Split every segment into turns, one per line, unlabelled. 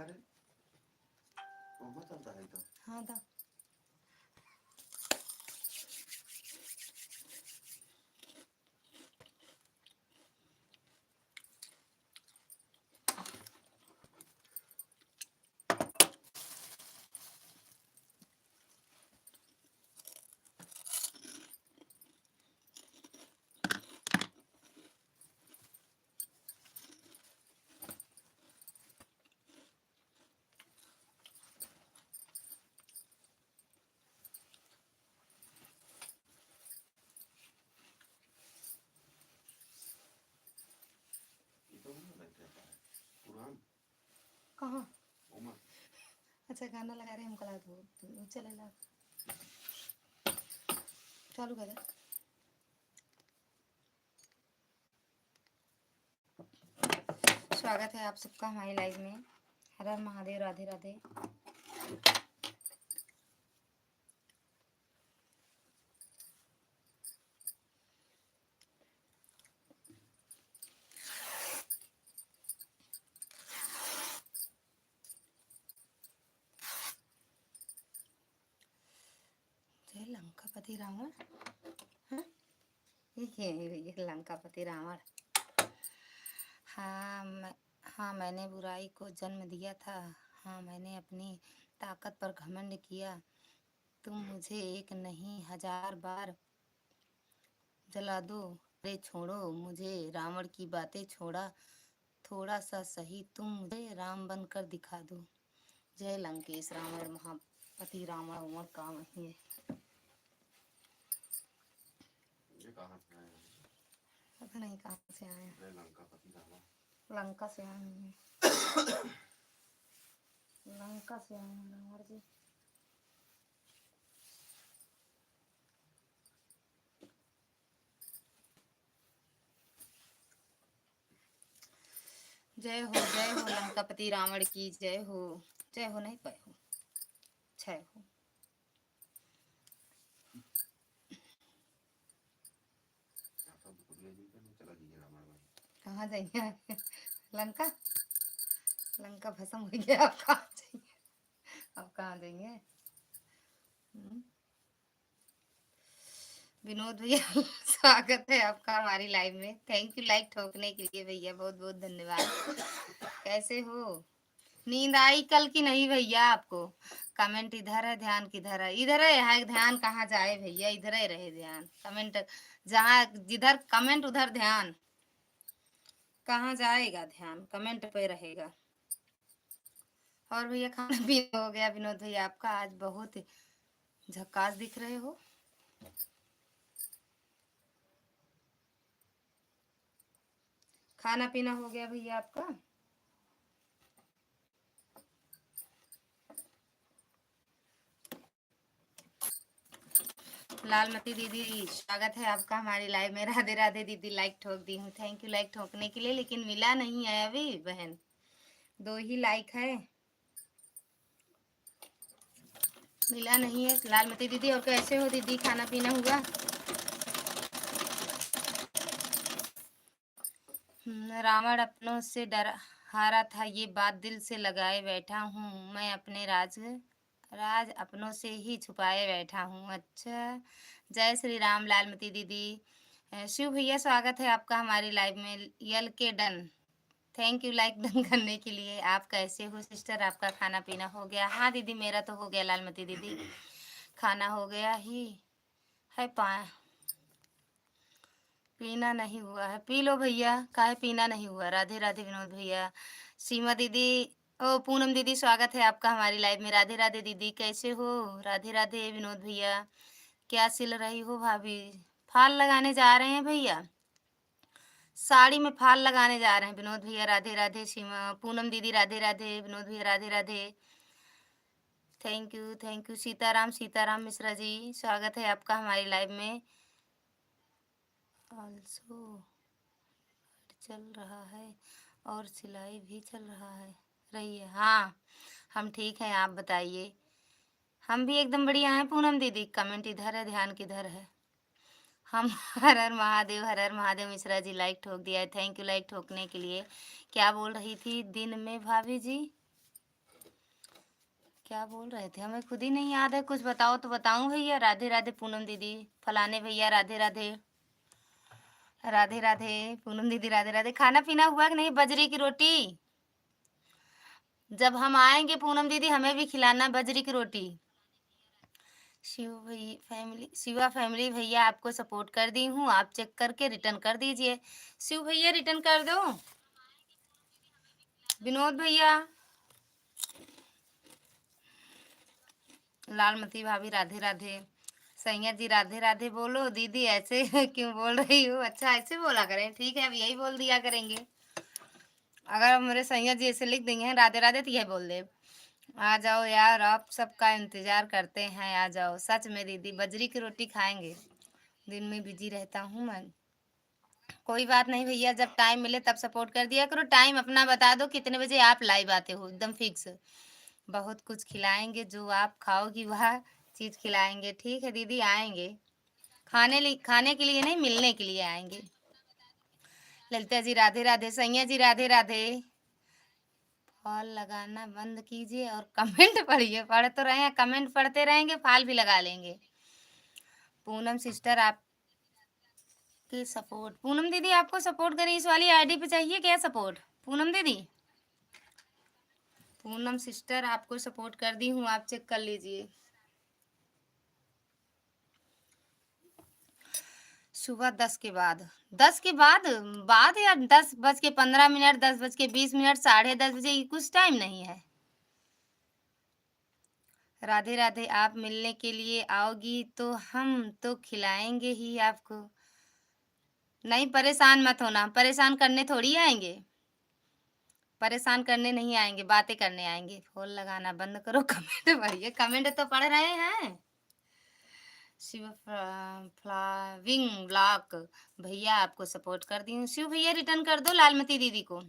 करे वो चलता है तो
हाँ था कहाँ अच्छा गाना लगा रहे हम कला तो चले ला चालू कर दे। स्वागत है आप सबका हमारी लाइव में। हर हर महादेव, राधे राधे। जय लंकापति रावण। हाँ ये लंकापति रावण। हाँ मैंने बुराई को जन्म दिया था। हाँ मैंने अपनी ताकत पर घमंड किया। तुम मुझे एक नहीं 1000 बार जला दो, अरे छोड़ो मुझे रावण की बातें, छोड़ा थोड़ा सा सही तुम मुझे राम बनकर दिखा दो। जय लंकेश रावण महापति रावण उमर का वही है।
ये कहाँ से आए हैं?
पता नहीं कहाँ से आए हैं।
लंकापति रावण
लंका से आए हैं। लंका से आए हैं रावण जी। जय हो लंकापति रावण की जय हो नहीं पाए हो जय हो। कहाँ जाइए लंका लंका भस्म हो गया। आप कहाँ जाइए अब कहाँ जाएंगे। विनोद भैया स्वागत है आपका हमारी लाइव में। थैंक यू लाइक ठोकने के लिए भैया, बहुत बहुत धन्यवाद। कैसे हो? नींद आई कल की नहीं भैया आपको? कमेंट इधर है, ध्यान किधर है? इधर है ध्यान, कहाँ जाए भैया, इधर ही रहे ध्यान। कमेंट जहाँ जिधर कमेंट उधर ध्यान, कहाँ जाएगा ध्यान, कमेंट पे रहेगा। और भैया खाना पीना हो गया विनोद भैया आपका? आज बहुत झक्कास दिख रहे हो। खाना पीना हो गया भैया आपका? लालमती दीदी स्वागत है आपका हमारी लाइव में। राधे राधे दीदी, लाइक ठोक दी हूँ। थैंक यू लाइक ठोकने के लिए, लेकिन मिला नहीं है अभी बहन, 2 ही लाइक है, मिला नहीं है लालमती दीदी। और कैसे हो दीदी, खाना पीना हुआ? रावण अपनों से डर हारा था, ये बात दिल से लगाए बैठा हूँ मैं, अपने राज अपनों से ही छुपाए बैठा हूँ। अच्छा, जय श्री राम लालमती दीदी। शिव भैया स्वागत है आपका हमारी लाइव में। यल के done, thank you like done करने के लिए। आप कैसे हो सिस्टर, आपका खाना पीना हो गया? हाँ दीदी मेरा तो हो गया लालमती दीदी, खाना हो गया ही है। पीना नहीं हुआ है, पी लो भैया, काहे पीना नहीं हुआ। राधे राधे विनोद भैया। सीमा दीदी, ओ पूनम दीदी स्वागत है आपका हमारी लाइव में। राधे राधे दीदी, कैसे हो? राधे राधे विनोद भैया। क्या सिल रही हो भाभी? फाल लगाने जा रहे हैं भैया, साड़ी में फाल लगाने जा रहे हैं विनोद भैया। राधे राधे सीमा, पूनम दीदी राधे राधे, विनोद भैया राधे राधे। थैंक यू सीताराम मिश्रा जी, स्वागत है आपका हमारी लाइव में। ऑल्सो चल रहा है और सिलाई भी चल रही है। हाँ हम ठीक हैं, आप बताइए। हम भी एकदम बढ़िया हैं पूनम दीदी। कमेंट इधर है, ध्यान किधर है। हम हर हर महादेव मिश्रा जी, लाइक ठोक दिया है। थैंक यू लाइक ठोकने के लिए। क्या बोल रही थी दिन में भाभी जी? क्या बोल रहे थे, हमें खुद ही नहीं याद है। कुछ बताओ तो बताऊं भैया। राधे राधे पूनम दीदी, फलाने भैया राधे राधे। राधे राधे पूनम दीदी, राधे राधे। खाना पीना हुआ कि नहीं? बजरी की रोटी। जब हम आएंगे पूनम दीदी, हमें भी खिलाना बजरी की रोटी। शिवा फैमिली भैया आपको सपोर्ट कर दी हूँ, आप चेक करके रिटर्न कर दीजिए। शिव भैया रिटर्न कर दो। विनोद भैया, लालमती भाभी राधे राधे। सैया जी राधे राधे बोलो। दीदी ऐसे क्यों बोल रही हो? अच्छा ऐसे बोला करें, ठीक है अब यही बोल दिया करेंगे। अगर मेरे सैया जी ऐसे लिख देंगे राधे राधे तो यही बोल दे। आ जाओ यार, आप सबका इंतजार करते हैं, आ जाओ। सच में दीदी बजरी की रोटी खाएंगे। दिन में बिजी रहता हूँ मैं। कोई बात नहीं भैया, जब टाइम मिले तब सपोर्ट कर दिया करो। टाइम अपना बता दो कितने बजे आप लाइव आते हो, एकदम फिक्स। बहुत कुछ खिलाएंगे, जो आप खाओगी वह चीज़ खिलाएंगे। ठीक है दीदी, आएंगे। खाने के लिए नहीं, मिलने के लिए आएंगे। ललिता जी राधे राधे। सैया जी राधे राधे। फॉल लगाना बंद कीजिए और कमेंट पढ़िए। पढ़ तो रहे हैं, कमेंट पढ़ते रहेंगे, फॉल भी लगा लेंगे। पूनम सिस्टर आपके सपोर्ट। पूनम दीदी आपको सपोर्ट करें, इस वाली आईडी पे चाहिए क्या सपोर्ट? पूनम दीदी, पूनम सिस्टर आपको सपोर्ट कर दी हूँ, आप चेक कर लीजिए। सुबह 10 के बाद। 10 के बाद बाद या 10:15, 10:20, 10:30, कुछ टाइम नहीं है। राधे राधे। आप मिलने के लिए आओगी तो हम तो खिलाएंगे ही आपको। नहीं परेशान मत होना, परेशान करने थोड़ी आएंगे। परेशान करने नहीं आएंगे, बातें करने आएंगे। फॉल लगाना बंद करो, कमेंट पढ़िए। कमेंट तो पढ़ रहे हैं। शिव फ्लाविंग ब्लॉक भैया आपको सपोर्ट कर दी हूँ। शिव भैया रिटर्न कर दो लालमती दीदी को।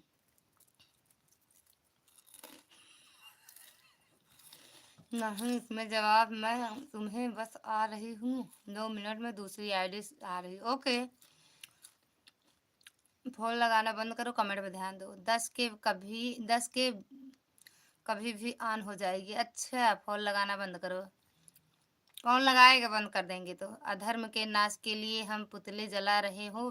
नहीं इसमें जवाब, मैं तुम्हें बस आ रही हूँ 2 मिनट में, दूसरी आईडी आ रही। ओके, फोन लगाना बंद करो, कमेंट पे ध्यान दो। 10 के कभी भी ऑन हो जाएगी। अच्छा फोन लगाना बंद करो। कौन लगाएगा? बंद कर देंगे तो। अधर्म के नाश के लिए हम पुतले जला रहे हो,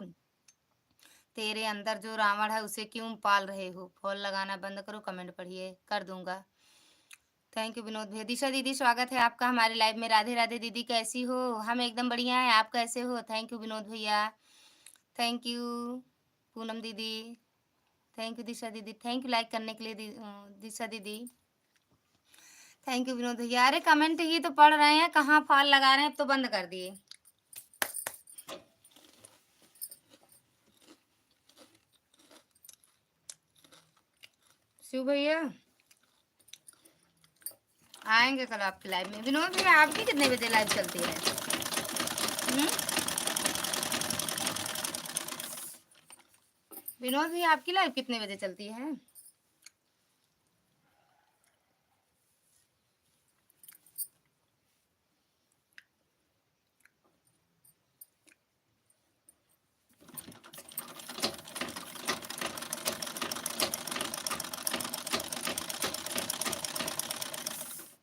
तेरे अंदर जो रावण है उसे क्यों पाल रहे हो? फोन लगाना बंद करो, कमेंट पढ़िए। कर दूंगा। थैंक यू विनोद भैया। दिशा दीदी स्वागत है आपका हमारे लाइव में। राधे राधे दीदी, कैसी हो? हम एकदम बढ़िया हैं, आप कैसे हो? थैंक यू विनोद भैया, थैंक यू पूनम दीदी, थैंक यू दिशा दीदी, थैंक यू लाइक करने के लिए दिशा दीदी, थैंक यू विनोद भैया। अरे कमेंट ही तो पढ़ रहे हैं, कहाँ फॉल लगा रहे हैं, अब तो बंद कर दिए। शिव भैया आएंगे कल आपकी लाइव में। विनोद भैया आपकी कितने बजे लाइव चलती है? विनोद भैया आपकी लाइव कितने बजे चलती है?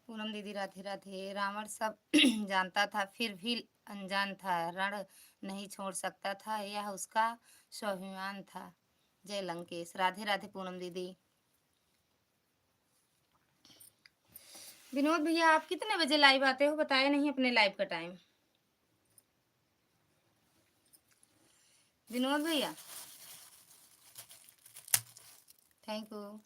पूनम दीदी राधे राधे। रावण सब जानता था फिर भी अनजान था, रण नहीं छोड़ सकता था, यह उसका स्वाभिमान था। जय लंकेश। राधे राधे पूनम दीदी। विनोद भैया आप कितने बजे लाइव आते हो? बताया नहीं अपने लाइव का टाइम। विनोद भैया थैंक यू।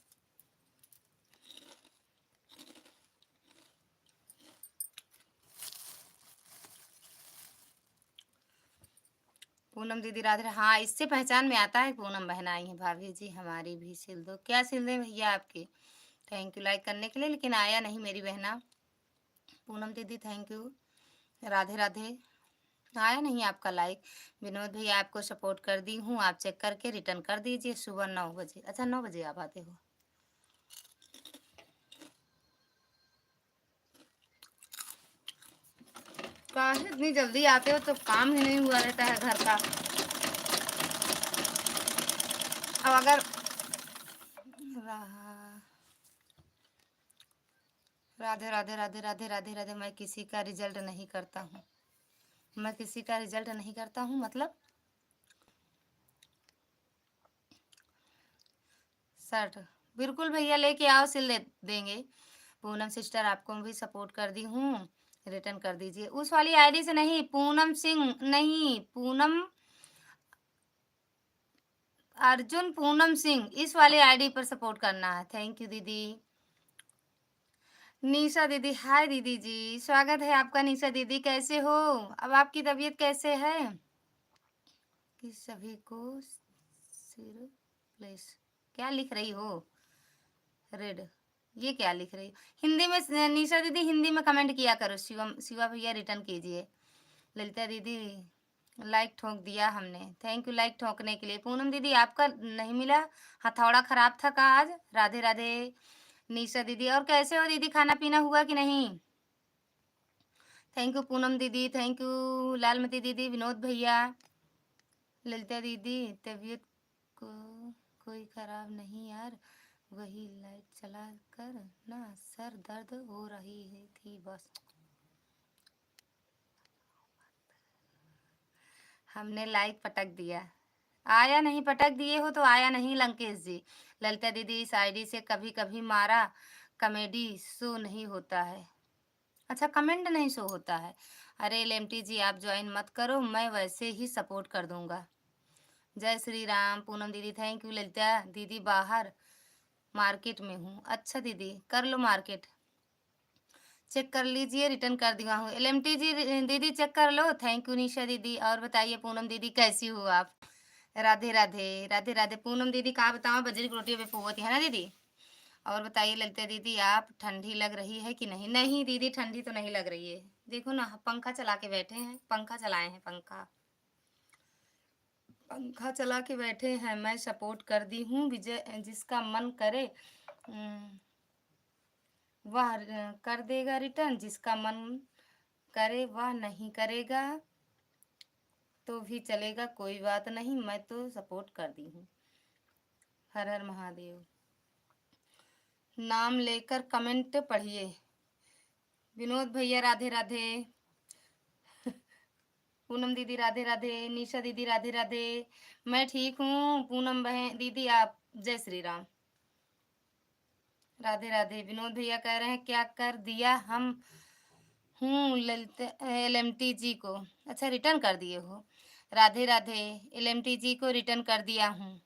पूनम दीदी राधे। हाँ इससे पहचान में आता है पूनम बहन आई है। भाभी जी हमारी भी सिल दो। क्या सिल दें भैया आपके? थैंक यू लाइक करने के लिए, लेकिन आया नहीं मेरी बहना। पूनम दीदी थैंक यू। राधे राधे। आया नहीं आपका लाइक। विनोद भैया आपको सपोर्ट कर दी हूँ, आप चेक करके रिटर्न कर दीजिए। सुबह 9 बजे। अच्छा 9 बजे आप आते हो? काहे इतनी जल्दी आते हो? तो काम ही नहीं हुआ रहता है घर का। अब अगर रहा राधे राधे राधे राधे राधे राधे। मैं किसी का रिजल्ट नहीं करता हूँ, मैं किसी का रिजल्ट नहीं करता हूँ मतलब शर्ट बिल्कुल भैया लेके आओ, सिल दे देंगे। पूनम सिस्टर आपको भी सपोर्ट कर दी हूँ, रिटर्न कर दीजिए। उस वाली आईडी से नहीं, पूनम सिंह नहीं, पूनम अर्जुन पूनम सिंह, इस वाली आईडी पर सपोर्ट करना है। थैंक यू दीदी। निशा दीदी हाय दीदी जी, स्वागत है आपका। निशा दीदी कैसे हो, अब आपकी तबीयत कैसे है? कि सभी को सिर प्लेस क्या लिख रही हो? रेड ये क्या लिख रही हो हिंदी में? निशा दीदी हिंदी में कमेंट किया करो। शिवम शिवा भैया रिटर्न कीजिए। ललिता दीदी लाइक ठोक दिया हमने, थैंक यू लाइक ठोकने के लिए। पूनम दीदी आपका नहीं मिला, हथौड़ा खराब था का आज? राधे राधे। निशा दीदी और कैसे हो दीदी, खाना पीना हुआ कि नहीं? थैंक यू पूनम दीदी, थैंक यू लालमती दीदी, विनोद भैया। ललिता दीदी तबीयत को कोई खराब नहीं यार, वही लाइट चला कर ना सर दर्द हो रही है थी बस। हमने लाइक पटक दिया, आया नहीं, पटक दिए हो तो आया नहीं लंकेश जी। ललिता दीदी इस आईडी से कभी कभी मारा कॉमेडी शो नहीं होता है। अच्छा कमेंट नहीं शो होता है। अरे एलएमटी जी आप ज्वाइन मत करो, मैं वैसे ही सपोर्ट कर दूंगा। जय श्री राम। पूनम दीदी थैंक यू। ललिता दीदी बाहर मार्केट में हूँ। अच्छा दीदी कर लो मार्केट, चेक कर लीजिए, रिटर्न कर दिया हूँ। एलएमटी जी दीदी चेक कर लो। थैंक यू निशा दीदी। और बताइए पूनम दीदी कैसी हो आप? राधे राधे राधे राधे। पूनम दीदी का बताओ बजरी की रोटी पे पोवत है ना दीदी? और बताइए ललिता दीदी आप ठंडी लग रही है कि नहीं? नहीं दीदी ठंडी तो नहीं लग रही है, देखो ना पंखा चला के बैठे हैं, पंखा चलाए हैं, पंखा पंखा चला के बैठे हैं। मैं सपोर्ट कर दी हूँ, विजय जिसका मन करे वह कर देगा रिटर्न, जिसका मन करे वह नहीं करेगा तो भी चलेगा, कोई बात नहीं, मैं तो सपोर्ट कर दी हूँ। हर हर महादेव। नाम लेकर कमेंट पढ़िए। विनोद भैया राधे राधे। पूनम दीदी राधे राधे। निशा दीदी राधे राधे। मैं ठीक हूँ पूनम बहन दीदी, आप? जय श्री राम। राधे राधे। विनोद भैया कह रहे हैं क्या कर दिया हम हूँ ललित एलएमटी जी को? अच्छा रिटर्न कर दिए हो। राधे राधे। एलएमटी जी को रिटर्न कर दिया हूँ।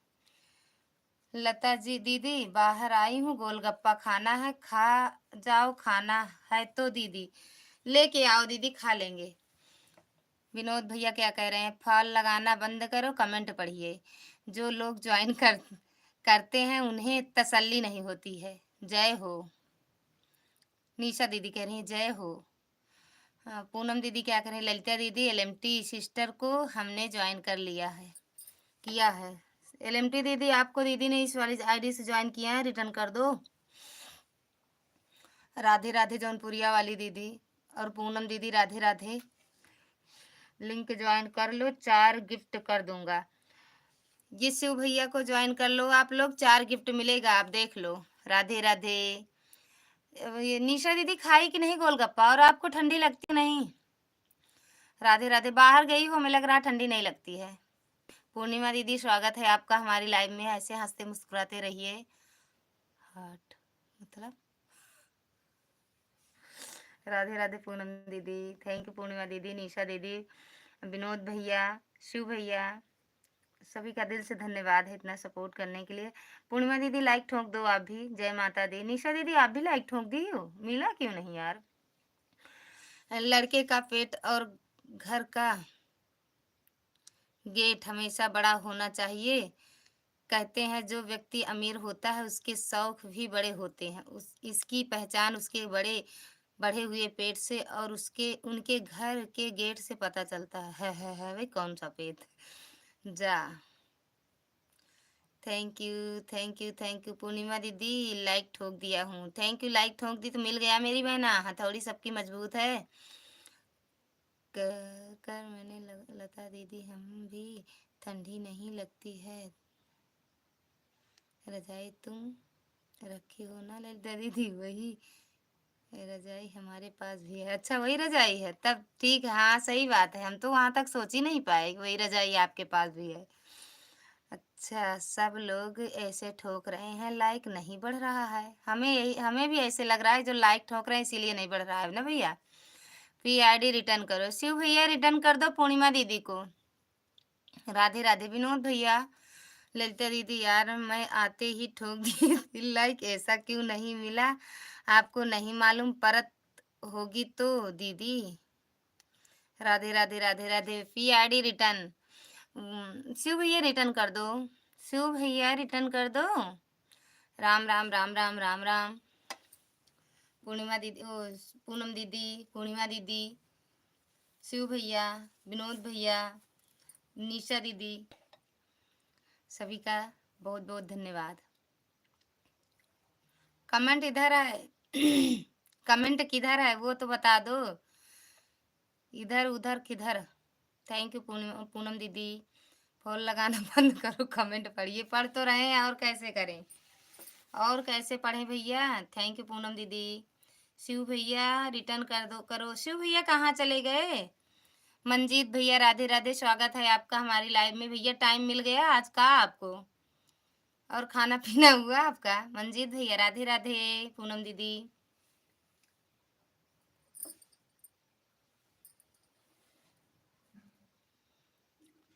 लता जी दीदी बाहर आई हूँ, गोलगप्पा खाना है, खा जाओ, खाना है तो दीदी लेके आओ, दीदी खा लेंगे। विनोद भैया क्या कह रहे हैं? फॉल लगाना बंद करो, कमेंट पढ़िए। जो लोग ज्वाइन करते हैं उन्हें तसल्ली नहीं होती है। जय हो। निशा दीदी कह रही हैं जय हो। हाँ, पूनम दीदी क्या कह रही हैं? ललिता दीदी एलएमटी सिस्टर को हमने ज्वाइन कर लिया है, किया है। एलएमटी दीदी आपको दीदी ने इस वाली आईडी से ज्वाइन किया है, रिटर्न कर दो। राधे राधे जौनपुरिया वाली दीदी और पूनम दीदी राधे राधे। लिंक ज्वाइन कर लो, 4 गिफ्ट कर दूंगा। ये शिव भैया को ज्वाइन कर लो आप लोग, 4 गिफ्ट मिलेगा, आप देख लो। राधे राधे। ये निशा दीदी खाई कि नहीं गोलगप्पा, और आपको ठंडी लगती नहीं? राधे राधे। बाहर गई हो, हमें लग रहा ठंडी नहीं लगती है। पूर्णिमा दीदी स्वागत है आपका हमारी लाइव में, ऐसे हंसते मुस्कुराते रहिए। हार्ट मतलब राधे राधे पूनम दीदी, थैंक यू पूर्णिमा दीदी, निशा दीदी, विनोद भैया, शिव भैया, सभी का दिल से धन्यवाद है इतना सपोर्ट करने के लिए। पूर्णिमा दीदी लाइक ठोक दो आप भी, जय माता दी। निशा दीदी आप भी लाइक ठोक दी हो, मिला क्यों नहीं यार? लड़के का पेट और घर का गेट हमेशा बड़ा होना चाहिए। कहते हैं जो व्यक्ति अमीर होता है उसके शौक भी बड़े होते हैं, इसकी पहचान उसके बढ़े हुए पेट से और उसके उनके घर के गेट से पता चलता है भाई कौन सा पेट? जा। Thank you thank you thank you Purnima दीदी, लाइक ठोक दिया हूँ। थैंक यू, लाइक ठोक दी तो मिल गया मेरी बहना, हथौड़ी सबकी मजबूत है। कर मैंने लता दीदी हम भी ठंडी नहीं लगती है, रजाई तुम रखी हो ना ललिता दीदी? वही ये रजाई हमारे पास भी है। अच्छा वही रजाई है, तब ठीक है। हाँ सही बात है, हम तो वहां तक सोच ही नहीं पाए कि वही रजाई आपके पास भी है। अच्छा, सब लोग ऐसे ठोक रहे हैं, लाइक नहीं बढ़ रहा है। हमें भी ऐसे लग रहा है जो लाइक ठोक रहे हैं इसीलिए नहीं बढ़ रहा है ना भैया। पीआईडी रिटर्न करो, शिव भैया रिटर्न कर दो पूर्णिमा दीदी को। राधे राधे विनोद भैया। ललिता दीदी यार मैं आते ही ठोक दी थी लाइक, ऐसा क्यों नहीं मिला? आपको नहीं मालूम, परत होगी तो दीदी। राधे राधे राधे राधे। PID return. शिव भैया रिटर्न कर दो। शिव भैया रिटर्न कर दो। राम राम राम राम राम राम। पूर्णिमा दीदी, ओ पूनम दीदी, पूर्णिमा दीदी, शिव भैया, विनोद भैया, निशा दीदी, सभी का बहुत बहुत धन्यवाद। कमेंट इधर है कमेंट किधर है वो तो बता दो, इधर उधर किधर। थैंक यू पूनम दीदी। फोन लगाना बंद करो, कमेंट पढ़िए। पढ़ तो रहे हैं और कैसे करें, और कैसे पढ़े भैया। थैंक यू पूनम दीदी। शिव भैया रिटर्न कर दो करो। शिव भैया कहाँ चले गए? मंजीत भैया राधे राधे, स्वागत है आपका हमारी लाइव में। भैया टाइम मिल गया आज का आपको, और खाना पीना हुआ आपका? मंजीत भैया राधे राधे। पूनम दीदी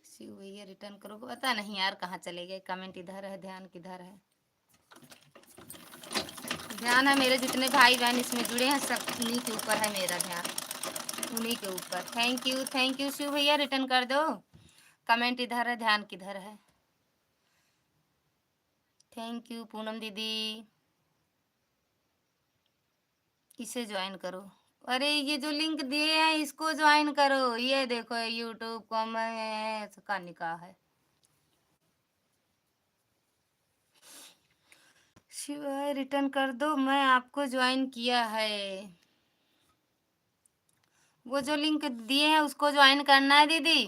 शिव भैया रिटर्न करो, पता नहीं यार कहाँ चले गए। कमेंट इधर है, ध्यान किधर है? ध्यान है मेरे जितने भाई बहन इसमें जुड़े हैं सब उन्हीं के ऊपर है मेरा ध्यान, उन्हीं के ऊपर। थैंक यू शिव भैया रिटर्न कर दो। कमेंट इधर है, ध्यान किधर है? थैंक यू पूनम दीदी। इसे ज्वाइन करो। अरे ये जो लिंक दिए हैं इसको ज्वाइन करो। ये देखो यूट्यूब कॉमेंट का निकाह है। शिवाय रिटर्न कर दो, मैं आपको ज्वाइन किया है। वो जो लिंक दिए हैं उसको ज्वाइन करना है दीदी।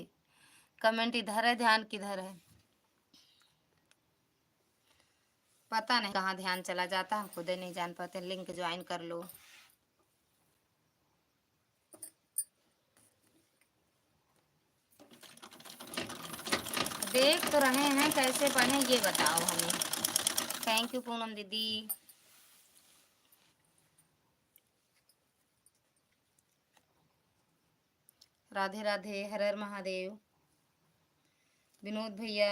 कमेंट इधर है, ध्यान किधर है? पता नहीं कहाँ ध्यान चला जाता, हम खुद ही नहीं जान पाते। लिंक ज्वाइन कर लो। देख तो रहे हैं, कैसे पढ़ें ये बताओ हमें। थैंक यू पूनम दीदी। राधे राधे, हर हर महादेव। विनोद भैया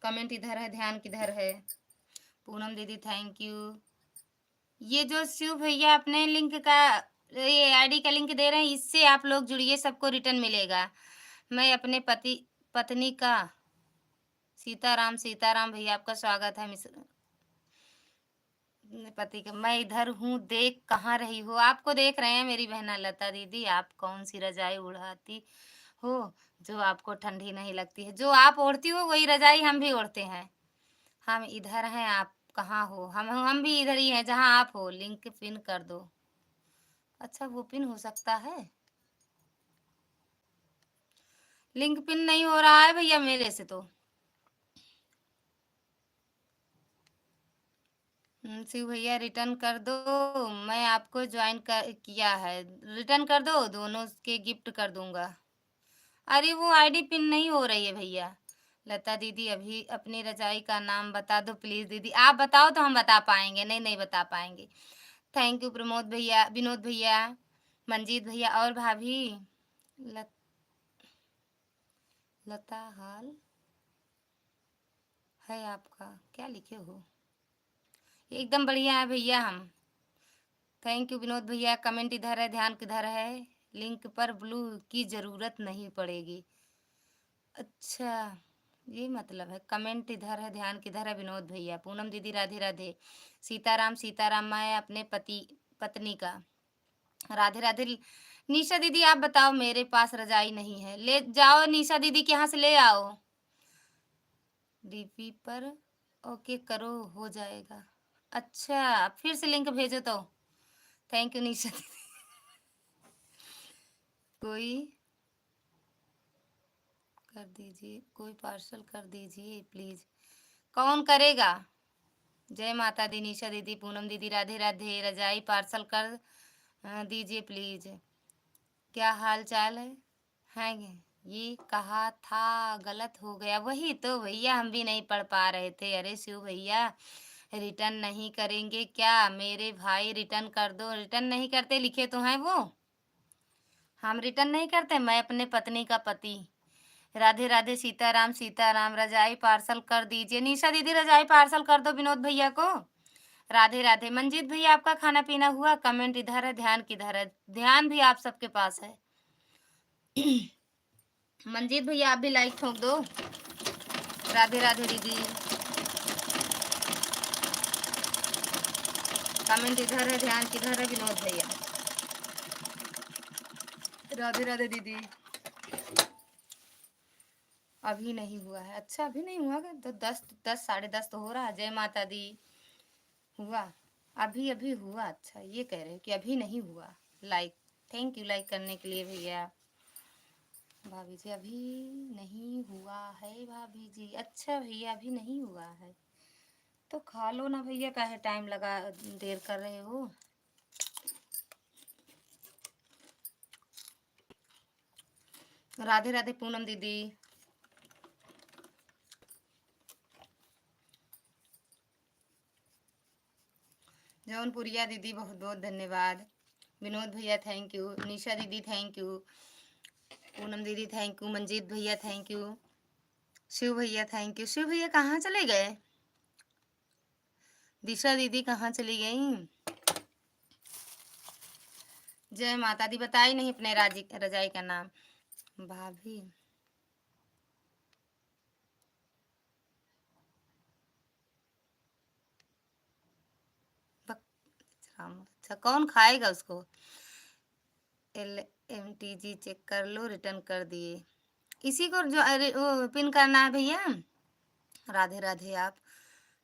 कमेंट इधर है, ध्यान किधर है? पूनम दीदी थैंक यू। ये जो शिव भैया अपने लिंक का, ये आईडी का लिंक दे रहे हैं, इससे आप लोग जुड़िए, सबको रिटर्न मिलेगा। मैं अपने पत्नी का सीताराम। सीताराम भैया आपका स्वागत है। मिश्र पति का मैं इधर हूँ, देख कहाँ रही हो? आपको देख रहे हैं मेरी बहना लता दीदी। आप कौन सी रजाई उड़ाती हो जो आपको ठंडी नहीं लगती है? जो आप ओढ़ती हो वही रजाई हम भी ओढ़ते हैं। हम इधर हैं, आप कहाँ हो? हम भी इधर ही हैं जहाँ आप हो। लिंक पिन कर दो। अच्छा वो पिन हो सकता है? लिंक पिन नहीं हो रहा है भैया मेरे से तो। शिव भैया रिटर्न कर दो, मैं आपको ज्वाइन कर किया है। रिटर्न कर दो, दोनों के गिफ्ट कर दूंगा। अरे वो आईडी पिन नहीं हो रही है भैया। लता दीदी अभी अपनी रजाई का नाम बता दो प्लीज दीदी। आप बताओ तो हम बता पाएंगे, नहीं नहीं बता पाएंगे। थैंक यू प्रमोद भैया, विनोद भैया, मंजीत भैया और भाभी। लत, लता हाल है आपका, क्या लिखे हो? एकदम बढ़िया है भैया हम। थैंक यू विनोद भैया। कमेंट इधर है, ध्यान किधर है? लिंक पर ब्लू की ज़रूरत नहीं पड़ेगी। अच्छा ये मतलब है। कमेंट इधर है, ध्यान किधर है? विनोद भैया। पूनम दीदी राधे राधे। सीताराम सीताराम, मैं अपने पत्नी का। राधे राधे। निशा दीदी आप बताओ, मेरे पास रजाई नहीं है। ले जाओ निशा दीदी के यहाँ से ले आओ। डीपी पर ओके करो, हो जाएगा। अच्छा फिर से लिंक भेजो तो। थैंक यू निशा दीदी। कोई कर दीजिए, कोई पार्सल कर दीजिए प्लीज। कौन करेगा? जय माता दी निशा दीदी, पूनम दीदी, राधे राधे। रजाई पार्सल कर दीजिए प्लीज। क्या हाल चाल है ये कहा था, गलत हो गया। वही तो भैया, हम भी नहीं पढ़ पा रहे थे। अरे शिव भैया, रिटर्न नहीं करेंगे क्या मेरे भाई? रिटर्न कर दो। रिटर्न नहीं करते लिखे तो हैं वो, हम रिटर्न नहीं करते। मैं अपने पत्नी का पति। राधे राधे, सीताराम सीताराम। रजाई पार्सल कर दीजिए निशा दीदी, रजाई पार्सल कर दो विनोद भैया को। राधे राधे। मंजीत भैया, आपका खाना पीना हुआ? कमेंट इधर है, ध्यान किधर है? ध्यान भी आप सबके पास है। मंजीत भैया, आप भी लाइक ठोक दो। राधे राधे दीदी, कमेंट इधर है, ध्यान किधर है? विनोद भैया, राधे राधे दीदी। अभी नहीं हुआ है? अच्छा, अभी नहीं हुआ क्या? तो 10 साढ़े 10 तो हो रहा है। जय माता दी। हुआ? अभी अभी हुआ? अच्छा, ये कह रहे हो कि अभी नहीं हुआ। लाइक, थैंक यू लाइक करने के लिए भैया। भाभी जी, अभी नहीं हुआ है भाभी जी। अच्छा भैया, अभी नहीं हुआ है तो खा लो ना भैया, काहे टाइम लगा, देर कर रहे हो। राधे राधे पूनम दीदी। जौनपुरिया दीदी, बहुत बहुत धन्यवाद। विनोद भैया थैंक यू। निशा दीदी थैंक यू। पूनम दीदी थैंक यू। मंजीत भैया थैंक यू। शिव भैया थैंक यू। शिव भैया कहाँ चले गए? दिशा दीदी कहाँ चली गई? जय माता दी। बताई नहीं अपने रजाई का नाम। भाभी, अच्छा कौन खाएगा उसको? LMTG चेक कर लो, रिटर्न कर दिए। इसी को जो अरे वो पिन करना है भैया। राधे राधे। आप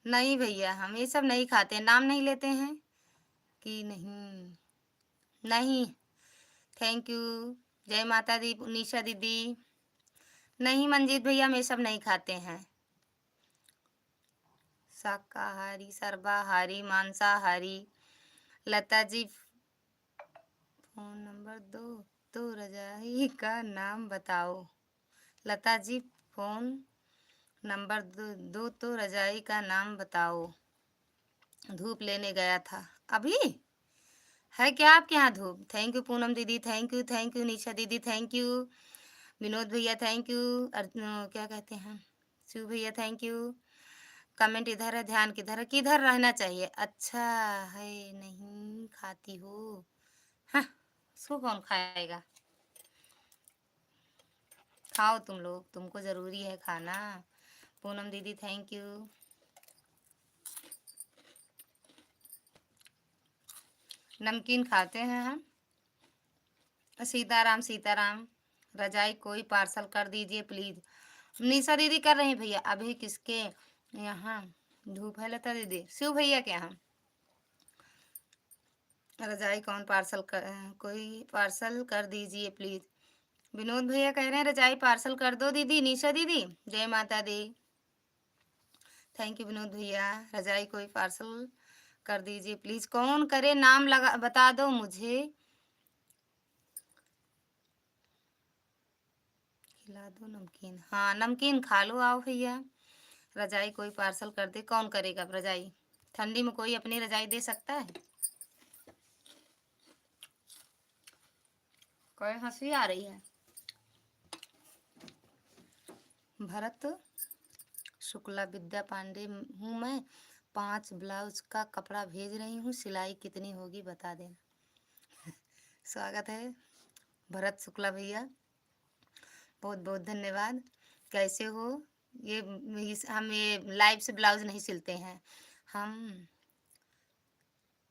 नहीं भैया, हम ये सब नहीं खाते, नाम नहीं लेते हैं कि नहीं। नहीं, थैंक यू। जय माता दी निशा दीदी। नहीं मंजीत भैया, हम ये सब नहीं खाते हैं। शाकाहारी, सर्वाहारी, मांसाहारी। लता जी, फोन नंबर दो तो रजाई का नाम बताओ। लता जी, फोन नंबर दो तो रजाई का नाम बताओ। धूप लेने गया था। अभी है क्या आपके यहाँ धूप? थैंक यू पूनम दीदी, thank you thank you. Nisha दीदी थैंक यू। विनोद भैया थैंक यू। क्या कहते हैं, शिव भैया थैंक यू। कमेंट इधर है, ध्यान किधर है? किधर रहना चाहिए? अच्छा है, नहीं खाती हो? हाँ, उसको कौन खाएगा? खाओ तुम लोग, तुमको ज़रूरी है खाना। पूनम दीदी थैंक यू। नमकीन खाते हैं हम। सीताराम सीताराम। रजाई कोई पार्सल कर दीजिए प्लीज़। निशा दीदी कर रही भैया। अभी किसके यहाँ धूप है? लता दीदी, शिव भैया के यहाँ। रजाई कौन पार्सल कर, कोई पार्सल कर दीजिए प्लीज़। विनोद भैया कह रहे हैं रजाई पार्सल कर दो दीदी। निशा दीदी, जय माता दी। थैंक यू विनोद भैया। रजाई कोई पार्सल कर दीजिए प्लीज़। कौन करे? नाम लगा बता दो मुझे। खिला दो नमकीन। हाँ, नमकीन खा लो, आओ भैया। रजाई कोई पार्सल कर दे। कौन करेगा रजाई? ठंडी में कोई अपनी रजाई दे सकता है? कोई हंसी आ रही है। भरत शुक्ला, विद्या पांडे हूँ मैं। 5 ब्लाउज का कपड़ा भेज रही हूँ, सिलाई कितनी होगी बता देना। स्वागत है भरत शुक्ला भैया, बहुत बहुत धन्यवाद। कैसे हो? हम ये लाइव से ब्लाउज नहीं सिलते हैं हम।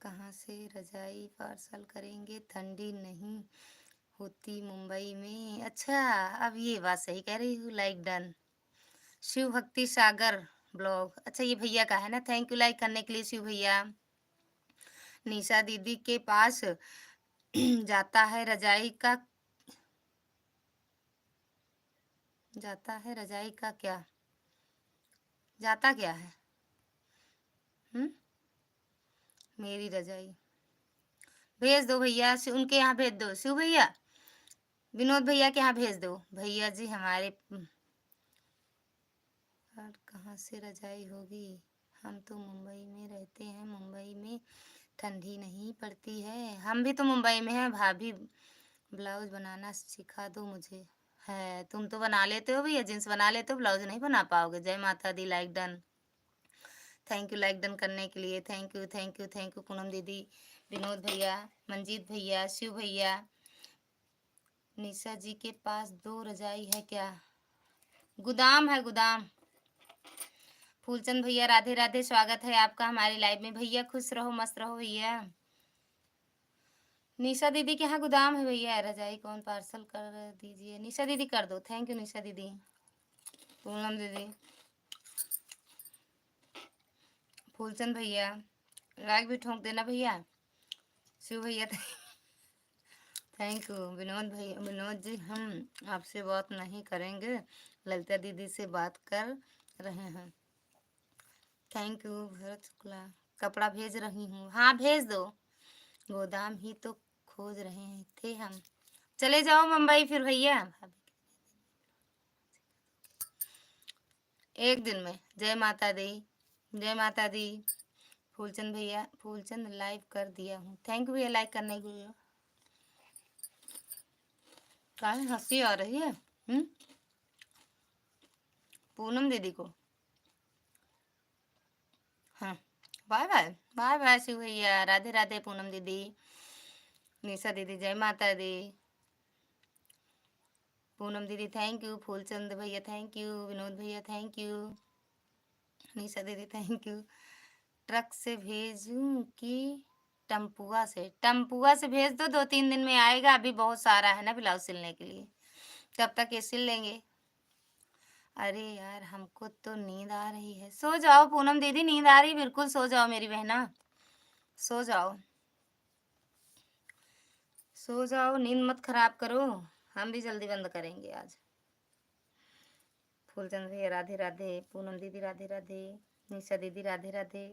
कहाँ से रजाई पार्सल करेंगे? ठंडी नहीं होती मुंबई में। अच्छा, अब ये बात सही कह रही हूँ। Like done. शिव भक्ति सागर ब्लॉग, अच्छा ये भैया का है ना। थैंक यू लाइक करने के लिए शिव भैया। निशा दीदी के पास जाता है रजाई का, जाता है रजाई का क्या? जाता क्या है? मेरी रजाई भेज दो भैया, उनके यहाँ भेज दो, शिव भैया विनोद भैया के यहाँ भेज दो। भैया जी हमारे और कहाँ से रजाई होगी, हम तो मुंबई में रहते हैं, मुंबई में ठंडी नहीं पड़ती है। हम भी तो मुंबई में हैं भाभी, ब्लाउज बनाना सिखा दो मुझे। है तुम तो बना लेते हो भैया, जींस बना लेते हो, ब्लाउज नहीं बना पाओगे। जय माता दी, like done, thank you like done करने के लिए, thank you thank you thank you. Poonam दीदी, विनोद भैया, मंजीत भैया, शिव भैया। निशा जी के पास 2 रजाई है क्या? गोदाम है, गोदाम। फूलचंद भैया राधे राधे, स्वागत है आपका हमारी लाइव में। भैया खुश रहो, मस्त रहो भैया। निशा दीदी के यहाँ गोदाम है भैया, रजाई कौन पार्सल कर दीजिए। निशा दीदी कर दो, थैंक यू निशा दीदी। पूनम दीदी, फूलचंद भैया लाइक भी ठोक देना भैया। शिव भैया थैंक यू। विनोद भैया, विनोद जी हम आपसे बात नहीं करेंगे, ललिता दीदी से बात कर रहे हैं। Thank you. भरत शुक्ला, कपड़ा भेज रही हूँ, हाँ भेज दो। गोदाम ही तो खोज रहे थे हम, चले जाओ मुंबई फिर भैया। एक दिन में। जय माता दी, जय माता दी। फूलचंद भैया, फूलचंद लाइव कर दिया हूँ, थैंक यू भैया लाइक करने के लिए। काहे हंसी आ रही है? पूनम दीदी को हाँ, bye bye, bye bye Shiv भैया, राधे राधे। पूनम दीदी, निशा दीदी जय माता दी। पूनम दीदी थैंक यू, फूलचंद भैया थैंक यू, विनोद भैया थैंक यू, निशा दीदी थैंक यू। ट्रक से भेजूं कि टम्पुआ से? टम्पुआ से भेज दो, 2-3 दिन में आएगा। अभी बहुत सारा है ना ब्लाउज सिलने के लिए, तब तक ये सिल लेंगे। अरे यार हमको तो नींद आ रही है, सो जाओ पूनम दीदी, नींद आ रही, बिल्कुल सो जाओ मेरी बहना, सो जाओ, सो जाओ, नींद मत खराब करो। हम भी जल्दी बंद करेंगे आज। फूलचंद भैया राधे राधे, पूनम दीदी राधे राधे, निशा दीदी राधे राधे,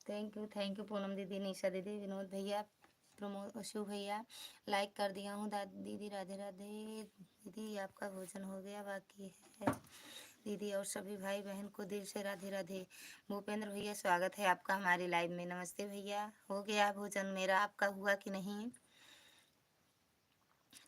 थैंक यू पूनम दीदी, निशा दीदी, विनोद भैया, प्रमोद, शिव भैया लाइक कर दिया हूँ। दीदी राधे राधे। दीदी आपका भोजन हो गया बाकी है? दीदी और सभी भाई बहन को दिल से राधे राधे। भूपेंद्र भैया स्वागत है आपका हमारी लाइव में। नमस्ते भैया, हो गया भोजन मेरा, आपका हुआ कि नहीं?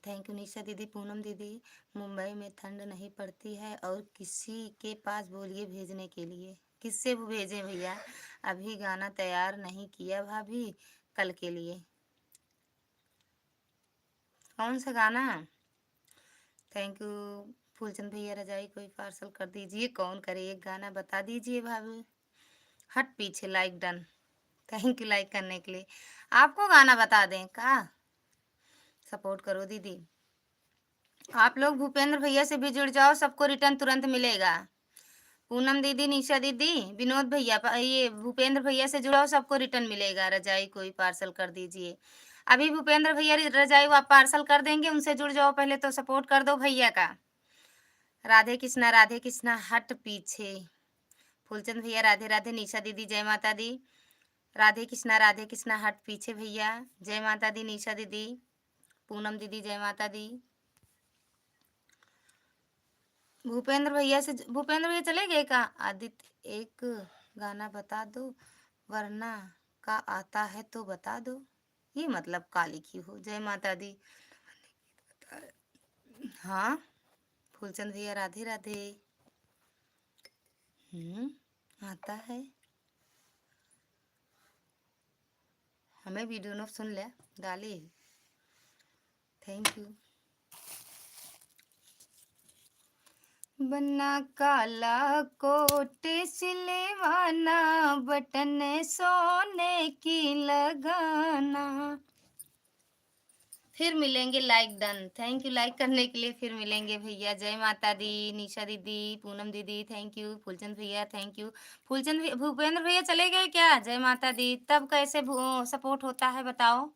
थैंक यू निशा दीदी। पूनम दीदी, मुंबई में ठंड नहीं पड़ती है, और किसी के पास बोलिए भेजने के लिए। किससे वो भेजें भैया? अभी गाना तैयार नहीं किया भाभी, कल के लिए। कौन सा गाना? थैंक यू फूलचंद भैया, रजाई कोई पार्सल कर दीजिए। कौन करे, एक गाना बता दीजिए भाभी। हट पीछे, like done, thank you like करने के लिए। आपको गाना बता दें का? सपोर्ट करो दीदी। आप लोग भूपेंद्र भैया से भी जुड़ जाओ, सबको रिटर्न तुरंत मिलेगा। पूनम दीदी, निशा दीदी, विनोद भैया, ये भूपेंद्र भैया से जुड़ाओ, सबको रिटर्न मिलेगा। रजाई कोई पार्सल कर दीजिए। अभी भूपेंद्र भैया रजाई आप पार्सल कर देंगे, उनसे जुड़ जाओ पहले तो, सपोर्ट कर दो भैया का। राधे कृष्णा, राधे कृष्णा, हट पीछे। फूलचंद भैया राधे राधे, निशा दीदी जय माता दी, राधे कृष्णा हट पीछे भैया, जय माता दी। निशा दीदी, पूनम दीदी जय माता दी। भूपेंद्र भैया चले गए का? आदित्य, एक गाना बता दो, वरना का आता है तो बता दो। ये मतलब का लिखी हो? जय माता दी। हाँ फूलचंद भैया राधे राधे। आता है, हमें वीडियो न सुन ले डाली, थैंक यू। बन्ना काला कोट सिलवाना, बटन सोने की लगाना। फिर मिलेंगे, like done, thank you like करने के लिए। फिर मिलेंगे भैया, जय माता दी। निशा दीदी, पूनम दीदी थैंक यू, फूलचंद भैया थैंक यू। भूपेंद्र भैया चले गए क्या? जय माता दी। तब कैसे सपोर्ट होता है बताओ?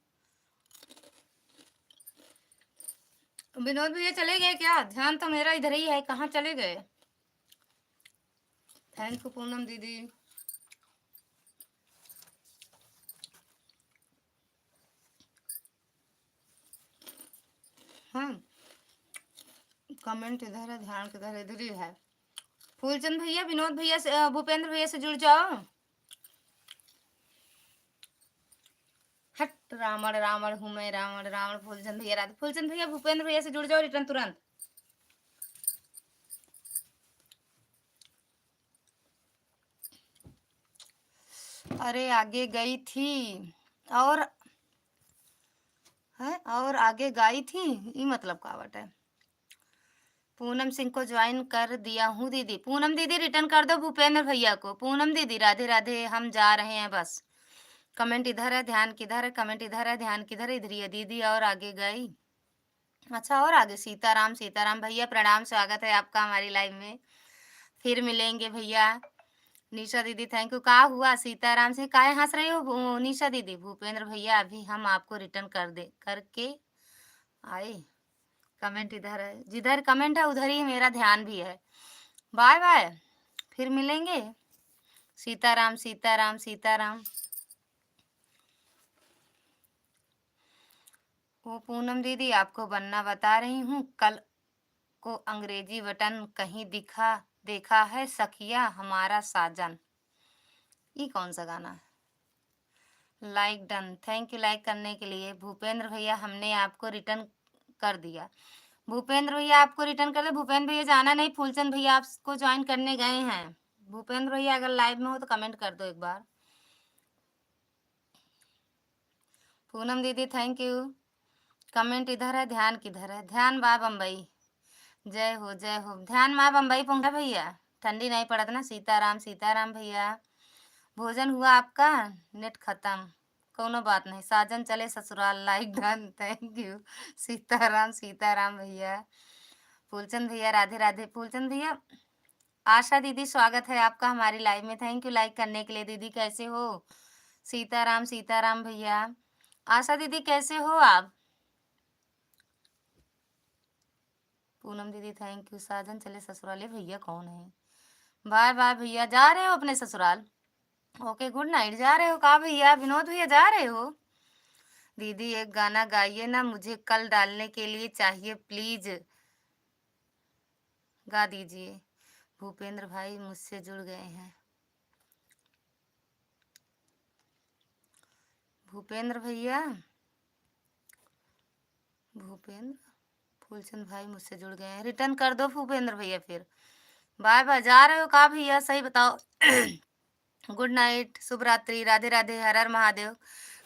विनोद भैया चले गए क्या? ध्यान तो मेरा इधर ही है, कहाँ चले गए? थैंक यू पूनम दीदी। हाँ, कमेंट इधर है, ध्यान किधर, इधर ही है। फूलचंद भैया, विनोद भैया से, भूपेंद्र भैया से जुड़ जाओ। हट, रावण रावण हूँ मैं, रावण रावण। फूलचंद भैया, राधे। फूलचंद भैया, भूपेंद्र भैया से जुड़ जाओ रिटर्न तुरंत। अरे आगे गई थी और है, और आगे गई थी, ये मतलब कावट है। पूनम सिंह को ज्वाइन कर दिया हूँ दीदी। पूनम दीदी रिटर्न कर दो भूपेंद्र भैया को। पूनम दीदी, राधे राधे, हम जा रहे हैं बस। कमेंट इधर है, ध्यान किधर है, कमेंट इधर है, ध्यान किधर है, इधर ही है दीदी। और आगे गई, अच्छा और आगे। सीताराम, सीताराम भैया प्रणाम, स्वागत है आपका हमारी लाइव में। फिर मिलेंगे भैया। निशा दीदी थैंक यू। कहा हुआ सीताराम से काहे हंस रही हो निशा दीदी? भूपेंद्र भैया अभी हम आपको रिटर्न कर दे करके आए। कमेंट इधर है, जिधर कमेंट है उधर ही मेरा ध्यान भी है। बाय बाय, फिर मिलेंगे। सीताराम, सीताराम, सीताराम। वो पूनम दीदी आपको बनना बता रही हूँ। कल को अंग्रेजी बटन कहीं देखा है सखिया हमारा साजन। ये कौन सा गाना है? Like done, thank you like करने के लिए। भूपेंद्र भैया हमने आपको रिटर्न कर दिया। भूपेंद्र भैया आपको रिटर्न कर दे। भूपेंद्र भैया जाना नहीं, फूलचंद भैया आपको ज्वाइन करने गए हैं। भूपेंद्र भैया अगर लाइव में हो तो कमेंट कर दो एक बार। पूनम दीदी थैंक यू। कमेंट इधर है, ध्यान किधर है? ध्यान माँ बम्बई, जय हो जय हो। ध्यान माँ बम्बई पहुंचा भैया, ठंडी नहीं पड़त ना। सीताराम, सीताराम भैया। भोजन हुआ आपका? नेट खत्म, कोनो बात नहीं, साजन चले ससुराल। Like done, thank you. Sitaram, Sitaram भैया। फूलचंद भैया राधे राधे। फूलचंद भैया, आशा दीदी स्वागत है आपका हमारी लाइव में, थैंक यू लाइक करने के लिए। दीदी कैसे हो? सीताराम, सीताराम भैया। आशा दीदी कैसे हो आप? पूनम दीदी थैंक यू। साजन चले ससुराल, ये भैया कौन है? बाय बाय भैया, जा रहे हो अपने ससुराल? Okay good night. जा रहे हो कहा भैया? विनोद भैया जा रहे हो? दीदी एक गाना गाइए ना, मुझे कल डालने के लिए चाहिए, प्लीज गा दीजिए। भूपेंद्र भाई मुझसे जुड़ गए हैं। भूपेंद्र भैया, भूपेंद्र, फूलचंद भाई मुझसे जुड़ गए हैं, रिटर्न कर दो भूपेंद्र भैया फिर। Bye bye. जा रहे हो कहा भैया सही बताओ? गुड नाइट, शुभ रात्रि, राधे राधे, हर हर महादेव।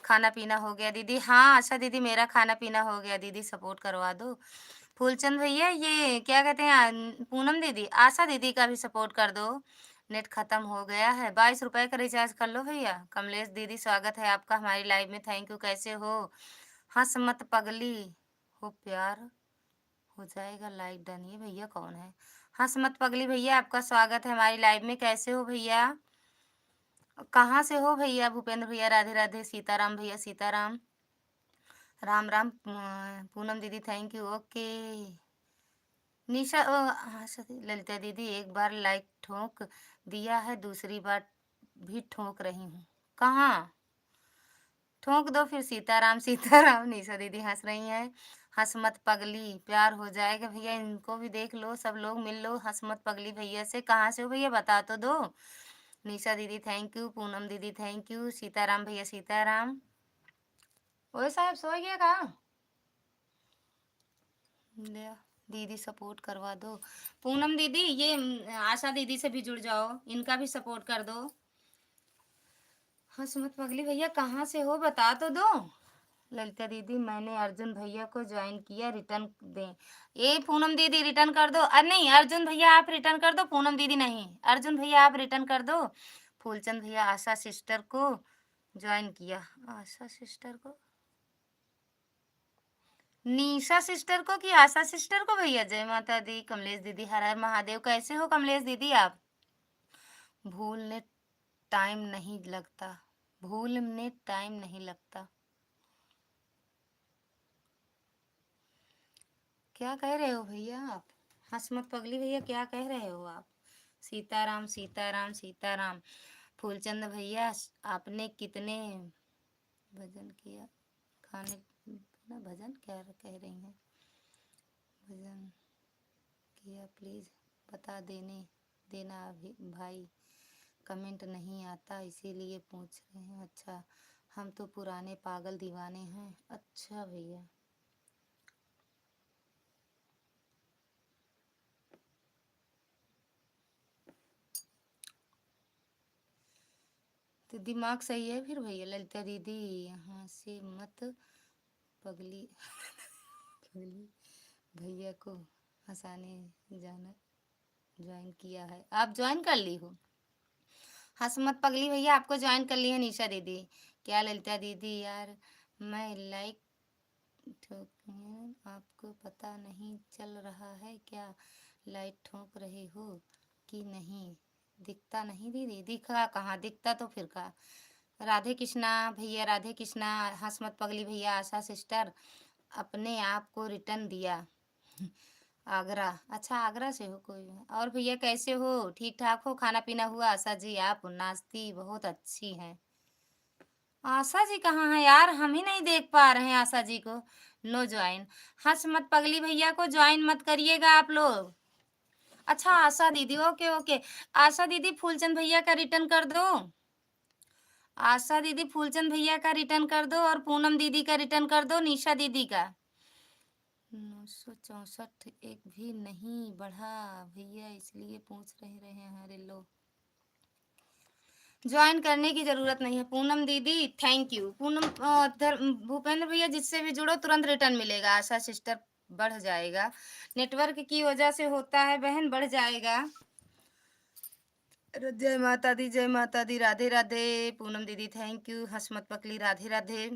खाना पीना हो गया दीदी? हाँ आशा दीदी मेरा खाना पीना हो गया दीदी, सपोर्ट करवा दो। फूलचंद भैया ये क्या कहते हैं, पूनम दीदी आशा दीदी का भी सपोर्ट कर दो। नेट खत्म हो गया है। 22 रुपए का रिचार्ज कर लो भैया। कमलेश दीदी स्वागत है आपका हमारी लाइव में, थैंक यू। कैसे हो? हंस मत पगली हो, प्यार हो जाएगा। लाइक डन, ये भैया कौन है? हंस मत पगली भैया आपका स्वागत है हमारी लाइव में। कैसे हो भैया? कहाँ से हो भैया? भूपेंद्र भैया राधे राधे। सीताराम भैया, सीताराम। राम राम। पूनम दीदी थैंक यू, ओके। निशा हाँ ललिता दीदी, एक बार लाइक ठोक दिया है, दूसरी बार भी ठोक रही हूँ। कहाँ ठोक दो फिर। सीताराम, सीताराम। निशा दीदी हंस रही हैं। हंस मत पगली, प्यार हो जाएगा भैया। इनको भी देख लो, सब लोग मिल लो। हंस मत पगली भैया से कहाँ से हो भैया बता तो दो। निशा दीदी थैंक यू। पूनम दीदी थैंक यू। सीताराम भैया, सीताराम। ओए साहब सो गया कहा? ले दीदी सपोर्ट करवा दो। पूनम दीदी ये आशा दीदी से भी जुड़ जाओ, इनका भी सपोर्ट कर दो। हाँ सुमत पगली भैया कहाँ से हो बता तो दो। ललिता दीदी मैंने अर्जुन भैया को ज्वाइन किया, रिटर्न दें। ये पूनम दीदी रिटर्न कर दो। अरे नहीं अर्जुन भैया आप रिटर्न कर दो, पूनम दीदी नहीं, अर्जुन भैया आप रिटर्न कर दो। फूलचंद भैया आशा सिस्टर को ज्वाइन किया। आशा सिस्टर को, निशा सिस्टर को कि आशा सिस्टर को भैया? जय माता दी। कमलेश दीदी हर हर महादेव। कैसे हो कमलेश दीदी आप? भूलने टाइम नहीं लगता, भूलने टाइम नहीं लगता। क्या कह रहे हो भैया आप? हंसमत पगली भैया क्या कह रहे हो आप? सीताराम, सीताराम, सीताराम। फूलचंद भैया आपने कितने भजन किया? खाने ना भजन क्या कह रही हैं? भजन किया प्लीज़ बता देना अभी भाई, कमेंट नहीं आता इसीलिए पूछ रहे हैं। अच्छा, हम तो पुराने पागल दीवाने हैं। अच्छा भैया, तो दिमाग सही है फिर भैया। ललिता दीदी यहाँ से मत पगली पगली भैया को हंसाने जाना ज्वाइन किया है। आप ज्वाइन कर ली हो? हंस मत पगली भैया, आपको ज्वाइन कर ली है निशा दीदी। क्या ललिता दीदी यार, मैं लाइक ठोक आपको पता नहीं चल रहा है क्या? लाइट ठोक रहे हो कि नहीं? दिखता नहीं दीदी। दिखा कहाँ, दिखता तो फिर का। राधे कृष्णा भैया, राधे कृष्णा। हंस मत पगली भैया, आशा सिस्टर अपने आप को रिटर्न दिया आगरा। अच्छा, आगरा से हो कोई? और भैया कैसे हो? ठीक ठाक हो? खाना पीना हुआ? आशा जी आप नाश्ती बहुत अच्छी हैं। आशा जी कहाँ है यार, हम ही नहीं देख पा रहे हैं आशा जी को। No join. हंस मत पगली भैया को ज्वाइन मत करिएगा आप लोग। अच्छा आशा दीदी, ओके ओके। आशा दीदी फूलचंद भैया का रिटर्न कर दो। आशा दीदी फूलचंद भैया का रिटर्न कर दो और पूनम दीदी का रिटर्न कर दो, निशा दीदी का। 964 एक भी नहीं बढ़ा भैया, इसलिए पूछ रहे हैं। अरे लो, ज्वाइन करने की जरूरत नहीं है पूनम दीदी। Thank you Poonam. भूपेंद्र भैया जिससे भी जुड़ो तुरंत रिटर्न मिलेगा। आशा सिस्टर बढ़ जाएगा, नेटवर्क की वजह से होता है बहन, बढ़ जाएगा। जय माता दी, जय माता दी। राधे राधे पूनम दीदी, थैंक यू। हसमत पकली, राधे राधे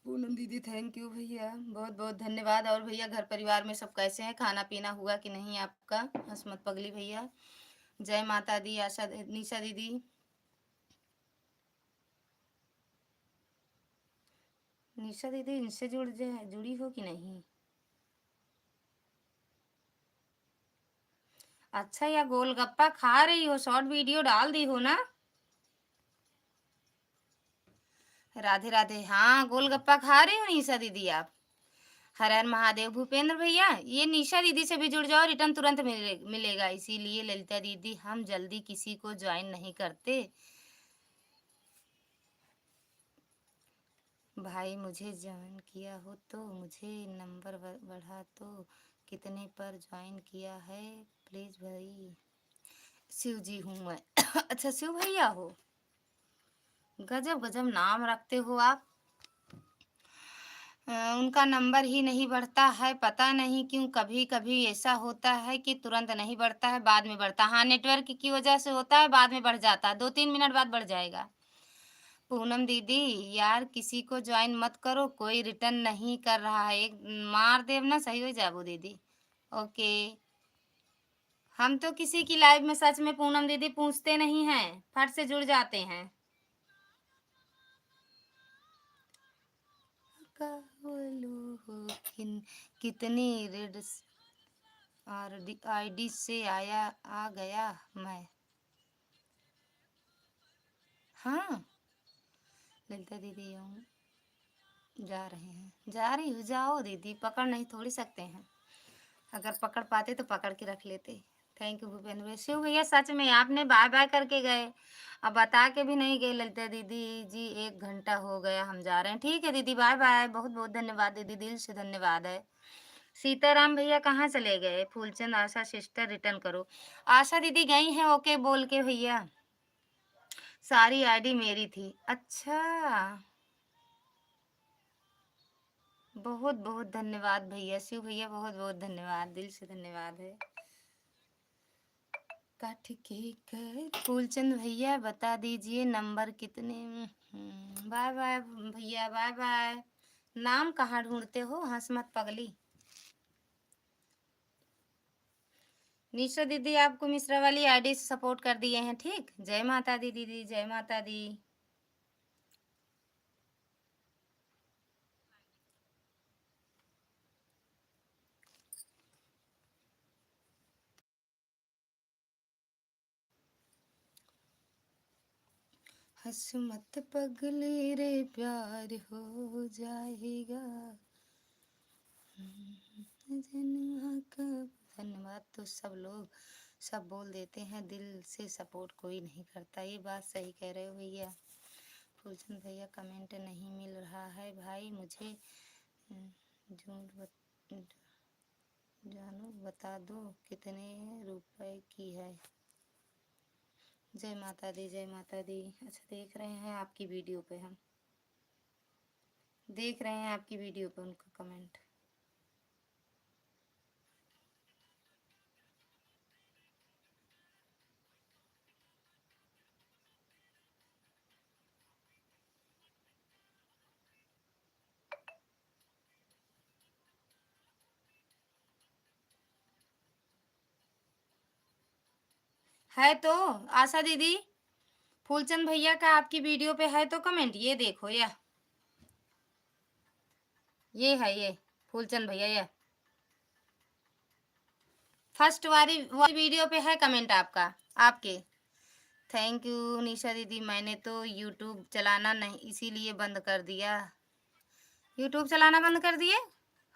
पूनम दीदी, थैंक यू भैया, बहुत बहुत धन्यवाद। और भैया घर परिवार में सब कैसे हैं? खाना पीना हुआ कि नहीं आपका? हसमत पगली भैया, जय माता दी। आशा निशा दीदी, निशा दीदी इनसे जुड़ी हो कि नहीं? अच्छा, या गोलगप्पा खा रही हो? शॉर्ट वीडियो डाल दी हो ना? राधे राधे। हाँ, गोलगप्पा खा रही हो निशा दीदी आप? हर हर महादेव। भूपेंद्र भैया ये निशा दीदी से भी जुड़ जाओ, रिटर्न तुरंत मिलेगा। इसीलिए ललिता दीदी हम जल्दी किसी को ज्वाइन नहीं करते। भाई मुझे ज्वाइन किया हो तो मुझे नंबर बढ़ा तो कितने पर ज्वाइन किया है प्लीज भाई? शिव जी हूँ मैं अच्छा शिव भैया हो, गजब गजब नाम रखते हो आप। उनका नंबर ही नहीं बढ़ता है, पता नहीं क्यों। कभी कभी ऐसा होता है कि तुरंत नहीं बढ़ता है, बाद में बढ़ता। हाँ, नेटवर्क की वजह से होता है, बाद में बढ़ जाता है, 2-3 मिनट बाद बढ़ जाएगा। पूनम दीदी यार किसी को ज्वाइन मत करो, कोई रिटर्न नहीं कर रहा है। एक मार देव ना, सही हो जाबो दीदी। ओके, हम तो किसी की लाइव में सच में पूनम दीदी पूछते नहीं हैं, फट से जुड़ जाते हैं। बोलो हो कितनी रेड और आईडी से आ गया मैं। हाँ ललिता दीदी जा रहे हैं, जा रही हूँ। जाओ दीदी, पकड़ नहीं थोड़ी सकते हैं, अगर पकड़ पाते तो पकड़ के रख लेते। थैंक यू भूपेंद्र भैया। शिव भैया सच में आपने बाय बाय करके गए, अब बता के भी नहीं गए। ललिता दीदी जी 1 घंटा हो गया, हम जा रहे हैं। ठीक है दीदी, बाय बाय। बहुत बहुत धन्यवाद दीदी, दिल से धन्यवाद है। सीताराम भैया कहाँ चले गए? फूलचंद आशा सिस्टर रिटर्न करो। आशा दीदी गई हैं ओके बोल के भैया, सारी आईडी मेरी थी। अच्छा, बहुत बहुत धन्यवाद भैया। शिव भैया बहुत बहुत धन्यवाद, दिल से धन्यवाद है। काट के कर फूलचंद भैया बता दीजिए नंबर कितने। बाय बाय भैया, बाय बाय। नाम कहाँ ढूंढते हो? हंस मत पगली। निशा दीदी आपको मिश्रा वाली आईडी से सपोर्ट कर दिए हैं, ठीक। जय माता दी दीदी, जय माता दी। हंस मत पगली रे, प्यार हो जाएगा। सजन कब। धन्यवाद। तो सब लोग सब बोल देते हैं, दिल से सपोर्ट कोई नहीं करता। ये बात सही कह रहे हो भैया। फूलचंद भैया कमेंट नहीं मिल रहा है भाई मुझे, जानू बता दो कितने रुपए की है। जय माता दी, जय माता दी। अच्छा, देख रहे हैं आपकी वीडियो पे, हम देख रहे हैं आपकी वीडियो पे उनका कमेंट। है तो आशा दीदी, फूलचंद भैया का आपकी वीडियो पे है तो कमेंट, ये देखो, ये है, ये फूलचंद भैया, ये फर्स्ट वाली वीडियो पे है कमेंट आपका, आपके। थैंक यू निशा दीदी। मैंने तो यूट्यूब चलाना नहीं इसीलिए बंद कर दिया। यूट्यूब चलाना बंद कर दिए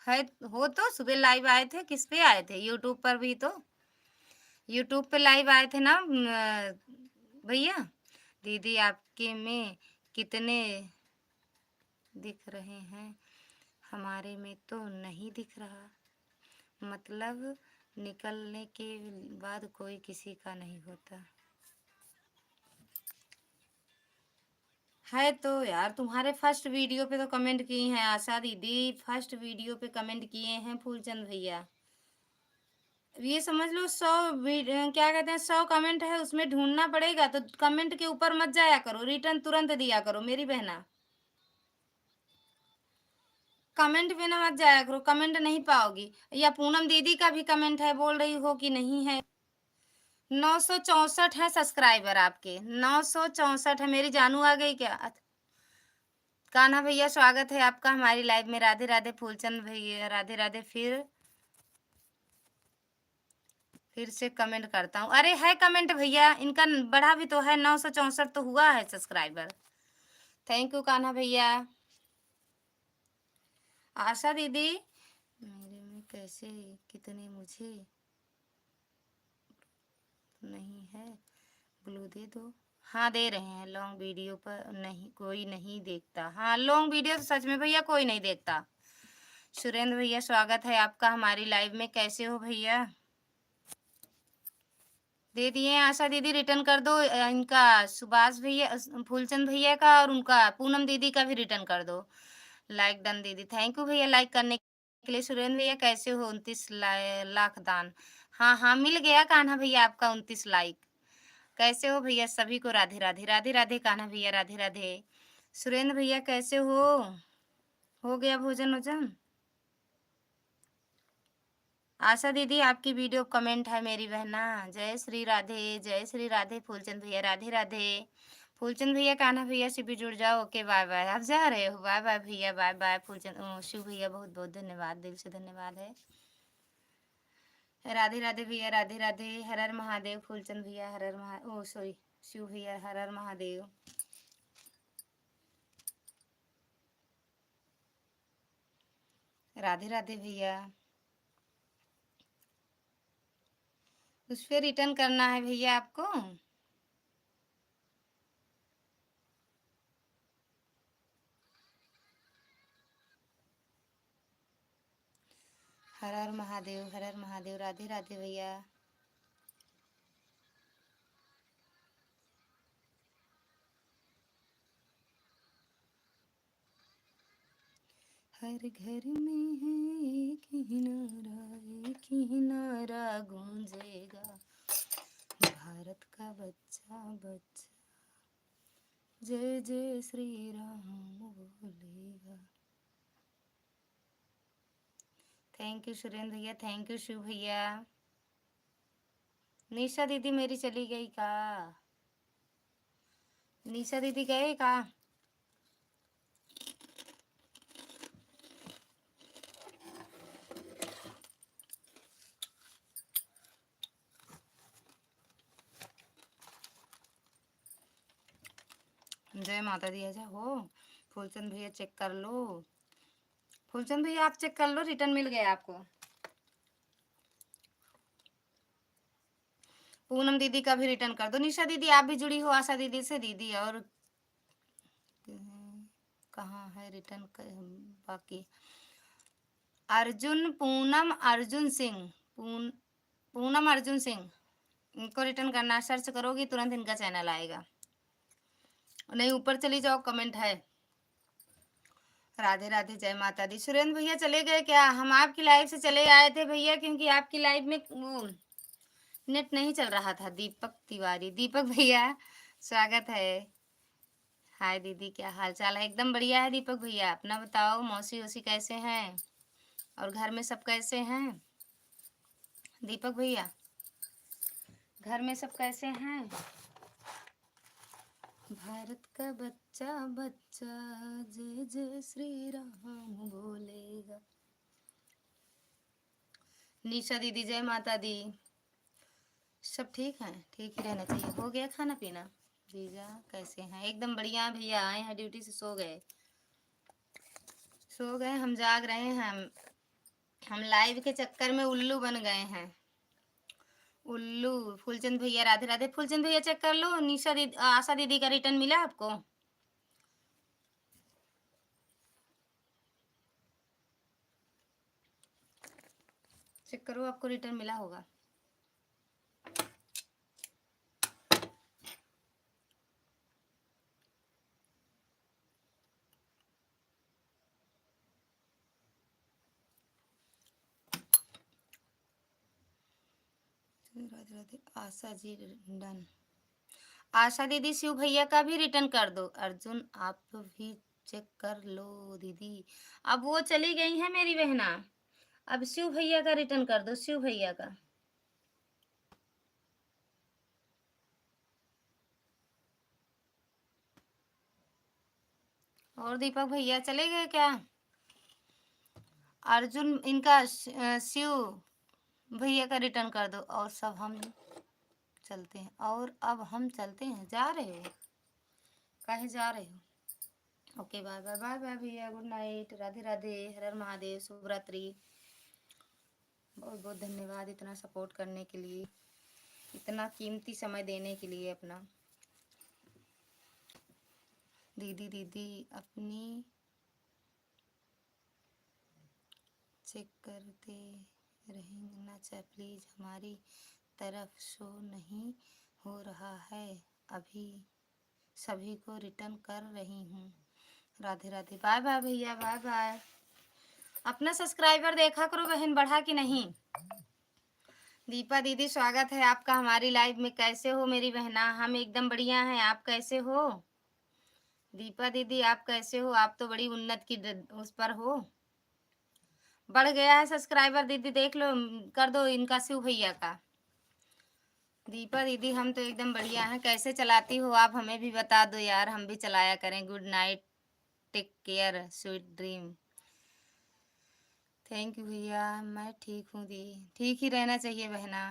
है? हो तो सुबह लाइव आए थे, किस पे आए थे? यूट्यूब पर भी तो, यूट्यूब पे लाइव आए थे ना भैया। दीदी आपके में कितने दिख रहे हैं, हमारे में तो नहीं दिख रहा। मतलब निकलने के बाद कोई किसी का नहीं होता है। तो यार तुम्हारे फर्स्ट वीडियो पे तो कमेंट किए हैं आशा दीदी, फर्स्ट वीडियो पे कमेंट किए हैं फूलचंद भैया। ये समझ लो 100 क्या कहते हैं 100 कमेंट है, उसमें ढूंढना पड़ेगा। तो कमेंट के ऊपर मत जाया करो, रिटर्न तुरंत दिया करो मेरी बहना। कमेंट पे ना मत जाया करो, कमेंट नहीं पाओगी। या पूनम दीदी का भी कमेंट है, बोल रही हो कि नहीं है। 964 है सब्सक्राइबर आपके, 964 है। मेरी जानू आ गई क्या? कान्हा भैया स्वागत है आपका हमारी लाइव में। राधे राधे फूलचंद भैया, राधे राधे। फिर से कमेंट करता हूँ। अरे है कमेंट भैया, इनका बढ़ा भी तो है, 964 तो हुआ है सब्सक्राइबर। थैंक यू कान्हा भैया। आशा दीदी मेरे में कैसे कितने मुझे नहीं है, ब्लू दे दो। हाँ दे रहे हैं, लॉन्ग वीडियो पर नहीं कोई नहीं देखता। हाँ लॉन्ग वीडियो तो सच में भैया कोई नहीं देखता। सुरेंद्र भैया स्वागत है आपका हमारी लाइव में। कैसे हो भैया? दे दिए आशा दीदी, रिटर्न कर दो इनका, सुभाष भैया फूलचंद भैया का, और उनका पूनम दीदी का भी रिटर्न कर दो। लाइक डन दीदी, थैंक यू भैया लाइक करने के लिए। सुरेंद्र भैया कैसे हो? 29 लाख दान। हाँ हाँ मिल गया कान्हा भैया आपका 29 लाइक। कैसे हो भैया? सभी को राधे राधे, राधे राधे कान्हा भैया, राधे राधे। सुरेंद्र भैया कैसे हो गया भोजन वोजन? आशा दीदी आपकी वीडियो कमेंट है मेरी बहना। जय श्री राधे, जय श्री राधे फूलचंद भैया, राधे राधे। फूलचंद भैया कान्हा भैया से भी जुड़ जाओ। Okay bye bye. आप जा रहे हो? बाय बाय भैया, बाय बाय। फूलचंद शिव भैया बहुत बहुत धन्यवाद, दिल से धन्यवाद है। राधे राधे भैया, राधे राधे। हर हर महादेव फूलचंद भैया, हर हर महा ओ सॉरी शिव भैया, हर हर महादेव। राधे राधे भैया। उस पर रिटर्न करना है भैया आपको। हर हर महादेव, हर हर महादेव। राधे राधे भैया। हर घर में है एक ही नारा गूंजेगा, भारत का बच्चा बच्चा जय जय श्री राम बोलेगा। थैंक यू सुरेंद्र भैया, थैंक यू शिव भैया। निशा दीदी मेरी चली गई का? निशा दीदी गए का? जय माता दी। ऐसा हो फूलचंद भैया चेक कर लो, फूलचंद भैया आप चेक कर लो, रिटर्न मिल गया आपको। पूनम दीदी का भी रिटर्न कर दो। निशा दीदी आप भी जुड़ी हो आशा दीदी से। दीदी और कहाँ है रिटर्न बाकी? अर्जुन पूनम अर्जुन सिंह, पूनम अर्जुन सिंह, इनको रिटर्न करना। सर्च करोगी तुरंत इनका चैनल आएगा। नहीं ऊपर चली जाओ, कमेंट है। राधे राधे, जय माता दी। सुरेंद्र भैया चले गए क्या? हम आपकी लाइव से चले आए थे भैया, क्योंकि आपकी लाइव में वो नेट नहीं चल रहा था। दीपक तिवारी, दीपक भैया स्वागत है। हाय दीदी, क्या हाल चाल है? एकदम बढ़िया है दीपक भैया, अपना बताओ। मौसी वोसी कैसे हैं और घर में सब कैसे हैं? दीपक भैया घर में सब कैसे हैं? भारत का बच्चा बच्चा जय जय श्री राम बोलेगा। निशा दीदी जय माता दी। सब ठीक है? ठीक ही रहना चाहिए। हो गया खाना पीना? जीजा कैसे हैं? एकदम बढ़िया भैया, आए हैं ड्यूटी से, सो गए। सो गए, हम जाग रहे हैं। हम लाइव के चक्कर में उल्लू बन गए हैं। उल्लू। फूलचंद भैया राधे राधे। फूलचंद भैया चेक कर लो, निशा दीदी आशा दीदी का रिटर्न मिला आपको? चेक करो, आपको रिटर्न मिला होगा। राधे राधे। आशा जी डन। आशा दीदी शिव भैया का भी रिटर्न कर दो। अर्जुन आप भी चेक कर लो दीदी। अब वो चली गई है मेरी बहना, अब शिव भैया का रिटर्न कर दो, शिव भैया का। और दीपक भैया चले गए क्या? अर्जुन इनका शिव भैया का रिटर्न कर दो। और सब हम चलते हैं। और अब हम चलते हैं। जा रहे हो? कहीं जा रहे हो? Okay bye bye bye bye भैया, गुड नाइट, राधे राधे, हर हर महादेव, शुभ रात्रि। बहुत बहुत धन्यवाद इतना सपोर्ट करने के लिए, इतना कीमती समय देने के लिए अपना। दीदी दीदी अपनी चेक करते रहेंगे ना चाहे प्लीज़, हमारी तरफ शो नहीं हो रहा है अभी, सभी को रिटर्न कर रही हूँ। राधे राधे, बाय बाय भैया, बाय बाय। अपना सब्सक्राइबर देखा करो बहन, बढ़ा कि नहीं। दीपा दीदी स्वागत है आपका हमारी लाइव में। कैसे हो मेरी बहना? हम एकदम बढ़िया हैं, आप कैसे हो? दीपा दीदी आप कैसे हो? आप तो बड़ी उन्नत की उस पर हो। बढ़ गया है सब्सक्राइबर दीदी, देख लो, कर दो इनका शिव भैया का। दीपा दीदी हम तो एकदम बढ़िया हैं। कैसे चलाती हो आप? हमें भी बता दो यार, हम भी चलाया करें। Good night, take care, sweet dream. Thank you भैया, मैं ठीक हूँ दी। ठीक ही रहना चाहिए बहना।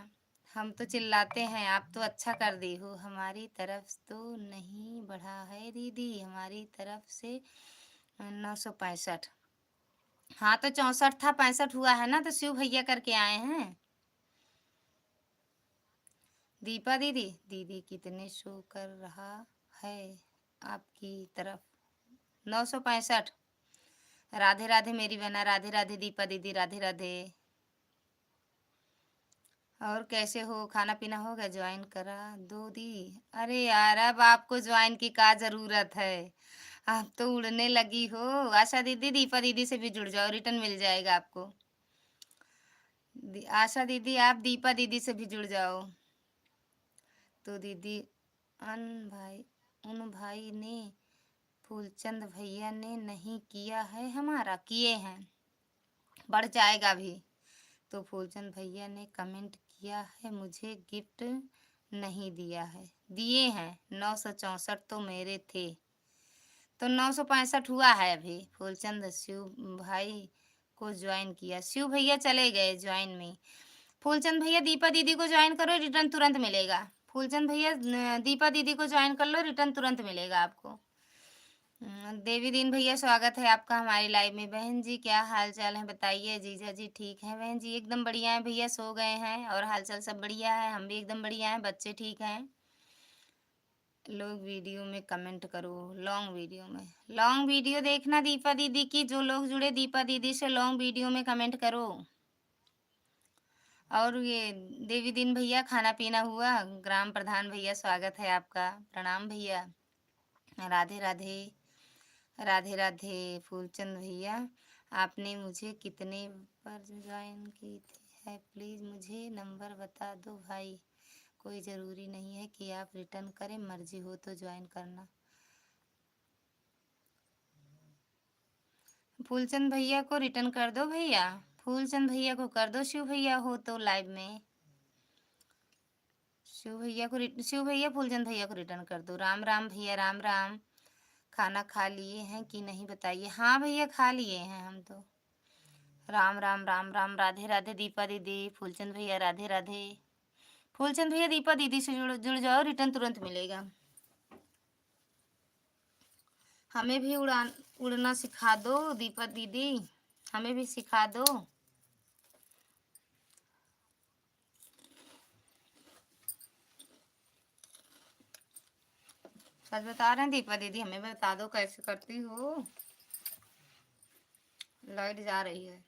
हम तो चिल्लाते हैं, आप तो अच्छा कर दी हो। हमारी तरफ तो नहीं बढ़ा है दीदी, हमारी तरफ से 965। हाँ तो 64 था, 65 हुआ है ना, तो शिव भैया करके आए हैं। दीपा दीदी दीदी कितने शो कर रहा है आपकी तरफ? 965। राधे राधे मेरी बहना, राधे राधे दीपा दीदी, राधे राधे। और कैसे हो? खाना पीना हो गया? ज्वाइन करा दो दी। अरे यार अब आपको ज्वाइन की क्या जरूरत है, आप तो उड़ने लगी हो। आशा दीदी दीपा दीदी से भी जुड़ जाओ, रिटर्न मिल जाएगा आपको। आशा दीदी आप दीपा दीदी से भी जुड़ जाओ। तो दीदी उन भाई ने, फूलचंद भैया ने नहीं किया है, हमारा किए हैं, बढ़ जाएगा भी। तो फूलचंद भैया ने कमेंट किया है, मुझे गिफ्ट नहीं दिया है। दिए हैं 964 तो मेरे थे, तो 965 हुआ है अभी। फूलचंद शिव भाई को ज्वाइन किया। शिव भैया चले गए ज्वाइन में। फूलचंद भैया दीपा दीदी को ज्वाइन करो, रिटर्न तुरंत मिलेगा। फूलचंद भैया दीपा दीदी को ज्वाइन कर लो, रिटर्न तुरंत मिलेगा आपको। देवी दीन भैया स्वागत है आपका हमारी लाइव में। बहन जी क्या हाल चाल है बताइए। जीजा जी ठीक है। बहन जी एकदम बढ़िया है भैया, सो गए हैं और हाल चाल सब बढ़िया है। हम भी एकदम बढ़िया हैं, बच्चे ठीक हैं। लोग वीडियो में कमेंट करो, लॉन्ग वीडियो देखना दीपा दीदी की। जो लोग जुड़े दीपा दीदी से लॉन्ग वीडियो में कमेंट करो। और ये देवी दीन भैया खाना पीना हुआ? ग्राम प्रधान भैया स्वागत है आपका, प्रणाम भैया। राधे राधे, राधे राधे। फूलचंद भैया आपने मुझे कितने पर ज्वाइन की है, प्लीज़ मुझे नंबर बता दो भाई। कोई ज़रूरी नहीं है कि आप रिटर्न करें, मर्जी हो तो ज्वाइन करना। फूलचंद भैया को रिटर्न कर दो भैया, फूलचंद भैया को कर दो। शिव भैया हो तो लाइव में शिव भैया फूलचंद भैया को रिटर्न कर दो। राम राम भैया, राम राम। खाना खा लिए हैं कि नहीं बताइए। हाँ भैया खा लिए हैं हम तो। राम राम, राम राम। राधे राधे दीपा दीदी, फूलचंद भैया राधे राधे। फूलचंद भैया दीपा दीदी से जुड़ जाओ, रिटर्न तुरंत मिलेगा। हमें भी उड़ना सिखा दो दीपा दीदी, हमें भी सिखा दो। सच बता रहे हैं दीपा दीदी, हमें बता दो कैसे करती हो। लाइट जा रही है।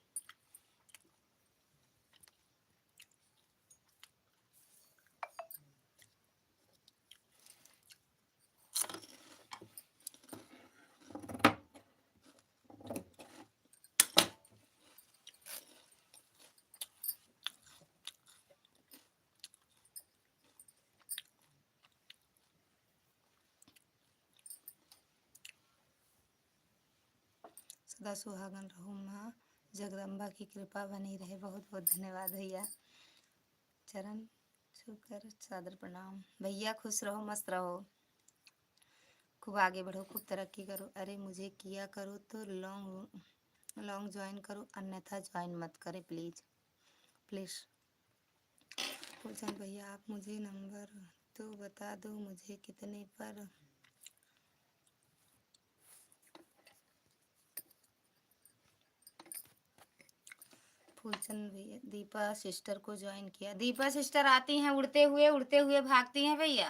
सदा सुहागन रहो, माँ जगदम्बा की कृपा बनी रहे। बहुत बहुत धन्यवाद भैया, चरण छूकर सादर प्रणाम। भैया खुश रहो, मस्त रहो, खूब आगे बढ़ो, खूब तरक्की करो। अरे मुझे किया करो तो लॉन्ग ज्वाइन करो, अन्यथा ज्वाइन मत करे प्लीज़ प्लीज़। फूलचंद भैया आप मुझे नंबर तो बता दो, मुझे कितने पर। फूलचंद भैया दीपा सिस्टर को ज्वाइन किया। दीपा सिस्टर आती हैं उड़ते हुए भागती हैं भैया,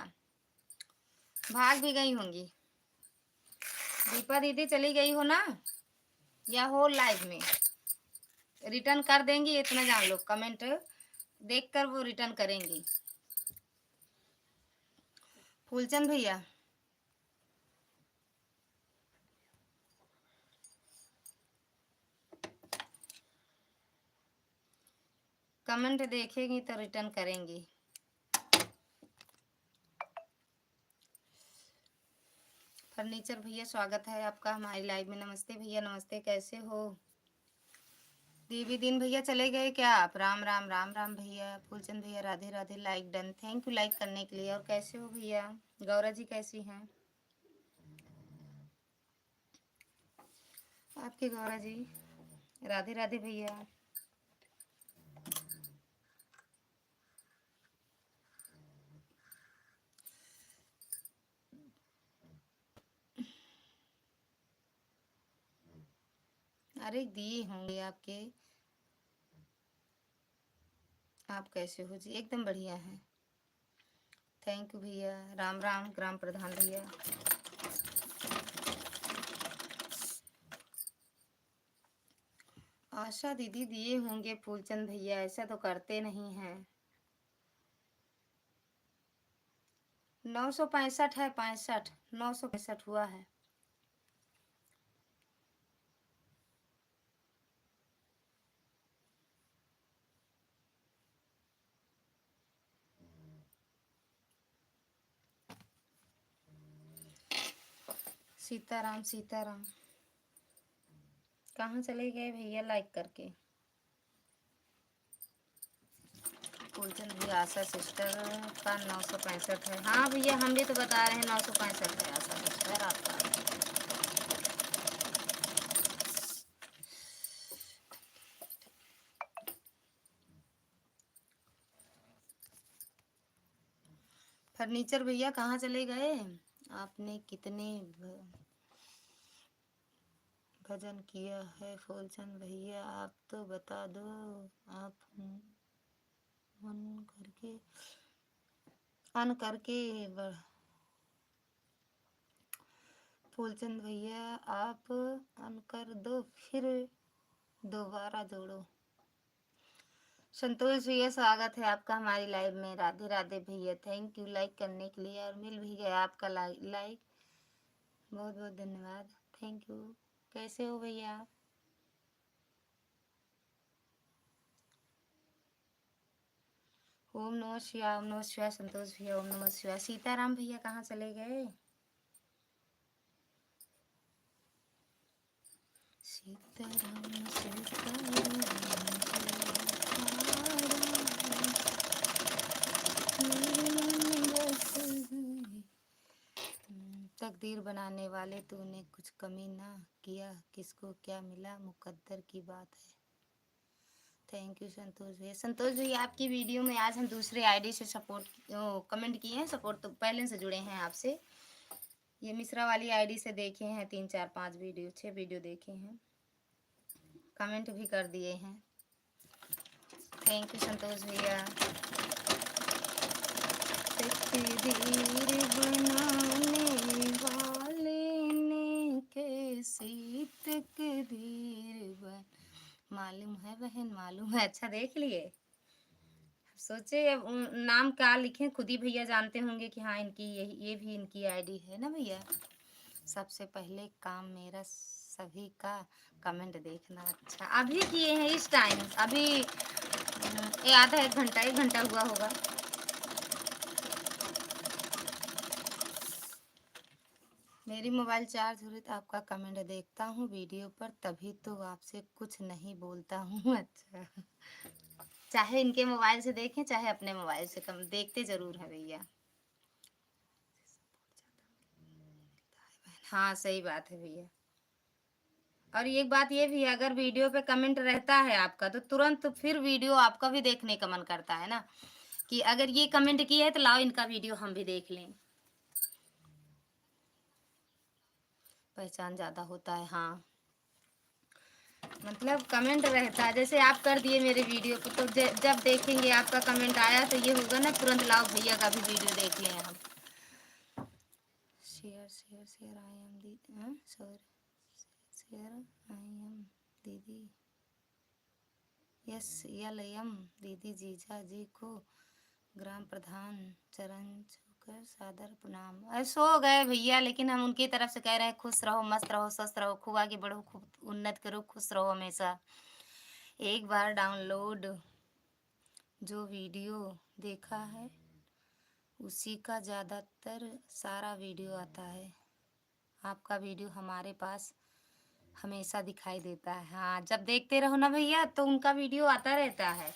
भाग भी गई होंगी। दीपा दीदी चली गई हो ना, या हो लाइव में। रिटर्न कर देंगी इतना जान लो, कमेंट देखकर वो रिटर्न करेंगी। फूलचंद भैया कमेंट देखेंगी तो रिटर्न करेंगी। फर्नीचर भैया स्वागत है आपका हमारी लाइव में। नमस्ते भैया, नमस्ते, कैसे हो। देवी दिन भैया चले गए क्या आप। राम राम, राम राम भैया। फूलचंद भैया Radhe Radhe, like done, thank you like करने के लिए। और कैसे हो भैया। गौरा जी कैसी हैं आपकी गौरा जी। राधे राधे भैया। अरे दिए होंगे आपके। आप कैसे हो जी। एकदम बढ़िया है, थैंक यू भैया। राम राम ग्राम प्रधान भैया। आशा दीदी दिए होंगे फूलचंद भैया, ऐसा तो करते नहीं हैं। 965 है, 65, 965 हुआ है। सीताराम सीताराम। कहाँ चले गए भैया लाइक करके। फूलचंद भैया आशा सिस्टर का 965 है। हाँ भैया हम भी तो बता रहे हैं 965 है आशा सिस्टर आपका। फर्नीचर भैया कहाँ चले गए। आपने कितने भजन किया है फूलचंद भैया, आप तो बता दो। आप ऑन करके फूलचंद भैया आप ऑन कर दो, फिर दोबारा जोड़ो। संतोष भैया स्वागत है आपका हमारी लाइव में। राधे राधे भैया, थैंक यू लाइक करने के लिए, और मिल भी गया आपका लाइक, बहुत बहुत धन्यवाद, थैंक यू। कैसे हो भैया आप? ओम नमः शिवाय, ओम नमः शिवाय संतोष भैया, ओम नमः शिवाय। सीताराम भैया कहाँ चले गए? सीताराम सीताराम तकदीर बनाने वाले तूने कुछ कमी ना किया, किसको क्या मिला मुकद्दर की बात है। थैंक यू संतोष भैया। संतोष भैया आपकी वीडियो में आज हम दूसरे आईडी से सपोर्ट कमेंट किए हैं, सपोर्ट तो पहले से जुड़े हैं आपसे। ये मिश्रा वाली आईडी से देखे हैं 3 4 5 वीडियो, 6 वीडियो देखे हैं, कमेंट भी कर दिए हैं। थैंक यू संतोष भैया। तकदीर बनाने वाले ने कैसी तकदीर बन, मालूम है बहन मालूम है। अच्छा देख लिए, सोचे अब नाम क्या लिखें, खुद ही भैया जानते होंगे कि हाँ इनकी ये भी इनकी आईडी है ना भैया। सबसे पहले काम मेरा सभी का कमेंट देखना। अच्छा अभी किए हैं इस टाइम, अभी ये आधा 1 घंटा हुआ होगा। मेरी मोबाइल चार्ज हो रही तो आपका कमेंट देखता हूँ वीडियो पर, तभी तो आपसे कुछ नहीं बोलता हूँ। अच्छा चाहे इनके मोबाइल से देखें चाहे अपने मोबाइल से, कम देखते जरूर है भैया। हाँ सही बात है भैया। और एक बात ये भी है, अगर वीडियो पे कमेंट रहता है आपका तो तुरंत फिर वीडियो आपका भी देखने का मन करता है ना, कि अगर ये कमेंट किया है तो लाओ इनका वीडियो हम भी देख लें। पहचान ज्यादा होता है, हाँ मतलब कमेंट रहता है। जैसे आप कर दिए मेरे वीडियो को, तो जब देखेंगे आपका कमेंट आया तो ये होगा ना तुरंत लाओ भैया का भी वीडियो देख लें हम। Share share share I am दीदी, सॉरी शेयर आई एम दीदी, यस यल एम दीदी जीजा जी को ग्राम प्रधान चरण छूकर सादर प्रणाम। सो गए भैया, लेकिन हम उनकी तरफ से कह रहे हैं खुश रहो मस्त रहो स्वस्थ रहो, खूब आगे बढ़ो, खूब उन्नत करो, खुश रहो हमेशा। एक बार डाउनलोड जो वीडियो देखा है उसी का ज़्यादातर सारा वीडियो आता है। आपका वीडियो हमारे पास हमेशा दिखाई देता है। हाँ जब देखते रहो ना भैया तो उनका वीडियो आता रहता है।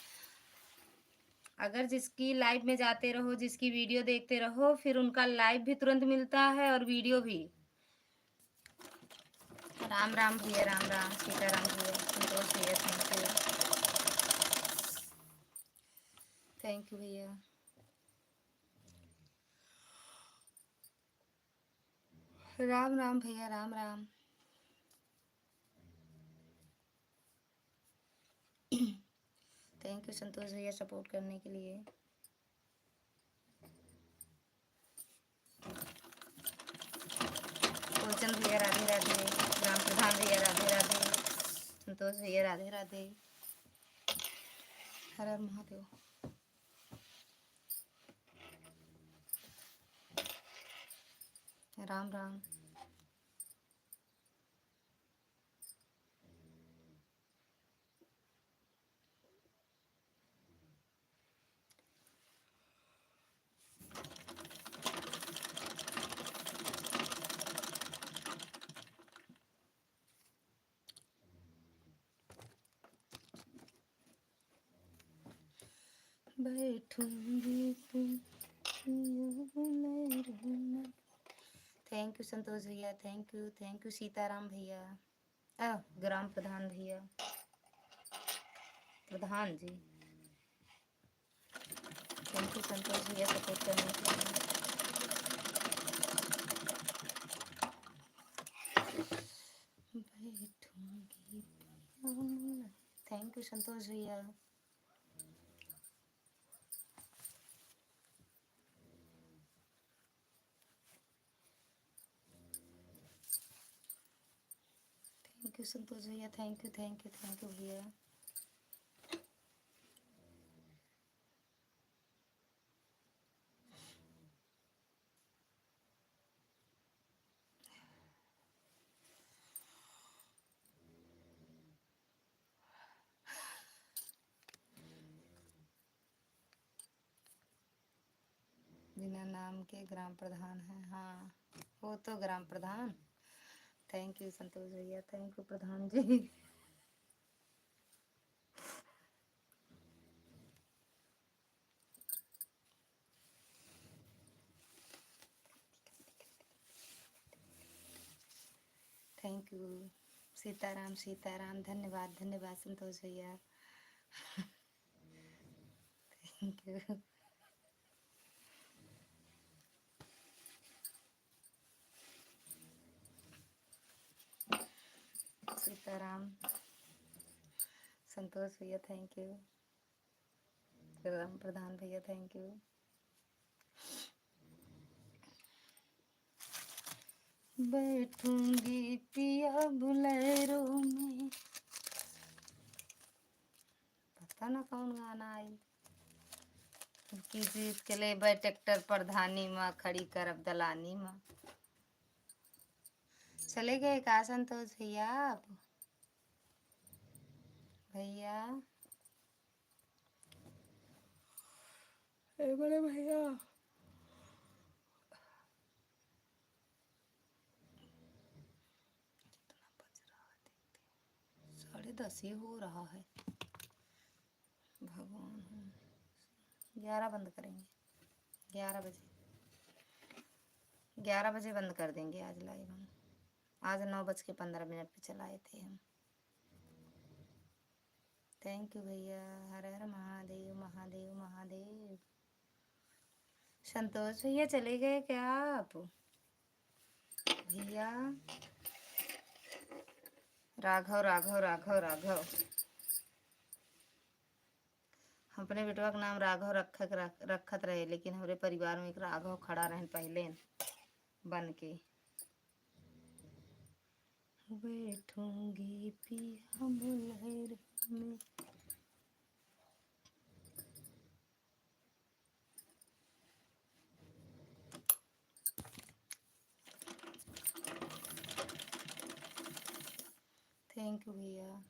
अगर जिसकी लाइव में जाते रहो, जिसकी वीडियो देखते रहो, फिर उनका लाइव भी तुरंत मिलता है और वीडियो भी। राम राम भैया, राम राम सीताराम भैया, संतोष भैया, थैंक यू भैया। राम राम भैया, राम राम। थैंक यू संतोष भैया सपोर्ट करने के लिए। फूलचंद भैया राधे राधे, राम प्रधान भैया राधे राधे, संतोष भैया राधे राधे, हर हर महादेव। राम राम। बैठूंगी थैंक यू संतोष भैया, थैंक यू सीताराम भैया, ग्राम प्रधान भैया, प्रधान जी, थैंक यू संतोष भैया सपोर्ट करने के लिए। यू संतोष भैया। थैंक यू संतोष भैया, thank you thank you thank you भैया। बिना नाम के ग्राम प्रधान है, हाँ वो तो ग्राम प्रधान। थैंक यू संतोष भैया, thank you Pradhan ji. Thank you Sitaram Sitaram, धन्यवाद धन्यवाद संतोष भैया। Thank you. सीताराम संतोष भैया, थैंक यू। ग्राम प्रधान भैया, थैंक यू। बैठूंगी पिया बुलेरो में, पता ना कौन गाना आई। की जीत के ले बै ट्रैक्टर प्रधानी माँ, खड़ी करब दलानी माँ। चले गए का संतोष भैया आप? भैया बड़े भैया, 10:30 ही हो रहा है। भगवान, 11 बंद करेंगे, 11 बजे 11 बजे बंद कर देंगे आज लाइव हम। आज 9:15 पे चलाए थे हम। थैंक यू भैया, हर हर महादेव महादेव महादेव। संतोष भैया चले गए क्या आप? भैया राघव राघव राघव राघव, अपने बेटवा का नाम राघव रखत रहे, लेकिन हमारे परिवार में एक राघव खड़ा रहे पहले बन के। बैठूंगी पिया बुलेरो में, थैंक यू भैया।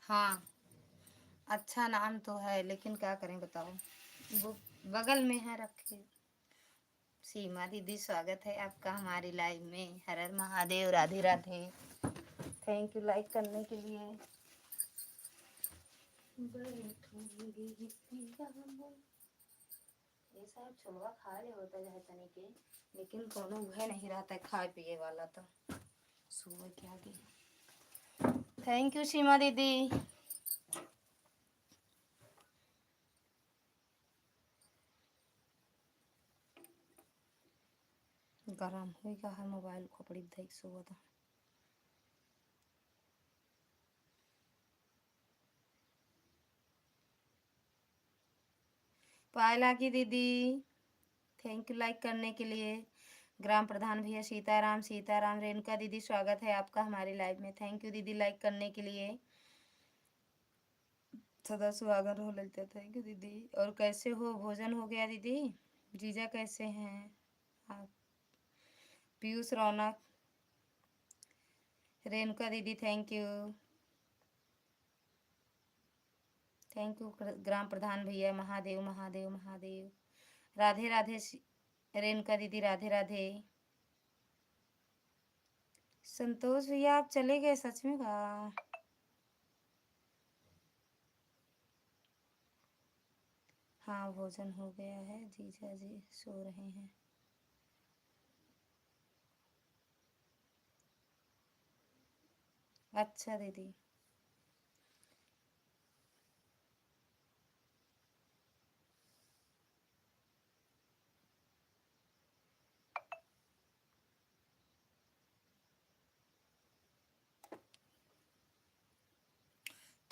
हाँ अच्छा नाम तो है, लेकिन क्या करें बताओ, वो बगल में है रखे। सीमा दीदी स्वागत है आपका हमारी लाइव में। Har Har Mahadev, Radhe Radhe. Thank you like करने के लिए। ये सब छोड़वा खा ले होता है तनी के, लेकिन कोनो वह नहीं रहता है खाए पिए वाला तो सुबह के आगे। थैंक यू सीमा दीदी। गरम हुई का है मोबाइल को बड़ी देख सुबह था। पायला की दीदी, थैंक यू लाइक करने के लिए। ग्राम प्रधान भैया सीताराम सीताराम। रेणुका दीदी स्वागत है आपका हमारी लाइव में। थैंक यू दीदी लाइक करने के लिए। सदा सुहागन हो लेते। थैंक यू दीदी। और कैसे हो, भोजन हो गया दीदी? जीजा कैसे हैं आप? पीयूष रौनक, रेणुका दीदी थैंक यू। थैंक यू ग्राम प्रधान भैया। महादेव महादेव महादेव। राधे राधे रेणुका दीदी, राधे राधे। संतोष भैया आप चले गए सच में का? हाँ भोजन हो गया है, जीजा जी सो रहे हैं। अच्छा दीदी।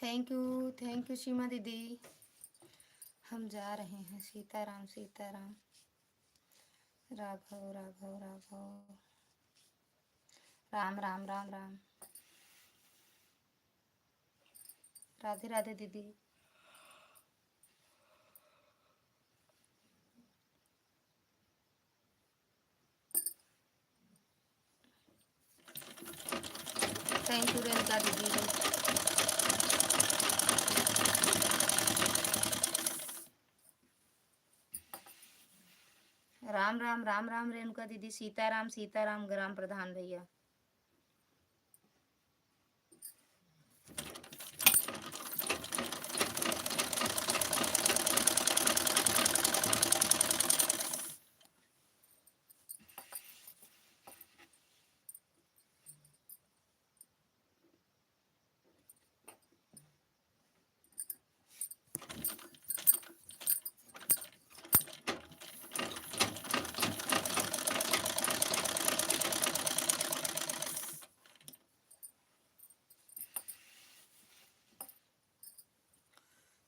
थैंक यू सीमा दीदी। हम जा रहे हैं। सीताराम सीताराम, राघव राघव राघव, राम राम राम राम, राधे राधे दीदी। थैंक यू रेणुका दीदी। राम राम राम राम रेणुका दीदी। सीताराम सीताराम ग्राम प्रधान भैया।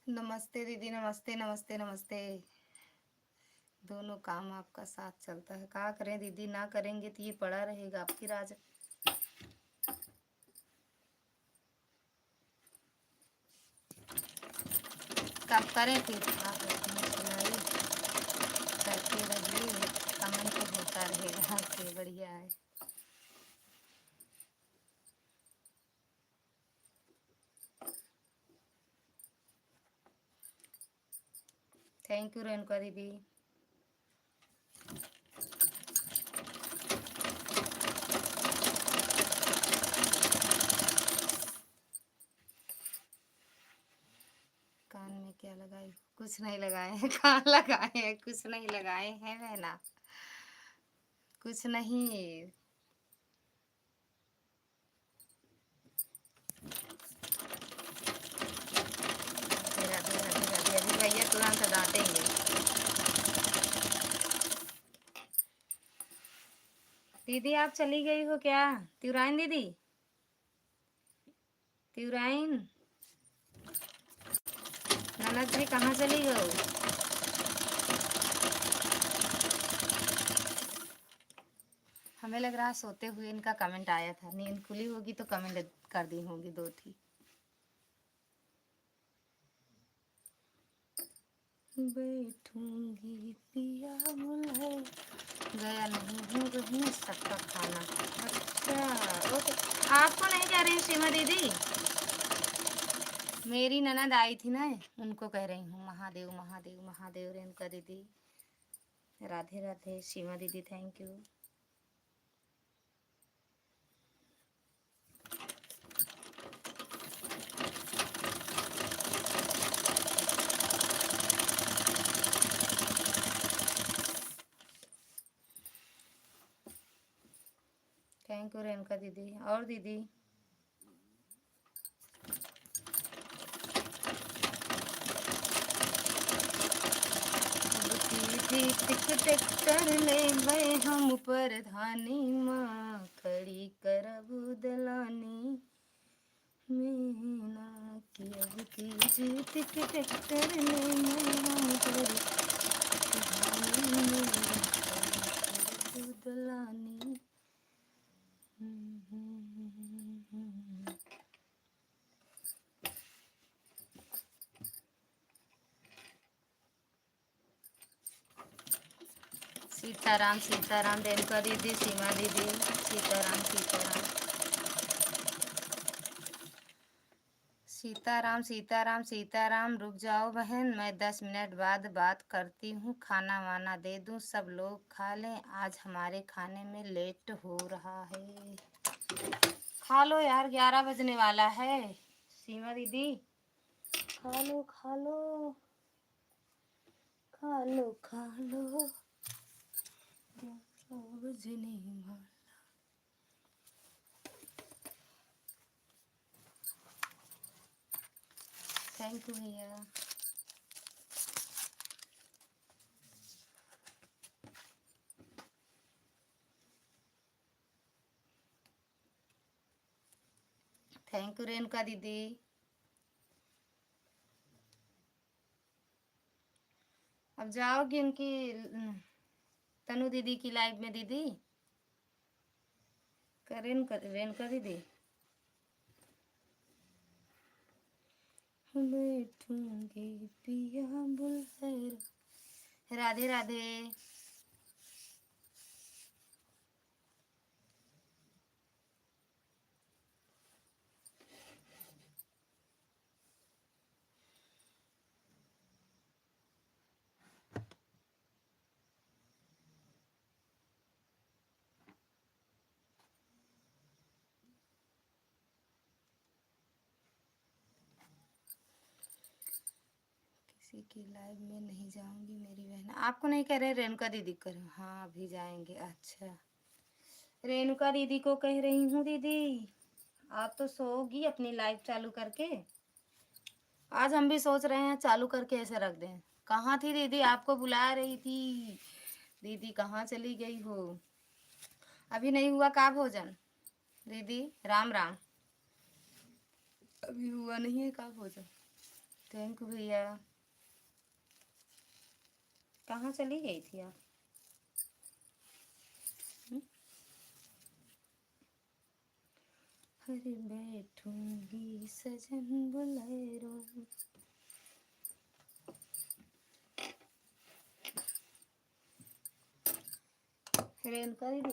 नमस्ते दीदी, नमस्ते नमस्ते नमस्ते। दोनों काम आपका साथ चलता है, क्या करें दीदी, ना करेंगे तो ये पड़ा रहेगा आपकी राज। कब करें फिर आप अपना सुनाइए, करते रहिए, कमेंट तो होता रहेगा आपके, बढ़िया है। थैंक यू रेणुका दीदी। कान में क्या लगाए? कुछ नहीं लगाए हैं। कहाँ लगाए हैं? कुछ नहीं लगाए हैं बहना, कुछ नहीं। राधे राधे राधे राधे। अभी भैया तुरंत डांटेंगे। दीदी आप चली गई हो क्या? त्युराइन दीदी, त्युराइन ननद जी कहाँ चली गई? हमें लग रहा सोते हुए इनका कमेंट आया था, नींद खुली होगी तो कमेंट कर दी होंगी दो थी। बैठूंगी पिया मुल्हे, गया नहीं हूँ कहीं सबका खाना। अच्छा ओके, आपको नहीं कह रही हूँ सीमा दीदी, मेरी ननद आई थी ना, उनको कह रही हूँ। महादेव महादेव महादेव रेणुका दीदी। राधे राधे सीमा दीदी, thank you. Thank you Renuka दीदी। और दीदी ट्रैक्टर ले गए हम परधानी माँ, खड़ी करब दलानी मीना की अब की जीत के ट्रैक्टर ले गए हम परधानी माँ, खड़ी करब दलानी। सीताराम सीताराम रेणुका दीदी, सीमा दीदी, सीताराम सीताराम सीताराम सीताराम सीताराम। रुक जाओ बहन, मैं 10 मिनट बाद बात करती हूँ। खाना वाना दे दूँ, सब लोग खा लें, आज हमारे खाने में लेट हो रहा है। खा लो यार, 11 बजने वाला है। सीमा दीदी खा लो खा लो खा लो खा लो, 11 बजने वाला। थैंक यू भैया। थैंक यू रेणुका दीदी। अब जाओगी उनकी तनु दीदी की लाइव में दीदी? रेणुका दीदी बैठूंगी पिया बुलहर। राधे राधे। किसी की लाइव में नहीं जाऊंगी मेरी बहन। आपको नहीं कह रहे, रेणुका दीदी कर। हाँ अभी जाएंगे। अच्छा रेणुका दीदी को कह रही हूँ दीदी आप तो सोओगी अपनी लाइव चालू करके। आज हम भी सोच रहे हैं चालू करके ऐसे रख दें। कहाँ थी दीदी? आपको बुला रही थी दीदी, कहाँ चली गई हो? अभी नहीं हुआ का भोजन दीदी? राम राम। अभी हुआ नहीं है का भोजन? थैंक यू भैया। कहाँ चली गई थी आप? अरे बैठूंगी सजन बुलेरो। रेणुका दीदी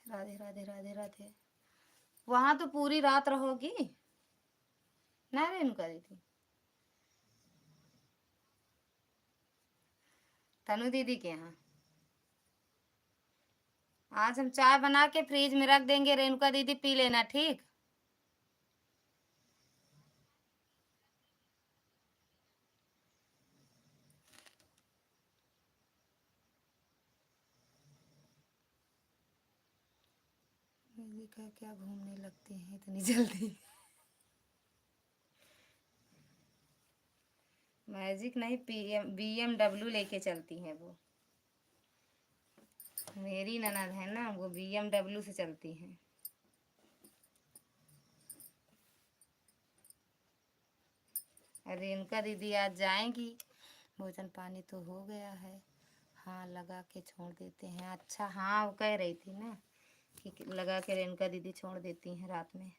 राधे राधे राधे राधे। वहां तो पूरी रात रहोगी ना रेणुका दीदी? तनु दीदी के यहाँ आज हम चाय बना के फ्रिज में रख देंगे, रेणुका दीदी पी लेना ठीक? का क्या घूमने लगती हैं इतनी जल्दी? मैजिक नहीं, BMW लेके चलती हैं वो। मेरी ननद है ना, वो BMW से चलती हैं। रेणुका दीदी आज जाएंगी। भोजन पानी तो हो गया है। हाँ लगा के छोड़ देते हैं। अच्छा हाँ वो कह रही थी ना कि लगा के रेणुका दीदी छोड़ देती हैं रात में।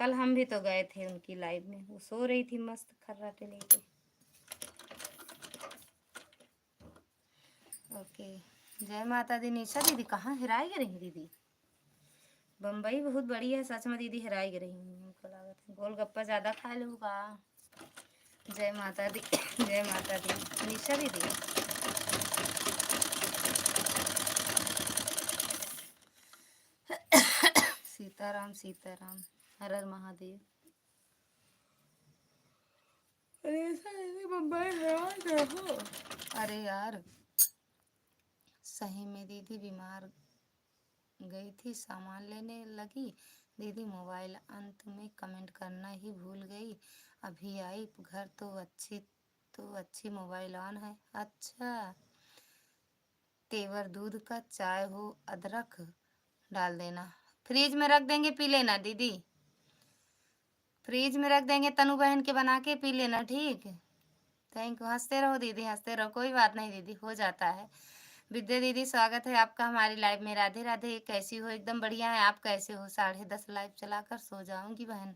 कल हम भी तो गए थे उनकी लाइव में, वो सो रही थी मस्त खर्राटे लेके। ओके जय माता दी। निशा दीदी कहाँ हेराई रही दीदी? बम्बई बहुत बड़ी है सच में दीदी, हेराई रही हूँ। हमको लागत है गोलगप्पा ज़्यादा खा लूँगा। जय माता दी। जय माता दी निशा दीदी। सीताराम सीताराम, हर हर महादेव। अरे मुंबई हो। अरे यार सही में दीदी बीमार गई थी, सामान लेने लगी दीदी, मोबाइल अंत में कमेंट करना ही भूल गई। अभी आई घर तो अच्छी मोबाइल ऑन है। अच्छा तेवर दूध का चाय हो, अदरक डाल देना, फ्रिज में रख देंगे पी लेना दीदी। फ्रिज में रख देंगे, तनु बहन के बना के पी लेना ठीक? Thank you. हंसते रहो दीदी हंसते रहो, कोई बात नहीं दीदी हो जाता है। विद्या दीदी स्वागत है आपका हमारी लाइव में। राधे राधे। कैसी हो? एकदम बढ़िया है। आप कैसे हो? 10:30 लाइव चलाकर सो जाऊंगी बहन।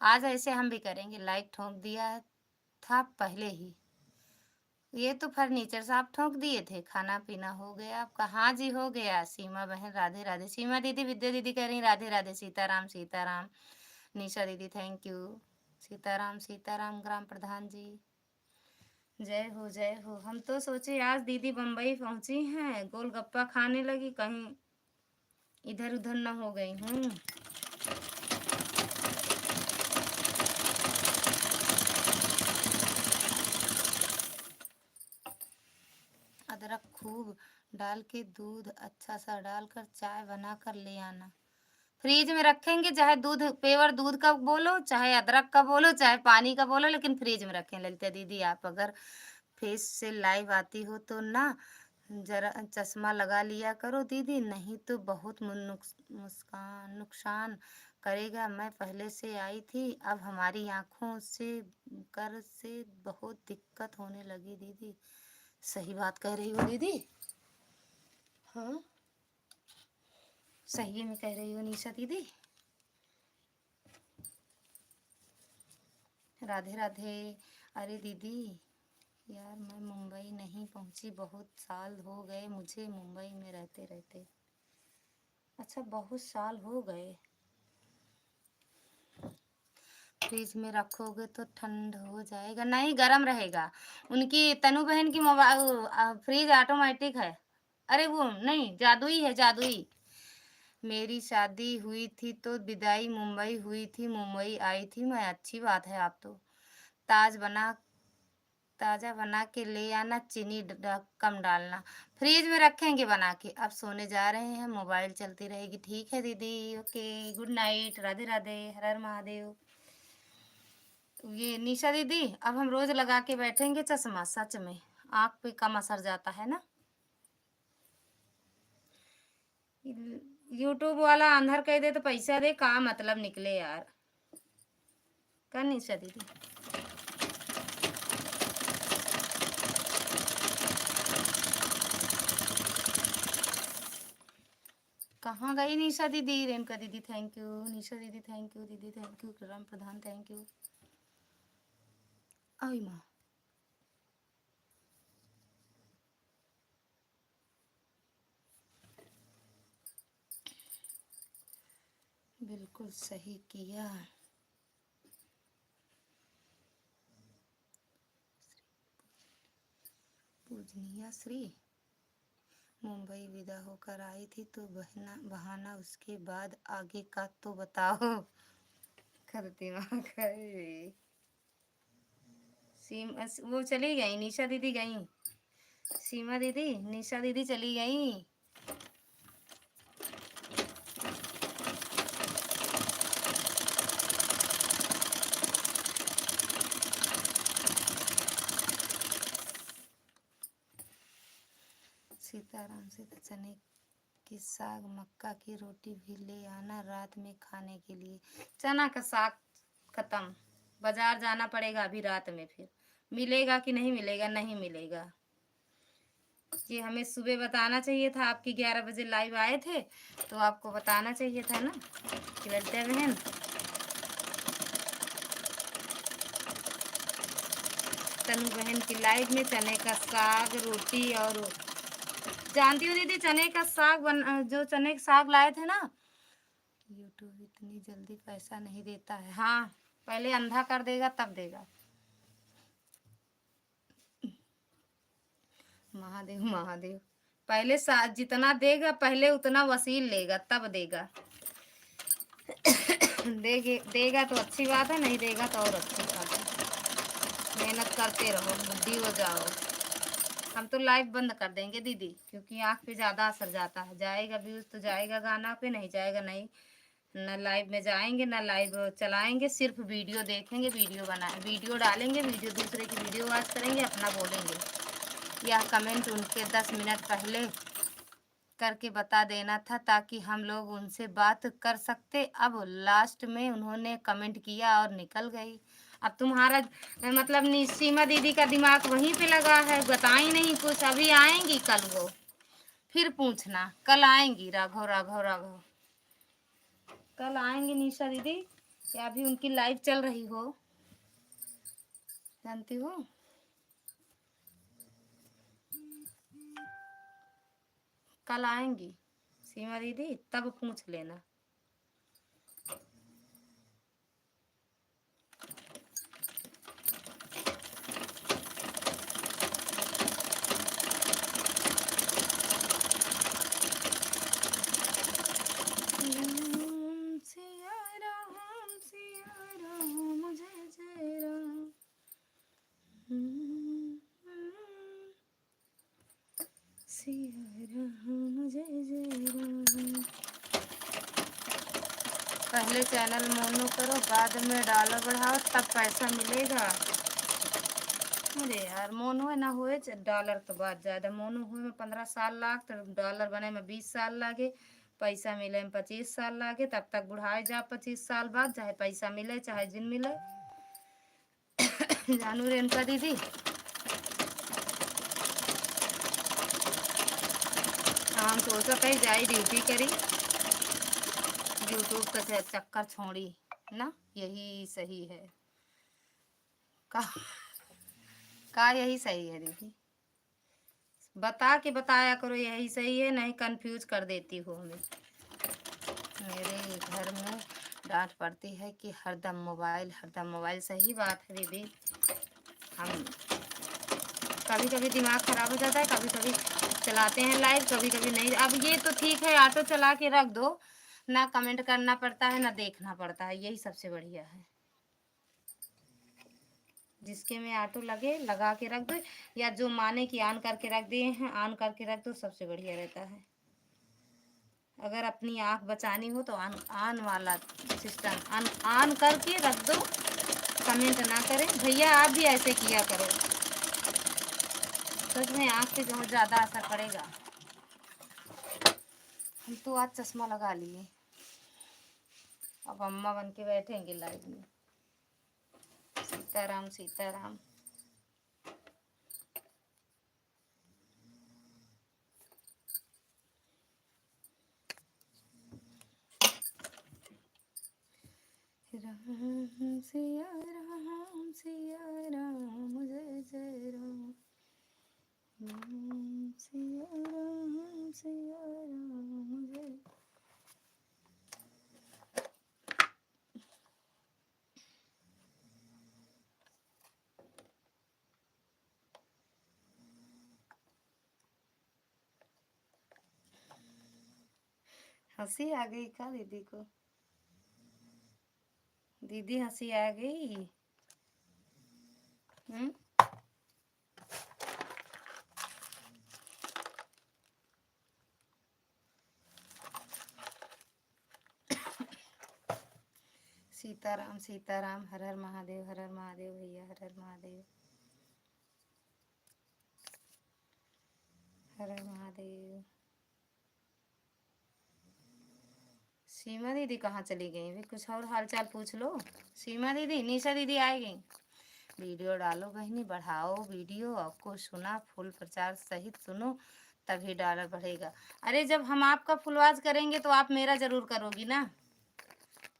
आज ऐसे हम भी करेंगे, लाइट ठोक दिया था पहले ही। ये तो फर्नीचर साफ ठोक दिए थे। खाना पीना हो गया आपका? हाँ जी हो गया। सीमा बहन राधे राधे। सीमा दीदी विद्या दीदी कह रही राधे राधे। सीताराम सीताराम। निशा दीदी थैंक यू। सीताराम सीताराम। ग्राम प्रधान जी जय हो जय हो। हम तो सोचे आज दीदी बम्बई पहुंची हैं, गोलगप्पा खाने लगी, कहीं इधर उधर न हो गई हूँ। अदरक खूब डाल के दूध अच्छा सा डालकर चाय बना कर ले आना। फ्रिज में रखेंगे, चाहे दूध पेवर दूध का बोलो, चाहे अदरक का बोलो, चाहे पानी का बोलो, लेकिन फ्रिज में रखें। ललिता दीदी आप अगर फेस से लाइव आती हो तो ना जरा चश्मा लगा लिया करो दीदी, नहीं तो बहुत नुकसान करेगा। मैं पहले से आई थी, अब हमारी आंखों से कर से बहुत दिक्कत होने लगी दीदी। सही बात कह रही हो दीदी। हाँ, सही में कह रही हो निशा दीदी। राधे राधे। अरे दीदी यार, मैं मुंबई नहीं पहुंची, बहुत साल हो गए मुझे मुंबई में रहते रहते। अच्छा, बहुत साल हो गए। फ्रिज में रखोगे तो ठंड हो जाएगा। नहीं, गर्म रहेगा। उनकी तनु बहन की मोबाइल फ्रिज ऑटोमेटिक है। अरे वो नहीं, जादुई है, जादुई। मेरी शादी हुई थी तो विदाई मुंबई हुई थी, मुंबई आई थी मैं। अच्छी बात है। आप तो ताज़ा बना के ले आना, चीनी कम डालना। फ्रिज में रखेंगे बना के। अब सोने जा रहे हैं, मोबाइल चलती रहेगी। ठीक है दीदी, okay, good night, Radhe Radhe, Har Har Mahadev. ये निशा दीदी, अब हम रोज लगा के बैठेंगे चश्मा। सच में आँख पे कम असर जाता है ना। यूट्यूब वाला अंधर कह दे तो पैसा दे, का मतलब निकले यार। कर निशा दीदी। कहाँ गई निशा दीदी? रेणुका दीदी थैंक यू, निशा दीदी थैंक यू, दीदी thank you, Ram Pradhan thank you. आई माँ, बिल्कुल सही किया। पूजनिया श्री मुंबई विदा होकर आई थी तो बहाना, उसके बाद आगे का तो बताओ। करती वहाँ गए वो चली गई, निशा दीदी गई। सीमा दीदी, निशा दीदी चली गई। सीताराम से चने की साग, मक्का की रोटी भी ले आना रात में खाने के लिए। चना का साग खत्म, बाजार जाना पड़ेगा अभी रात में। फिर मिलेगा कि नहीं मिलेगा? नहीं मिलेगा। ये हमें सुबह बताना चाहिए था। आपकी 11 बजे लाइव आए थे तो आपको बताना चाहिए था ना कि ललिता बहन तनु बहन की लाइव में चने का साग, रोटी और जानती हो दीदी, चने का साग जो चने का साग लाए थे ना, यूट्यूब इतनी जल्दी पैसा नहीं देता है। हाँ, पहले अंधा कर देगा तब देगा। महादेव महादेव, पहले जितना देगा पहले उतना वसील लेगा तब देगा। देगा तो अच्छी बात है, नहीं देगा तो और अच्छी बात है। मेहनत करते रहो, बुद्धि हो जाओ। हम तो लाइव बंद कर देंगे दीदी, क्योंकि आँख पे ज़्यादा असर जाता है। जाएगा व्यूज़ तो जाएगा गाना पे, नहीं जाएगा नहीं। न लाइव में जाएंगे न लाइव चलाएंगे, सिर्फ वीडियो देखेंगे, वीडियो डालेंगे, वीडियो दूसरे की वीडियो वॉच करेंगे, अपना बोलेंगे। यह कमेंट उनके 10 मिनट पहले करके बता देना था ताकि हम लोग उनसे बात कर सकते। अब लास्ट में उन्होंने कमेंट किया और निकल गई। अब तुम्हारा मतलब सीमा दीदी का दिमाग वहीं पे लगा है, बताई नहीं कुछ। अभी आएंगी कल वो, फिर पूछना। कल आएंगी राघव राघव राघव, कल आएंगी निशा दीदी। या अभी उनकी लाइव चल रही हो, जानती हो। कल आएंगी सीमा दीदी, तब पूछ लेना। पहले चैनल मोनो करो, बाद में डालो बढ़ाओ, तब पैसा मिलेगा। मुझे यार मोनो है ना हुए डॉलर तो बात ज्यादा मोनो हुए में 15 साल लाग तो डॉलर बने में 20 साल लागे पैसा मिले में 25 साल लागे तब तक बुढ़ाए जा 25 साल बाद चाहे पैसा मिले चाहे जिन मिले जानू रेणुका दीदी हम सोचा कहीं जाई ड्यूटी करी यूट्यूब का चक्कर छोड़ी ना यही सही है का यही सही है दीदी बता के बताया करो यही सही है नहीं कंफ्यूज कर देती हो हमें मेरे घर में डांट पड़ती है कि हरदम मोबाइल सही बात है दीदी हम कभी कभी दिमाग खराब हो जाता है कभी कभी चलाते हैं लाइव कभी कभी नहीं अब ये तो ठीक है ऑटो चला के रख दो ना कमेंट करना पड़ता है ना देखना पड़ता है यही सबसे बढ़िया है जिसके में ऑटो लगे लगा के रख दो या जो माने कि ऑन करके रख दिए हैं ऑन करके रख दो सबसे बढ़िया रहता है अगर अपनी आँख बचानी हो तो ऑन वाला सिस्टम ऑन करके रख दो कमेंट ना करें भैया आप भी ऐसे किया करो सच में आँख पे बहुत ज़्यादा असर पड़ेगा हम तो आज चश्मा लगा लिए अब अम्मा बन के बैठेंगे लाइव में सीताराम सीताराम राम सिया राम जय जय राम सिया राम जय हंसी आ गई क्या दीदी को दीदी हंसी आ गई सीताराम सीताराम हर हर महादेव भैया हर हर महादेव हर हर महादेव सीमा दीदी कहाँ चली गई भी कुछ और हालचाल पूछ लो सीमा दीदी निशा दीदी आएगी वीडियो डालो बहनी बढ़ाओ वीडियो आपको सुना फुल प्रचार सहित सुनो तभी डॉलर बढ़ेगा अरे जब हम आपका फुलवाज करेंगे तो आप मेरा जरूर करोगी ना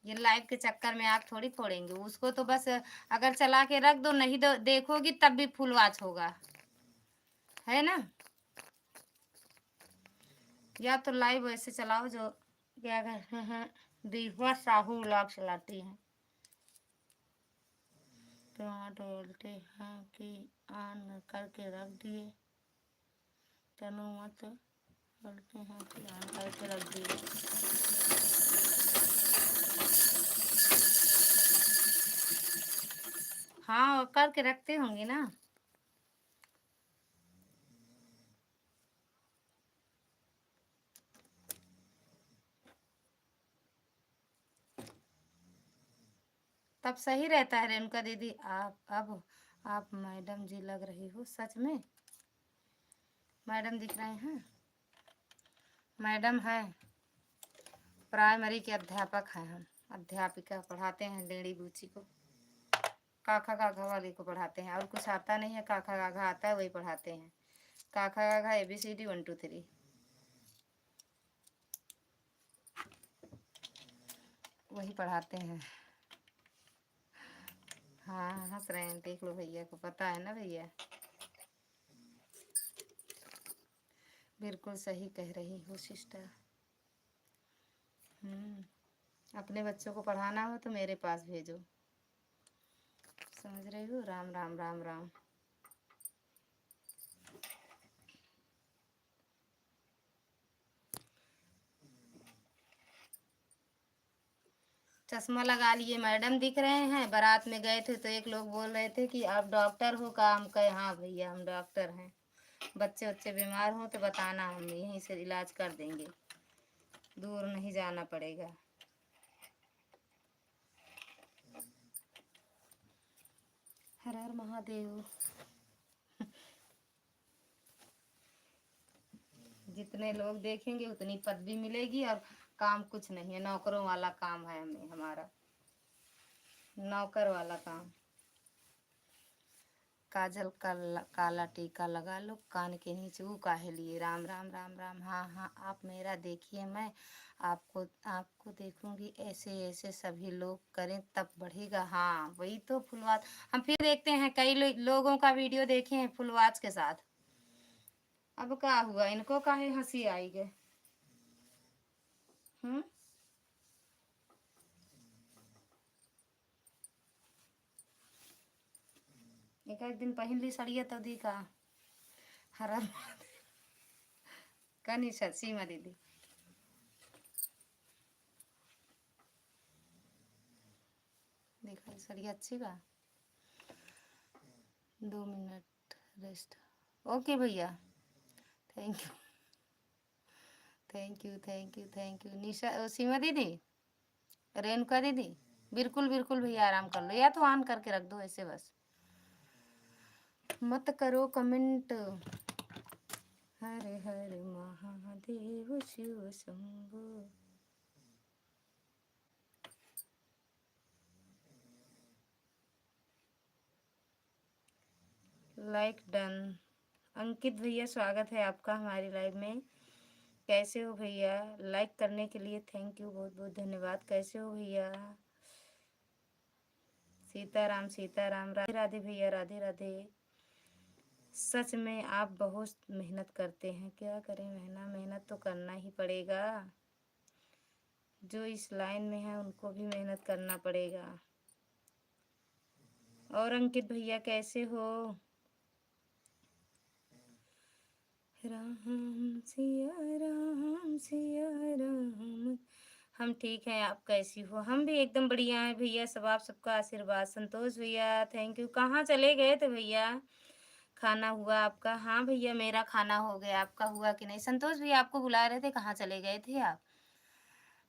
ये लाइव के चक्कर में आप थोड़ी फोड़ेंगे उसको तो बस अगर चला के रख दो नहीं देखोगी तब भी फुल वॉच होगा है ना या तो लाइव वैसे चलाओ जो क्या कहते हैं दीपा साहू व्लॉग चलाती हैं तो बोलते हैं कि ऑन करके रख दिए तनु मत बोलते हैं कि ऑन करके रख दिए हाँ करके रखते होंगे ना तब सही रहता है रेणुका दीदी आप मैडम जी लग रही हो सच में मैडम दिख रहे हैं मैडम है प्राइमरी के अध्यापक हैं हम अध्यापिका पढ़ाते हैं लेडी बूची को काखा काघा वाली को पढ़ाते हैं और कुछ आता नहीं है काखा काघा आता है वही पढ़ाते हैं काखा काघा ABCD 1 2 3 वही पढ़ाते हैं हाँ हंस रहे हैं देख लो भैया को पता है ना भैया बिल्कुल सही कह रही हो सिस्टर अपने बच्चों को पढ़ाना हो तो मेरे पास भेजो समझ रही हो राम राम राम राम चश्मा लगा लिए मैडम दिख रहे हैं बारात में गए थे तो एक लोग बोल रहे थे कि आप डॉक्टर हो काम कहे हाँ भैया हम डॉक्टर हैं बच्चे बच्चे बीमार हो तो बताना हम यहीं से इलाज कर देंगे दूर नहीं जाना पड़ेगा हर हर महादेव जितने लोग देखेंगे उतनी पदवी मिलेगी, और काम कुछ नहीं है, नौकरों वाला काम है हमें, हमारा नौकर वाला काम। काजल का काला टीका लगा लो कान के नीचे, वो काहे लिए? राम राम राम राम। हाँ हाँ, आप मेरा देखिए, मैं आपको आपको देखूंगी, ऐसे ऐसे सभी लोग करें तब बढ़ेगा। हाँ वही तो फुलवात, हम फिर देखते हैं, कई लोगों का वीडियो देखे हैं फुलवाच के साथ। अब क्या हुआ, इनको काहे हंसी आई गए? एक एक दिन पहन ली सड़िया तो दी का हरा कनी सीमा दीदी। देखा सड़िया अच्छी बा। 2 मिनट रेस्ट। ओके भैया, thank you thank you thank you thank you. Nisha, Seema दीदी, रेणुका दीदी, बिल्कुल बिल्कुल भैया, आराम कर लो, या तो ऑन करके रख दो ऐसे, बस मत करो कमेंट। हरे हरे महादेव शिव शंभु। Like done. अंकित भैया, स्वागत है आपका हमारी लाइव में। कैसे हो भैया? लाइक करने के लिए थैंक यू, बहुत बहुत धन्यवाद। कैसे हो भैया? सीताराम सीताराम, राधे राधे भैया, राधे राधे। सच में आप बहुत मेहनत करते हैं। क्या करें, मेहनत तो करना ही पड़ेगा। जो इस लाइन में है उनको भी मेहनत करना पड़ेगा। और अंकित भैया कैसे हो? राम सिया राम सिया राम। हम ठीक हैं, आप कैसी हो? हम भी एकदम बढ़िया हैं भैया, सब आप सबका आशीर्वाद। संतोष भैया थैंक यू। कहाँ चले गए थे भैया? खाना हुआ आपका? हाँ भैया, मेरा खाना हो गया, आपका हुआ कि नहीं? संतोष भैया आपको बुला रहे थे, कहाँ चले गए थे आप?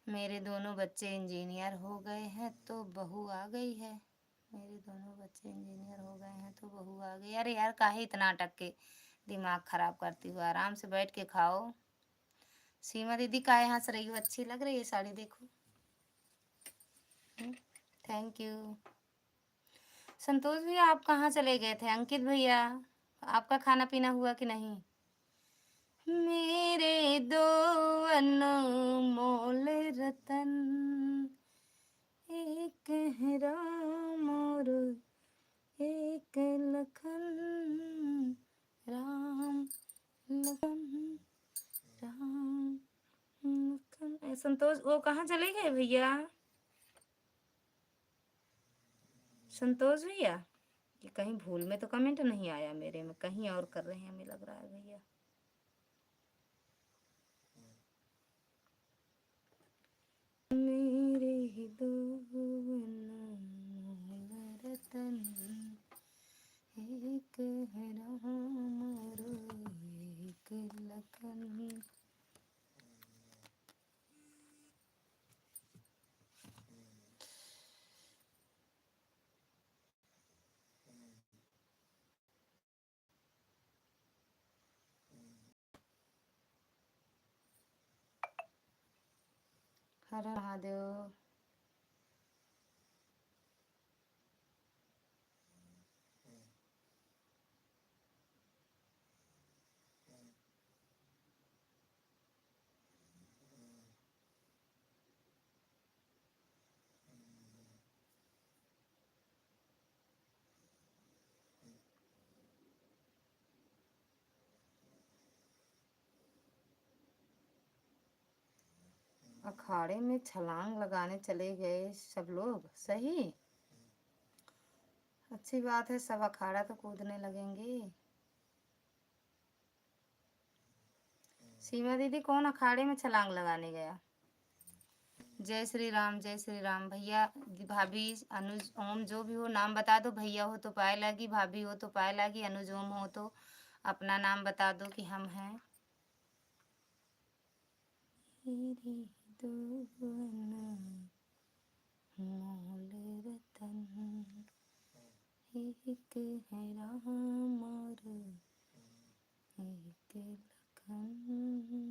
मेरे दोनों बच्चे इंजीनियर हो गए हैं तो बहू आ गई है। मेरे दोनों बच्चे इंजीनियर हो गए हैं तो बहू आ गई। अरे यार, काहे इतना अटक के दिमाग खराब करती हो? आराम से बैठ के खाओ। सीमा दीदी काहे हंस रही हो? अच्छी लग रही है साड़ी, देखो। Thank you. संतोष भैया आप कहाँ चले गए थे? अंकित भैया, आपका खाना पीना हुआ कि नहीं? मेरे दो अनमोल रतन, एक है राम और एक लखन। राम लखन राम लखन। संतोष, वो कहाँ चले गए भैया? संतोष भैया, ये कहीं भूल में तो कमेंट नहीं आया मेरे में, कहीं और कर रहे हैं हमें लग रहा है भैया। मेरे दो रतन, एक है राम और एक लखन। हर हर महादेव। अखाड़े में छलांग लगाने चले गए सब लोग, सही, अच्छी बात है, सब अखाड़ा तो कूदने लगेंगे। सीमा दीदी, कौन अखाड़े में छलांग लगाने गया? जय श्री राम, जय श्री राम भैया। भाभी, अनुज, ओम, जो भी हो नाम बता दो। भैया हो तो पाए लागी, भाभी हो तो पाए लागी, अनुज ओम हो तो अपना नाम बता दो कि हम हैं। मोल रतन, एक है राम और एक लखन।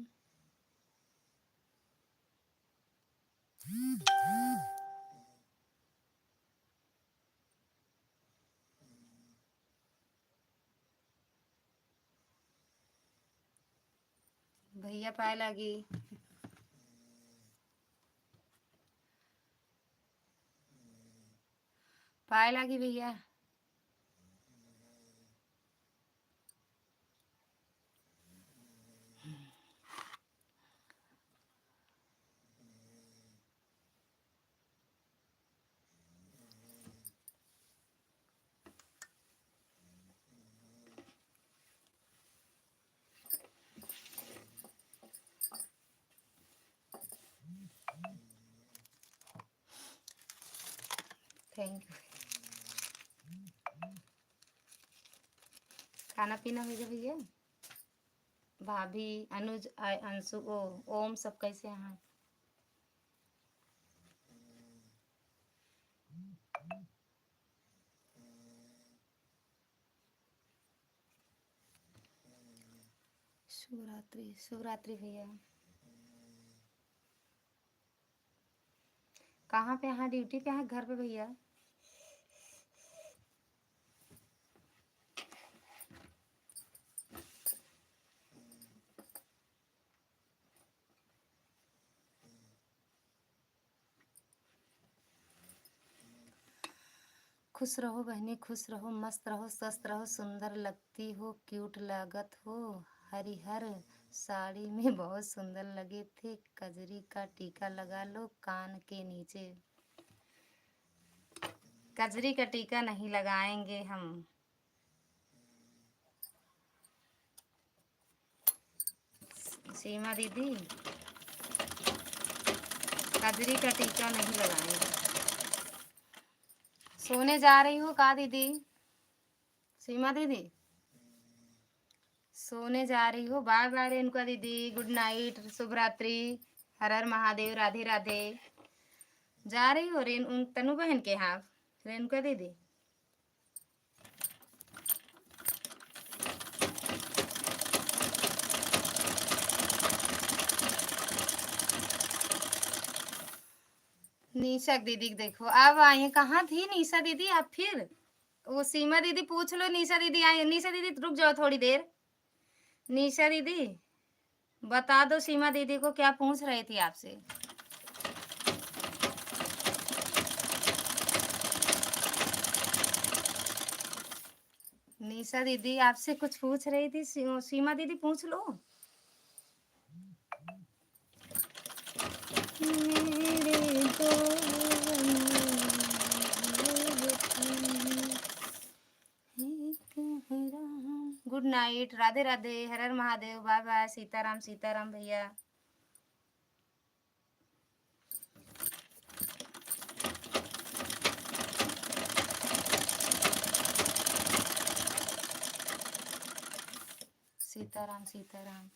भैया पाए लगी। पाए लगी भैया। Thank you. खाना पीना हो गया भैया? भाभी, अनुज, अंशु, ओम सब कैसे हैं? शिवरात्रि शिवरात्रि भैया। कहाँ पे हैं? ड्यूटी पे हैं घर पे भैया? खुश रहो बहनी, खुश रहो, मस्त रहो, स्वस्थ रहो, सुंदर लगती हो, क्यूट लागत हो। हरिहर साड़ी में बहुत सुंदर लगे थे। कजरी का टीका लगा लो कान के नीचे। कजरी का टीका नहीं लगाएंगे हम। सीमा दीदी, कजरी का टीका नहीं लगाएंगे। सोने जा रही हो का दीदी? सीमा दीदी सोने जा रही हो? बाय बाय रेणुका दीदी, गुड नाइट, शुभ रात्रि, हर हर महादेव, राधे राधे। जा रही हो तनु बहन के यहाँ रेणुका दीदी? निशा दीदी देखो अब आई। कहाँ थी निशा दीदी आप? फिर वो सीमा दीदी पूछ लो। निशा दीदी आई? निशा दीदी रुक जाओ थोड़ी देर। निशा दीदी बता दो सीमा दीदी को क्या पूछ रही थी आपसे। निशा दीदी आपसे कुछ पूछ रही थी। सीमा दीदी पूछ लो। मेरे दो good night, Radhe Radhe, Har Har Mahadev, bye bye, Sitaram Sitaram भैया। सीताराम सीताराम।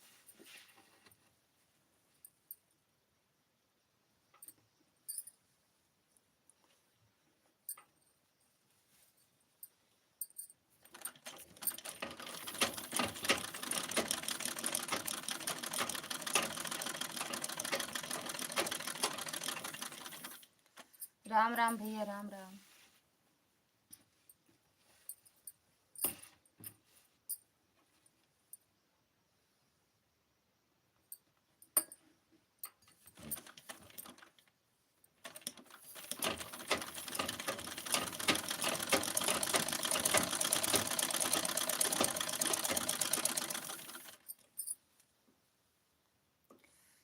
राम राम भैया, राम राम।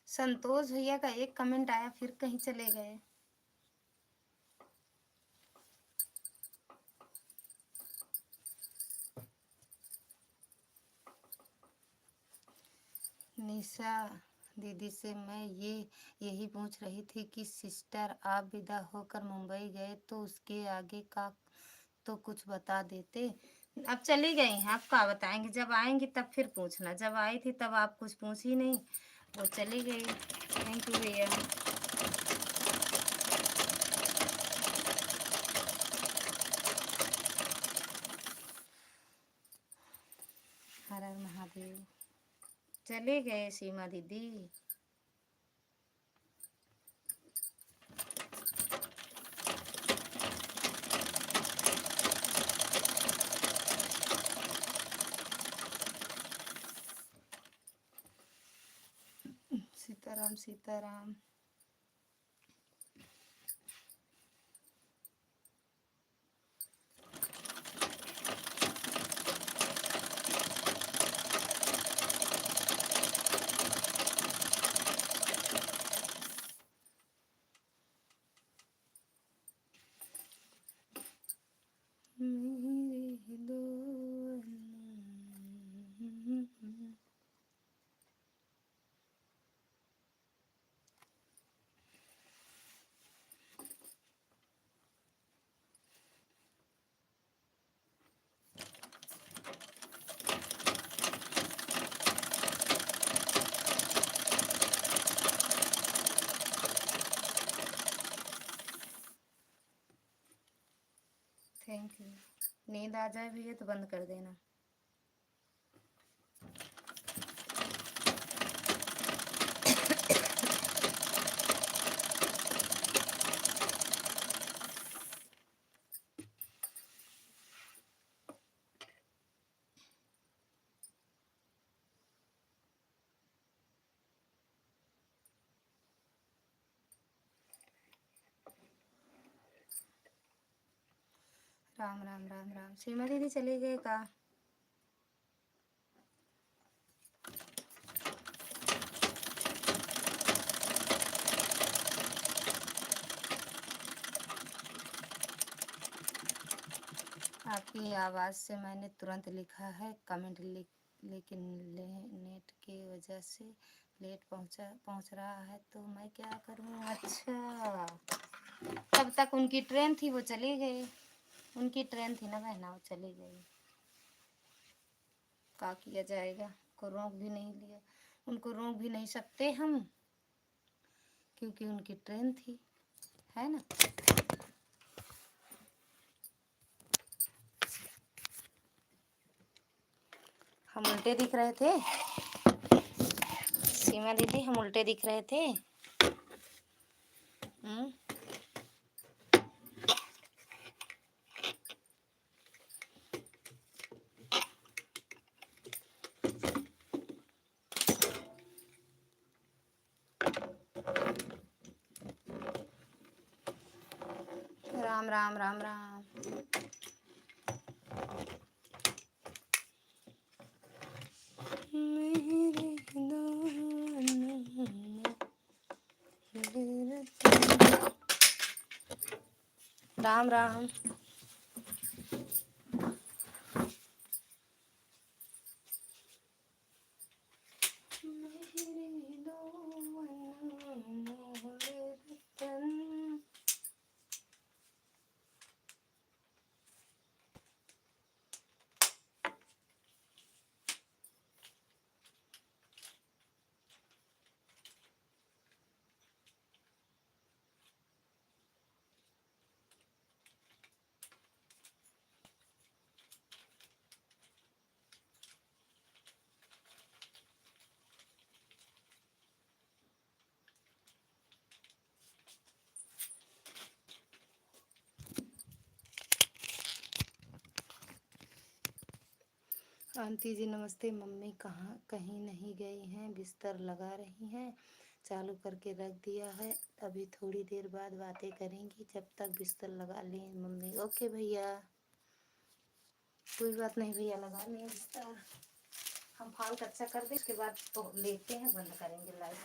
संतोष भैया का एक कमेंट आया फिर कहीं चले गए। निशा दीदी से मैं यही पूछ रही थी कि सिस्टर आप विदा होकर मुंबई गए तो उसके आगे का तो कुछ बता देते। अब चली गई हैं, आप क्या बताएंगे? जब आएंगी तब फिर पूछना। जब आई थी तब आप कुछ पूछ ही नहीं, वो चली गई। थैंक यू भैया। हर हर महादेव। चले गए सीमा दीदी। सीताराम सीताराम। मेरे दो थैंक यू। नींद आ जाए भैया तो बंद कर देना। राम राम राम राम। सीमा दीदी चले गए का? आपकी आवाज़ से मैंने तुरंत लिखा है कमेंट लेकिन नेट की वजह से लेट पहुंच रहा है तो मैं क्या करूं। अच्छा, तब तक उनकी ट्रेन थी, वो चली गई। उनकी ट्रेन थी ना बहना, वो चली गई। क्या किया जाएगा, को रोक भी नहीं लिया, उनको रोक भी नहीं सकते हम, क्योंकि उनकी ट्रेन थी, है ना। हम उल्टे दिख रहे थे सीमा दीदी, हम उल्टे दिख रहे थे। राम राम राम राम। राम राम। आंटी जी नमस्ते। मम्मी कहीं नहीं गई हैं, बिस्तर लगा रही हैं, चालू करके रख दिया है, अभी थोड़ी देर बाद बातें करेंगी, जब तक बिस्तर लगा लें मम्मी। ओके भैया, कोई बात नहीं भैया, लगा लें बिस्तर। हम फाल कच्चा कर दें, उसके बाद तो लेते हैं, बंद करेंगे लाइट।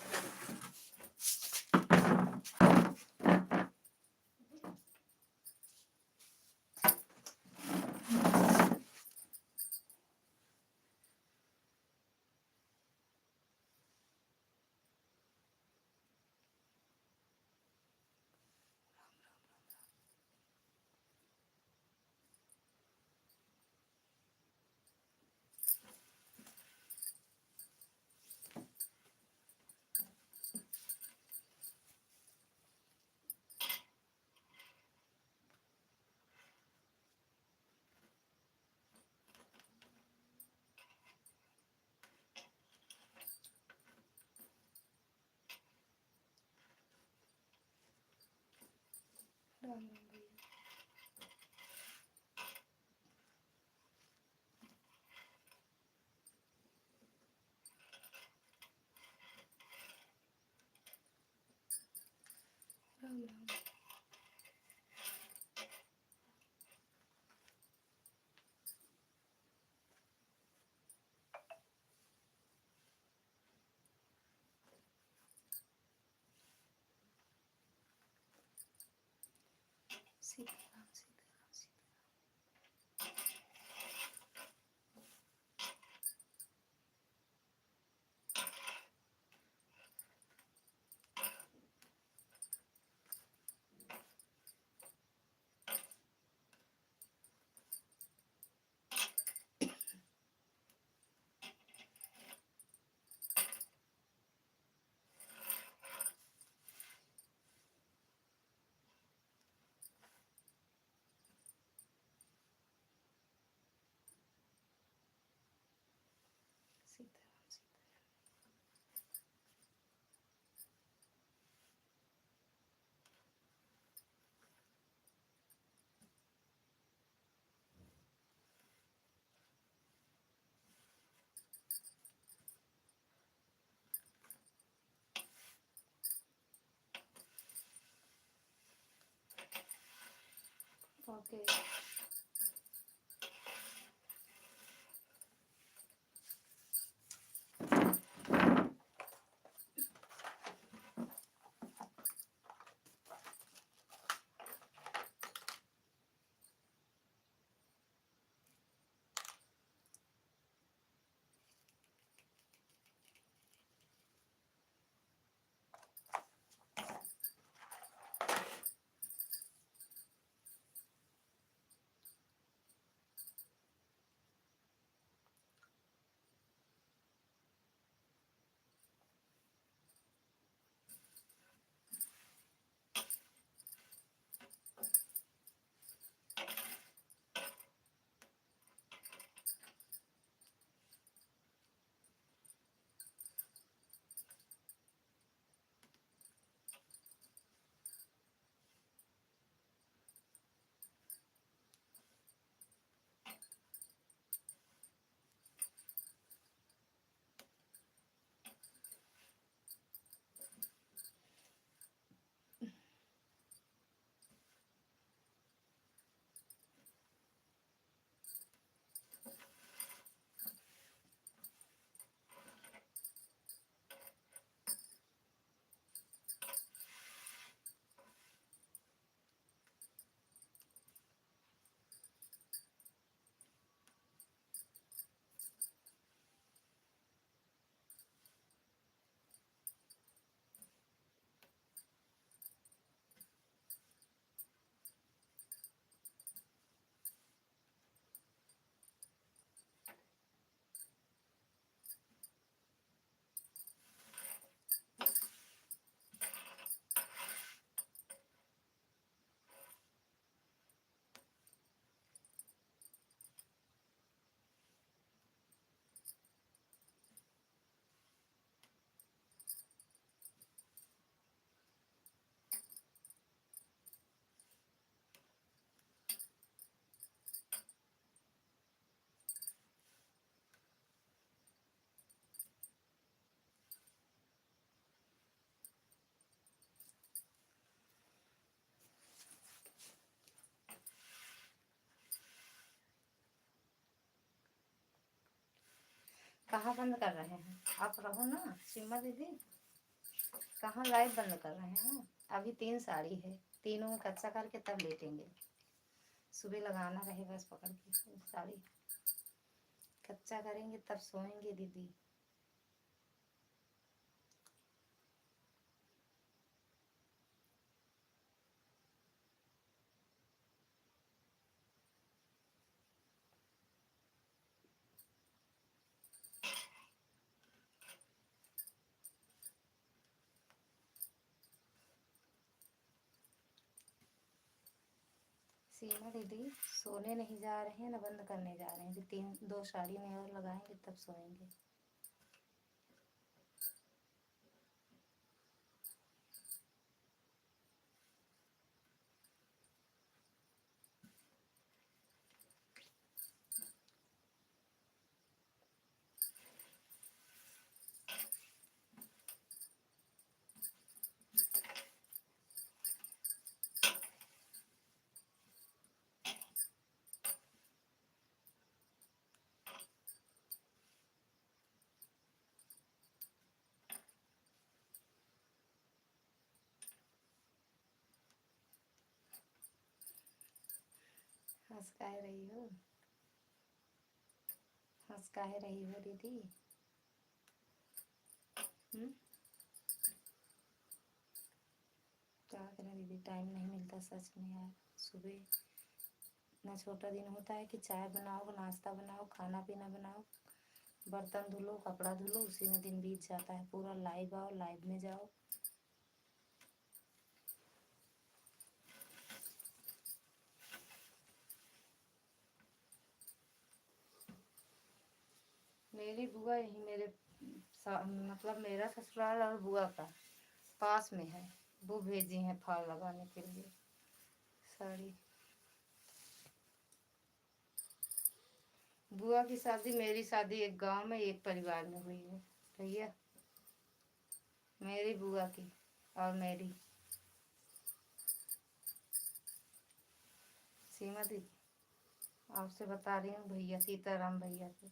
राम राम भैया। सीताराम सीताराम सीताराम। सीताराम सीताराम। ओके कहाँ बंद कर रहे हैं आप? रहो ना सीमा दीदी, कहाँ लाइव बंद कर रहे हैं? अभी 3 साड़ी है, तीनों में कच्चा करके तब लेटेंगे। सुबह लगाना रहे बस पकड़ के साड़ी, कच्चा करेंगे तब सोएंगे दीदी। सीमा दीदी सोने नहीं जा रहे हैं ना बंद करने जा रहे हैं, 2 साड़ी में और लगाएंगे तब सोएंगे। हंस काहे रही हो? हंस काहे रही हो दीदी? क्या करें दीदी, टाइम नहीं मिलता सच में यार। सुबह इतना छोटा दिन होता है कि चाय बनाओ, नाश्ता बनाओ, खाना पीना बनाओ, बर्तन धुलो, कपड़ा धुलो, उसी में दिन बीत जाता है पूरा। लाइव आओ, लाइव में जाओ। मेरी बुआ यही मेरे मतलब मेरा ससुराल और बुआ का पास में है। वो भेजी हैं फाल लगाने के लिए साड़ी। बुआ की शादी, मेरी शादी एक गांव में एक परिवार में हुई है भैया। मेरी बुआ की और मेरी। सीमा दीदी आपसे बता रही हूँ भैया, सीताराम भैया की।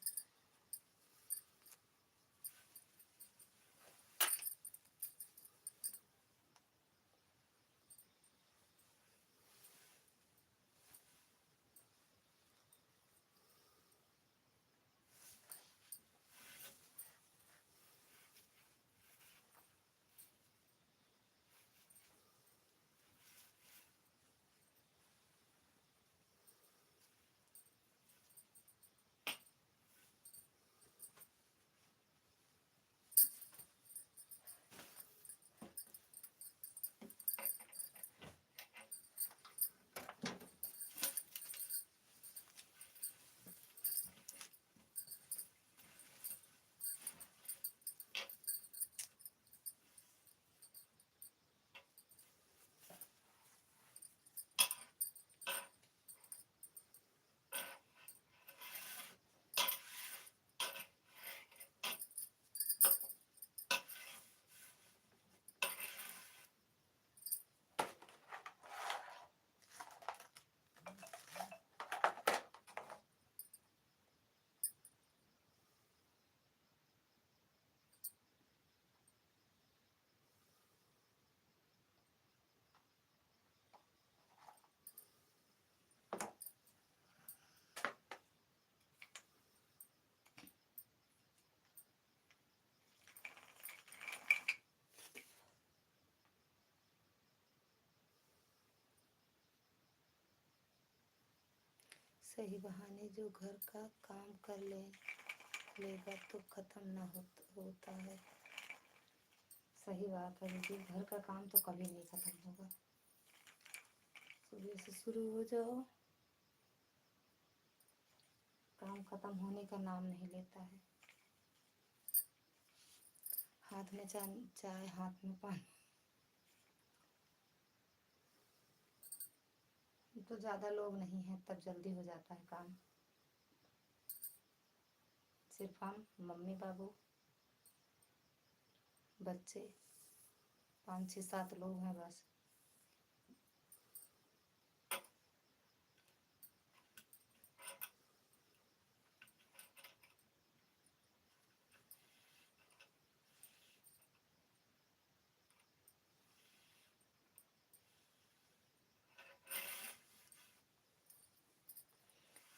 सही बहाने जो घर का काम कर लेगा तो खत्म ना होता है। सही बात है दीदी, घर का काम तो कभी नहीं खत्म होगा। सुबह से शुरू हो जाओ, काम खत्म होने का नाम नहीं लेता है। हाथ में चाय, हाथ में पानी। तो ज़्यादा लोग नहीं हैं तब जल्दी हो जाता है काम। सिर्फ हम, मम्मी बाबू, बच्चे, 5 6 7 लोग हैं बस।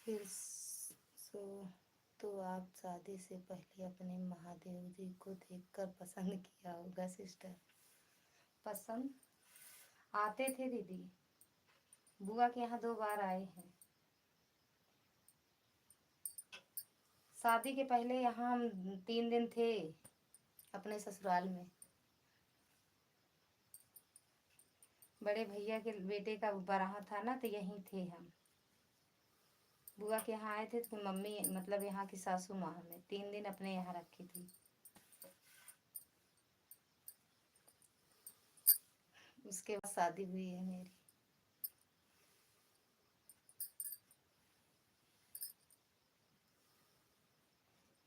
फिर सो तो आप शादी से पहले अपने महादेव जी को देखकर पसंद किया होगा सिस्टर। पसंद आते थे दीदी, बुआ के यहाँ 2 बार आए हैं। शादी के पहले यहाँ हम 3 दिन थे अपने ससुराल में। बड़े भैया के बेटे का बारात था ना, तो यहीं थे हम। बुआ के यहाँ आए थे तो मम्मी मतलब यहाँ की सासू माँ हमें 3 दिन अपने यहाँ रखी थी। उसके बाद शादी हुई है मेरी।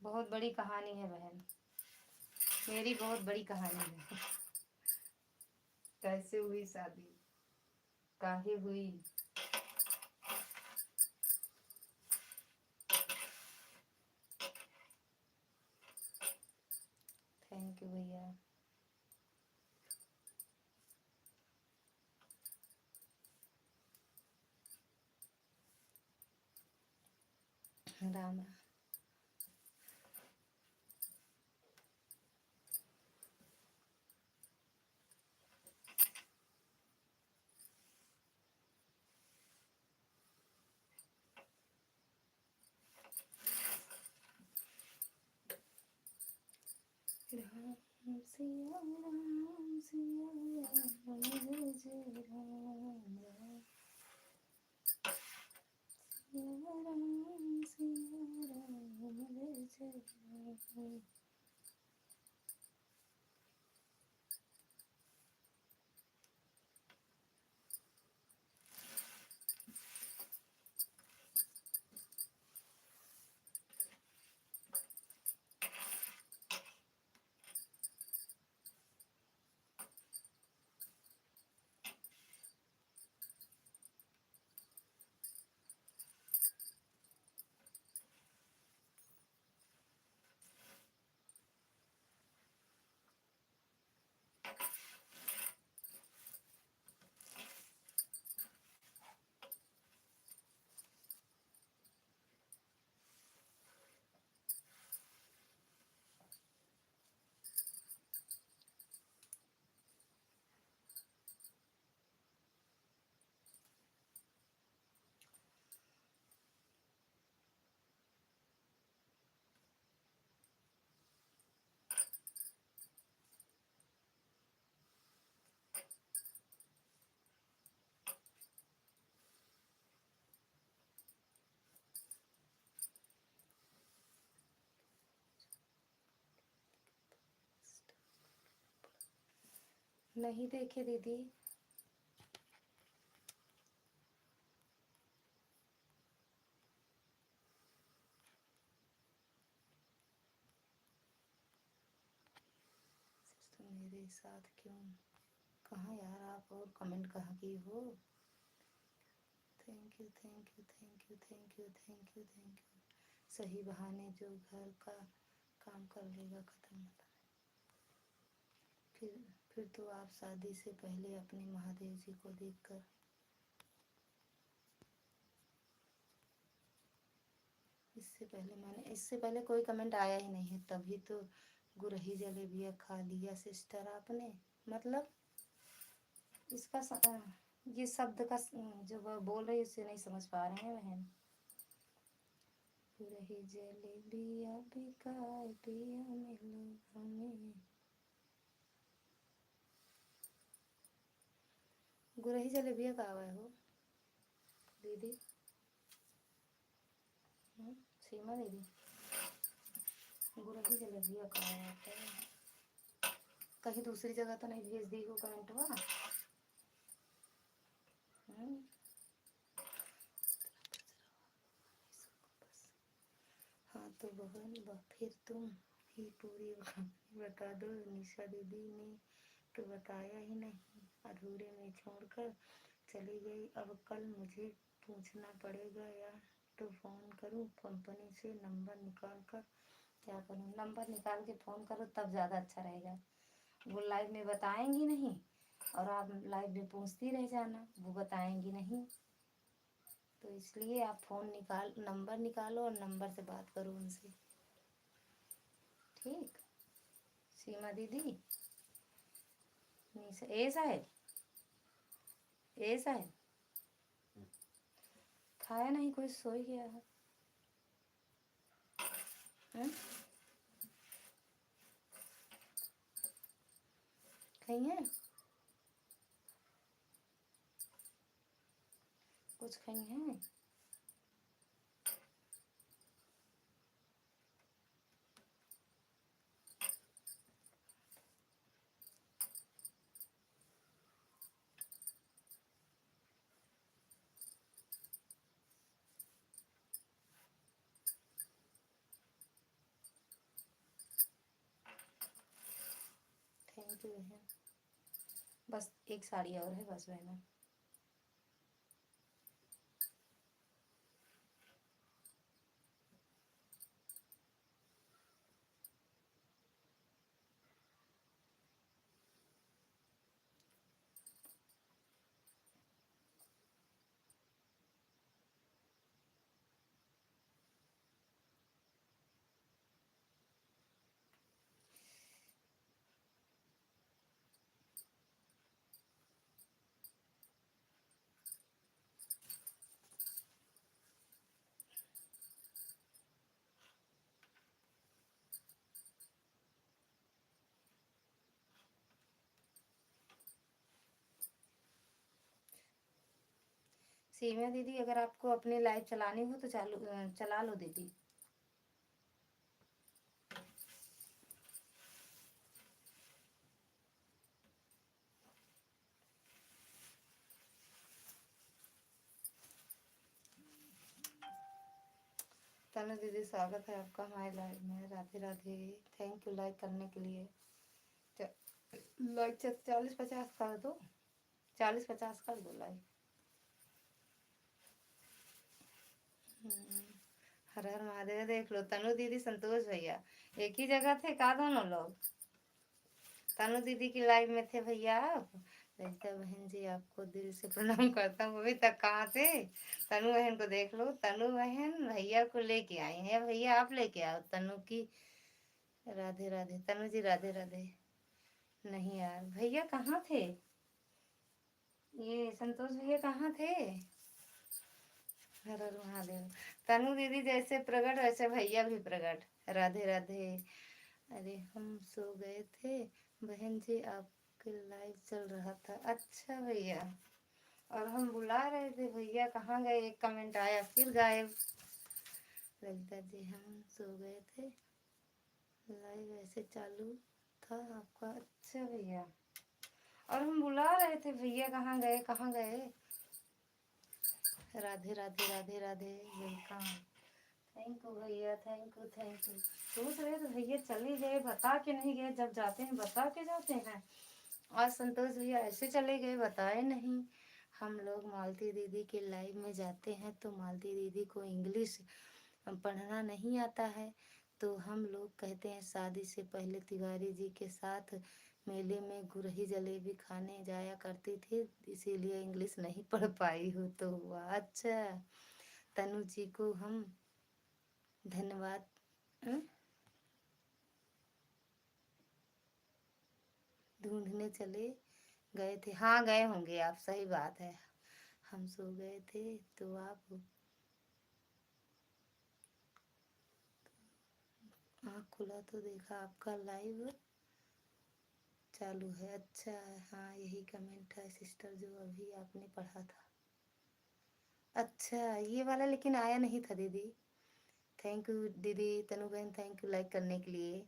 बहुत बड़ी कहानी है बहन, मेरी बहुत बड़ी कहानी है। कैसे हुई शादी, काहे हुई। थैंक यू भैया। राम राम। राम सिया राम सिया राम जय जय राम राम सिया राम सिया राम जय जय राम। नहीं देखे दीदी। तो मेरे साथ क्यों? कहाँ यार आप? और कमेंट कहाँ की हो? Thank you thank you thank you thank you thank you thank you. सही बहाने जो घर का काम कर लेगा खत्म होता है। फिर तो आप शादी से पहले अपने महादेव जी को देखकर इससे पहले कोई कमेंट आया ही नहीं है, तभी तो गुरही जलेबिया खा लिया सिस्टर आपने। मतलब इसका ये शब्द का जो वह बोल रही है उसे नहीं समझ पा रहे हैं बहन। गुरही जलेबिया बिकाए पिया मिलो हमें। गुरही जलेबिया का आवा हो दीदी? सीमा दीदी, गुरही जलेबिया का आया है? कहीं दूसरी जगह तो नहीं भेज दी हो कमेंट हुआ? हाँ तो बहन फिर तुम ही पूरी कहानी बता दो। निशा दीदी ने तो बताया ही नहीं, अधूरे में छोड़कर चली गई। अब कल मुझे पूछना पड़ेगा या तो फ़ोन करूँ कंपनी से नंबर निकाल कर? क्या करूँ? नंबर निकाल के फ़ोन करो तब ज़्यादा अच्छा रहेगा। वो लाइव में बताएंगी नहीं और आप लाइव में पूछती रह जाना, वो बताएंगी नहीं। तो इसलिए आप नंबर निकालो और नंबर से बात करो उनसे। ठीक सीमा दीदी। ऐसा है खाया नहीं, कोई सो ही गया है। कहीं है कुछ कहीं है? थैंक यू बहन। बस एक साड़ी और है बस बहन। सीमा दीदी अगर आपको अपनी लाइव चलानी हो तो चला लो दीदी। तनु दीदी स्वागत है आपका हमारे लाइव में। Radhe Radhe. Thank you like करने के लिए। लाइक 40-50 कर दो, 40-50 कर दो लाइक। हर हर महादेव। देख लो तनु दीदी संतोष भैया एक ही जगह थे का दोनों लोग? तनु दीदी की लाइव में थे भैया आप। ललिता बहन जी आपको दिल से प्रणाम करता हूँ। अभी तक कहाँ थे? तनु बहन को देख लो। तनु बहन भैया को लेके आई है। भैया आप लेके आओ तनु की। राधे राधे तनु जी राधे राधे। नहीं यार भैया कहाँ थे? ये संतोष भैया कहाँ थे? हर हर महादेव। तनु दीदी जैसे प्रकट वैसे भैया भी प्रकट। राधे राधे। अरे हम सो गए थे बहन जी, आपके लाइव चल रहा था। अच्छा भैया, और हम बुला रहे थे भैया कहाँ गए? एक कमेंट आया फिर गायब। ललिता जी हम सो गए थे, लाइव ऐसे चालू था आपका। अच्छा भैया, और हम बुला रहे थे भैया कहाँ गए कहाँ गए? Radhe Radhe Radhe Radhe. Welcome. Thank you भैया, थैंक यू थैंक यू। सोच रहे थे भैया चले गए, बता के नहीं गए। जब जाते हैं बता के जाते हैं। आज संतोष भैया ऐसे चले गए, बताए नहीं। हम लोग मालती दीदी के लाइव में जाते हैं तो मालती दीदी को इंग्लिश पढ़ना नहीं आता है, तो हम लोग कहते हैं शादी से पहले तिवारी जी के साथ मेले में गुरही जलेबी खाने जाया करती थी, इसीलिए इंग्लिश नहीं पढ़ पाई हो तो हुआ। अच्छा, तनु जी को हम धन्यवाद। ढूंढने चले गए थे। हाँ गए होंगे आप, सही बात है। हम सो गए थे तो आप आँख खुला तो देखा आपका लाइव चालू है। अच्छा है, हाँ यही कमेंट है सिस्टर जो अभी आपने पढ़ा था। अच्छा ये वाला लेकिन आया नहीं था दीदी। थैंक यू दीदी तनु बहन, थैंक यू लाइक करने के लिए।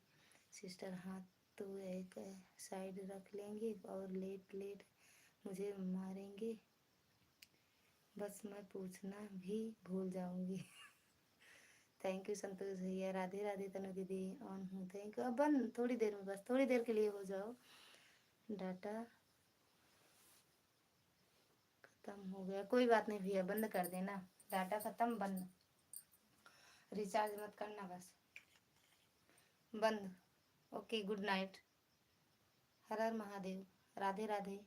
सिस्टर हाँ तो एक साइड रख लेंगे और लेट लेट मुझे मारेंगे, बस मैं पूछना भी भूल जाऊंगी। थैंक यू संतोष भैया। राधे राधे तनु दीदी। ऑन हूँ, थैंक यू। अब बंद थोड़ी देर में, बस थोड़ी देर के लिए हो जाओ। डाटा खत्म हो गया, कोई बात नहीं भैया, बंद कर देना। डाटा खत्म, बंद। रिचार्ज मत करना, बस बंद। Okay, good night. Har Har Mahadev. Radhe Radhe.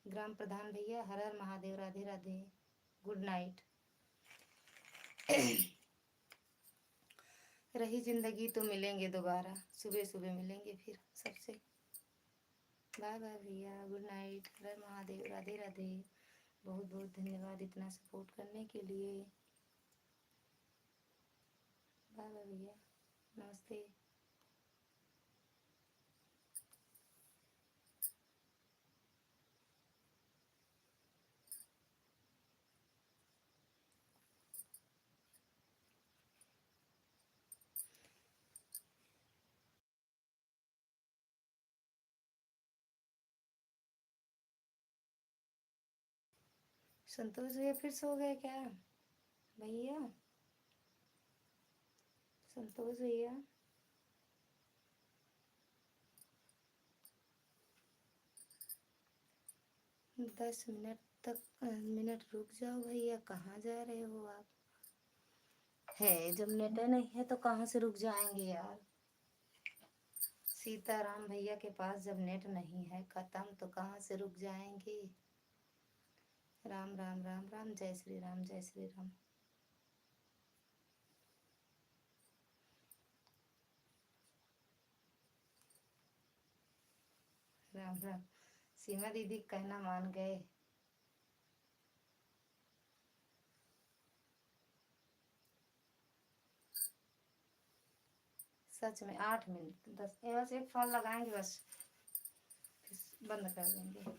ग्राम प्रधान भैया हर हर महादेव। राधे राधे। Good night. रही जिंदगी तो मिलेंगे दोबारा, सुबह सुबह मिलेंगे फिर सबसे। बाय बाय भैया, गुड नाइट। हर हर महादेव। राधे राधे। बहुत बहुत धन्यवाद इतना सपोर्ट करने के लिए। बाय बाय भैया, नमस्ते। संतोष भैया फिर सो गए क्या भैया? संतोष भैया 10 मिनट तक, मिनट रुक जाओ भैया। कहाँ जा रहे हो आप? है जब नेट नहीं है तो कहाँ से रुक जाएंगे यार। सीताराम भैया के पास जब नेट नहीं है खत्म तो कहाँ से रुक जाएंगे। राम राम राम राम, जय श्री राम जय श्री राम। राम राम। सीमा दीदी कहना मान गए। सच में 8 मिनट 10, बस एक फॉल लगाएंगे, बस फिर बंद कर देंगे।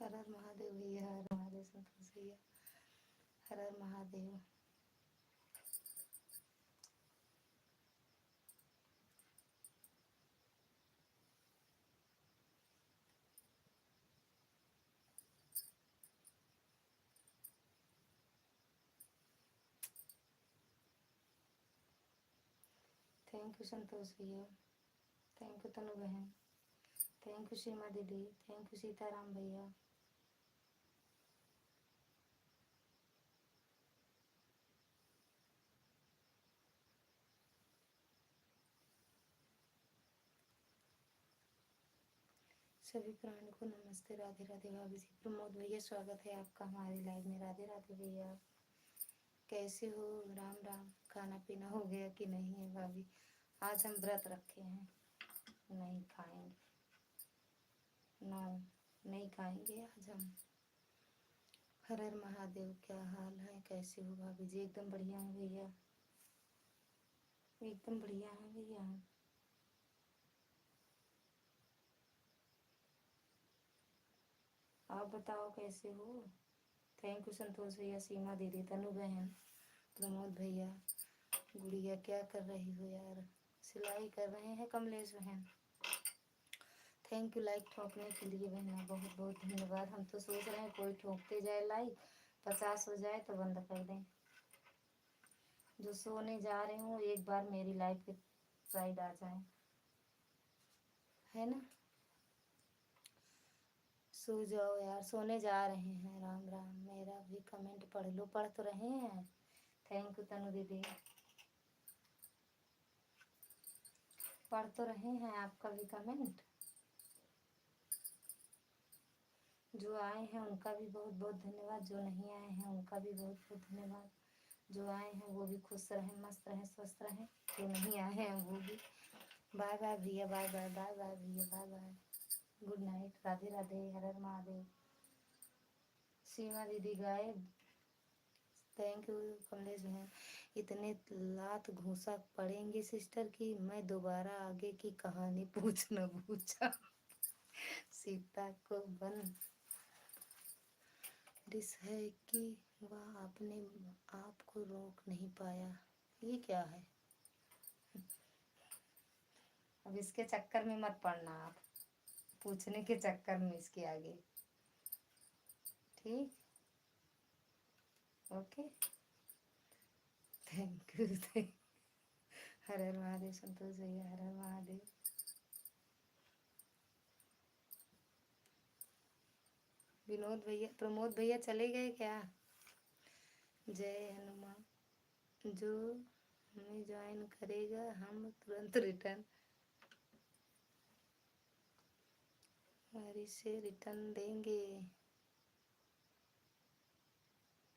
हर हर महादेव भैया, हर हर महादेव संतोष भैया, हर हर महादेव। थैंक यू संतोष भैया, थैंक यू तनु बहन, थैंक यू सीमा दीदी, थैंक यू सीताराम भैया। सभी प्राण को नमस्ते, राधे राधे भाभी जी। प्रमोद भैया स्वागत है आपका हमारी लाइव में। राधे राधे भैया, कैसे हो? राम राम। खाना पीना हो गया कि नहीं है भाभी? आज हम व्रत रखे हैं, नहीं खाएंगे, ना नहीं खाएंगे आज हम। हर हर महादेव। क्या हाल है, कैसे हो भाभी जी? एकदम बढ़िया है भैया, एकदम बढ़िया है भैया। आप बताओ कैसे हो? थैंक यू संतोष भैया, सीमा दीदी, तनु बहन, प्रमोद भैया। गुड़िया क्या कर रही हो यार? सिलाई कर रहे हैं कमलेश बहन। थैंक यू लाइक ठोकने के लिए बहना, बहुत बहुत धन्यवाद। हम तो सोच रहे हैं कोई ठोकते जाए लाइक, 50 हो जाए तो बंद कर दें। जो सोने जा रहे हो एक बार मेरी लाइफ के साइड आ जाए, है ना? सो जाओ यार, सोने जा रहे हैं। राम राम। मेरा भी कमेंट पढ़ लो, पढ़ तो रहे हैं। थैंक यू तनु दीदी, पढ़ तो रहे हैं आपका भी कमेंट। जो आए हैं उनका भी बहुत बहुत धन्यवाद, जो नहीं आए हैं उनका भी बहुत बहुत धन्यवाद। जो आए हैं वो भी खुश रहें, मस्त रहें, स्वस्थ रहें। जो नहीं आए हैं वो भी बाय बाय भैया, बाय बाय, बाय बाय भैया, bye bye, good night, Radhe Radhe, Har Har Mahadev. Seema दीदी गायब, थैंक यू कमलेश बहन। इतने लात घूसा पड़ेंगे सिस्टर की, मैं दोबारा आगे की कहानी पूछ न पूछा। सीता को बन डिस है कि वह अपने आप को रोक नहीं पाया। ये क्या है? अब इसके चक्कर में मत पड़ना आप, पूछने के चक्कर में इसके आगे, ठीक? Okay, thank you. Har Har Mahadev Santosh भैया, हर हर महादेव। विनोद भैया, प्रमोद भैया चले गए क्या? जय हनुमान। जो हमें ज्वाइन करेगा हम तुरंत रिटर्न से रिटर्न देंगे,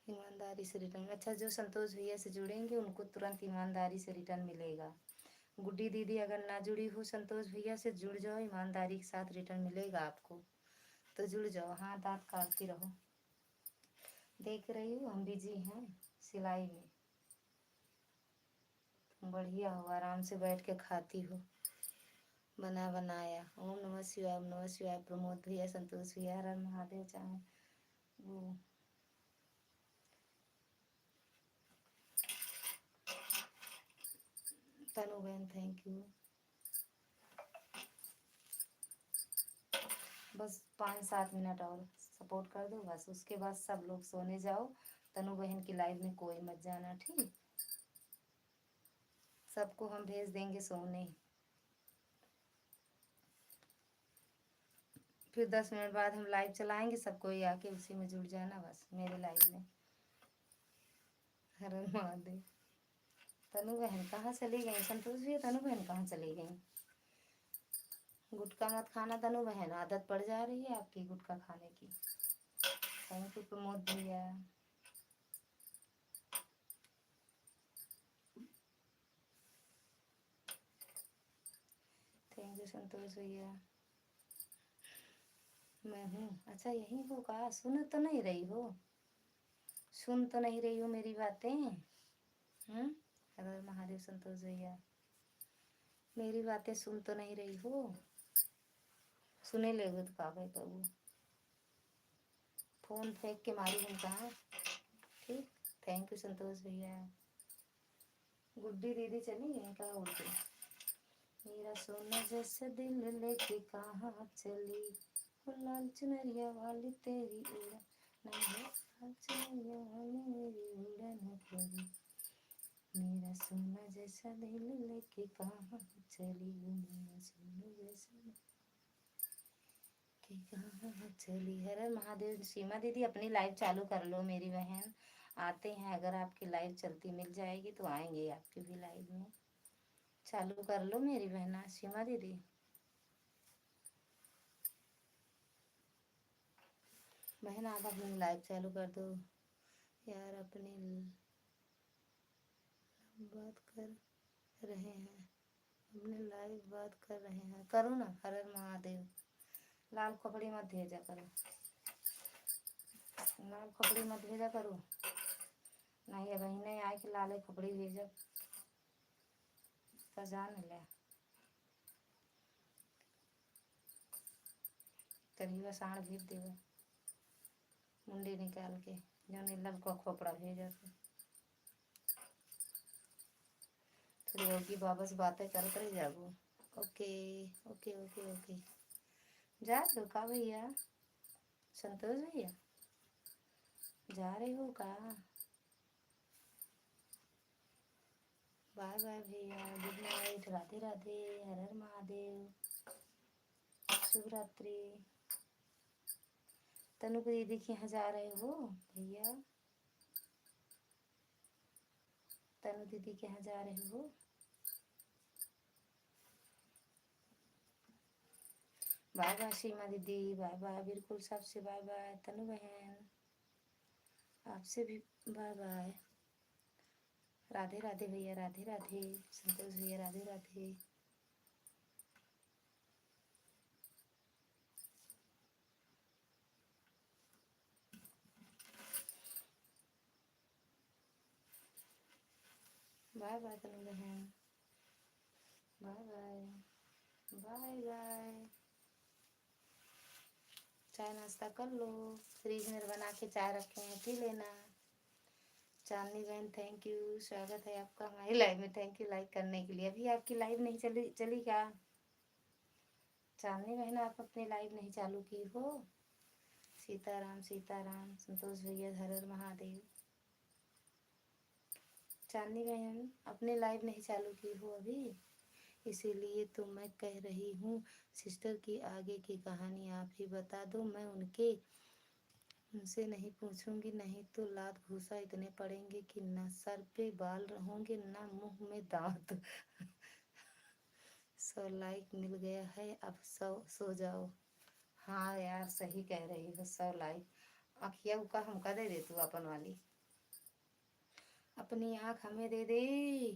ईमानदारी से रिटर्न। अच्छा, जो संतोष भैया से जुड़ेंगे उनको तुरंत ईमानदारी से रिटर्न मिलेगा। गुड्डी दीदी अगर ना जुड़ी हो संतोष भैया से, जुड़ जाओ, ईमानदारी के साथ रिटर्न मिलेगा आपको, तो जुड़ जाओ। हाथ दांत काटती रहो। देख रही हो हम बिजी हैं सिलाई में। बढ़िया हो, आराम से बैठ के खाती हो बना बनाया। ओम नमः शिवाय, ओम नमः शिवाय। प्रमोद भैया, संतोष भैया, हर हर महादेव। चाहे वो तनु बहन, थैंक यू। बस 5-7 मिनट और सपोर्ट कर दो बस, उसके बाद सब लोग सोने जाओ। तनु बहन की लाइव में कोई मत जाना, ठीक? सबको हम भेज देंगे सोने। फिर 10 मिनट बाद हम लाइव चलाएंगे, सबको आके उसी में जुड़ जाना बस, मेरे लाइव में। हर हर महादेव। तनु बहन कहाँ चली गई? संतोष भैया, तनु बहन कहाँ चली गई? गुटखा मत खाना तनु बहन, आदत पड़ जा रही है आपकी गुटखा खाने की। थैंक यू प्रमोद भैया। थैंक यू संतोष भैया। मैं हूँ, अच्छा यही हो का? सुन तो नहीं रही हो? सुन तो नहीं रही हो मेरी बातें? हर हर महादेव संतोष भैया, मेरी बातें सुन तो नहीं रही हो? सुने ले तो का भाई प्रभु। फोन फेंक के मारी हम कहाँ। ठीक, थैंक यू संतोष भैया। गुड्डी दीदी चली गई क्या उनकी? मेरा सोना जैसा दिल लेके कहाँ चली, वो लाल चुनरिया वाली तेरी उड़न नहीं, लाल चुनरिया वाली मेरी उड़न परी। मेरा सोना जैसा दिल लेके कहाँ चली, मेरा सोना जैसा कि कहाँ चली। हर हर महादेव। सीमा दीदी अपनी लाइव चालू कर लो मेरी बहन, आते हैं। अगर आपकी लाइव चलती मिल जाएगी तो आएंगे आपकी भी लाइव में। चालू कर लो मेरी बहना सीमा दीदी। बहन आप अपनी लाइव चालू कर दो यार। अपनी बात कर रहे हैं, अपने लाइव बात कर रहे हैं, करो ना। हर हर महादेव। लाल कपड़े मत भेजा करो, लाल कपड़े मत भेजा करो। नहीं है बहने आए कि लाले कपड़े भेजा तो जान ले। करीबा साण भेज देगा मुंडी निकाल के, जो नीलल को खोपड़ा भेजा तो थोड़ी होगी बाबा से बातें करते रह जाबो। Okay okay okay okay. जा रहे हो का भैया? संतोष भैया जा रहे हो का? बाय बाय भैया, गुड नाइट, राधे राधे, हर हर महादेव, शुभ रात्रि। तनु दीदी के यहाँ जा रहे हो भैया? तनु दीदी के यहाँ जा रहे हो? बाय बाय सीमा दीदी, बाय बाय, बिल्कुल सबसे बाय बाय। तनु बहन आपसे भी बाय बाय। राधे राधे भैया, राधे राधे। संतोष भैया राधे राधे। बाय बाय तनु बहन, बाय बाय बाय बाय। चाय नाश्ता कर लो, फ्रिज में बना के चाय रखे हैं, पी लेना। चांदनी बहन थैंक यू, स्वागत है आपका हमारी लाइव में। थैंक यू लाइक करने के लिए। अभी आपकी लाइव नहीं चली क्या चांदनी बहन? आप अपनी लाइव नहीं चालू की हो? सीताराम सीताराम। संतोष भैया हर हर महादेव। चांदनी बहन अपने लाइव नहीं चालू की हो अभी, इसीलिए तो मैं कह रही हूँ सिस्टर की आगे की कहानी आप ही बता दो। मैं उनसे नहीं पूछूंगी, नहीं तो लात घूसा इतने पड़ेंगे कि न सर पे बाल होंगे न मुंह में दांत। 100 लाइक मिल गया है, अब सो जाओ। हाँ यार सही कह रही हो, 100 लाइक। आँखिया का हमका दे दे तू अपन वाली, अपनी आँख हमें दे दे।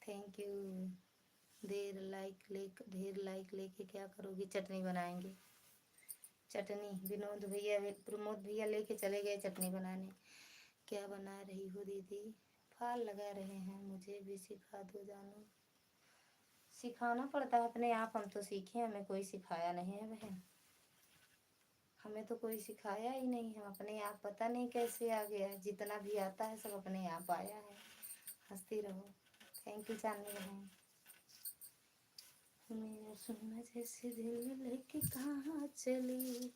Thank you. ढेर लाइक लेके क्या करोगी? चटनी बनाएंगे। चटनी विनोद भैया प्रमोद भैया लेके चले गए चटनी बनाने। क्या बना रही हो दीदी? फाल लगा रहे हैं, मुझे भी सिखा दो जानू। सिखाना पड़ता है अपने आप, हम तो सीखे, हमें कोई सिखाया नहीं है बहन। हमें तो कोई सिखाया ही नहीं है, अपने आप पता नहीं कैसे आ गया है। जितना भी आता है सब अपने आप आया है। हंसती रहो। थैंक यू चांदनी बहन। मेरा सोना जैसे दिल लेके कहाँ चली,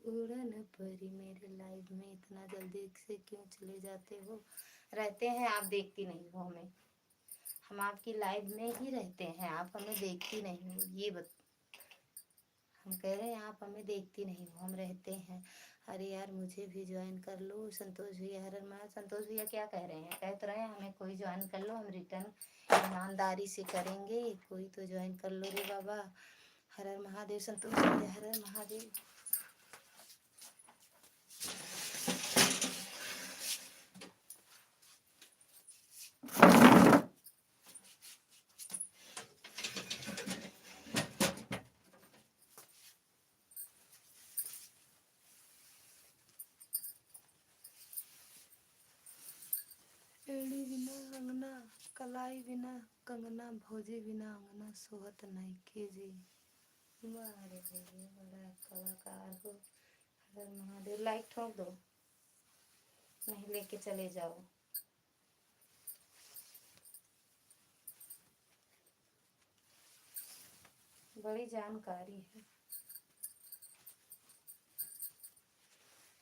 उड़न परी। मेरे लाइव में इतना जल्दी से क्यों चले जाते हो? रहते हैं आप, देखती नहीं हो हमें। हम आपकी लाइव में ही रहते हैं, आप हमें देखती नहीं हो। ये हम कह रहे हैं आप हमें देखती नहीं हो, हम रहते हैं। अरे यार मुझे भी ज्वाइन कर लो। संतोष भैया हर हर। संतोष भैया क्या कह रहे हैं? कह तो रहे हैं हमें कोई ज्वाइन कर लो, हम रिटर्न ईमानदारी से करेंगे। कोई तो ज्वाइन कर लो रे बाबा। हर हर महादेव। संतोष भैया हर हर महादेव। एड़ी बिना अंगना, कलाई बिना कंगना, भौजी बिना अंगना सोहत नहीं के जी। अरे भैया बड़ा कलाकार हो। हर हर महादेव। लाइक ठोक दो, नहीं लेके चले जाओ। बड़ी जानकारी है।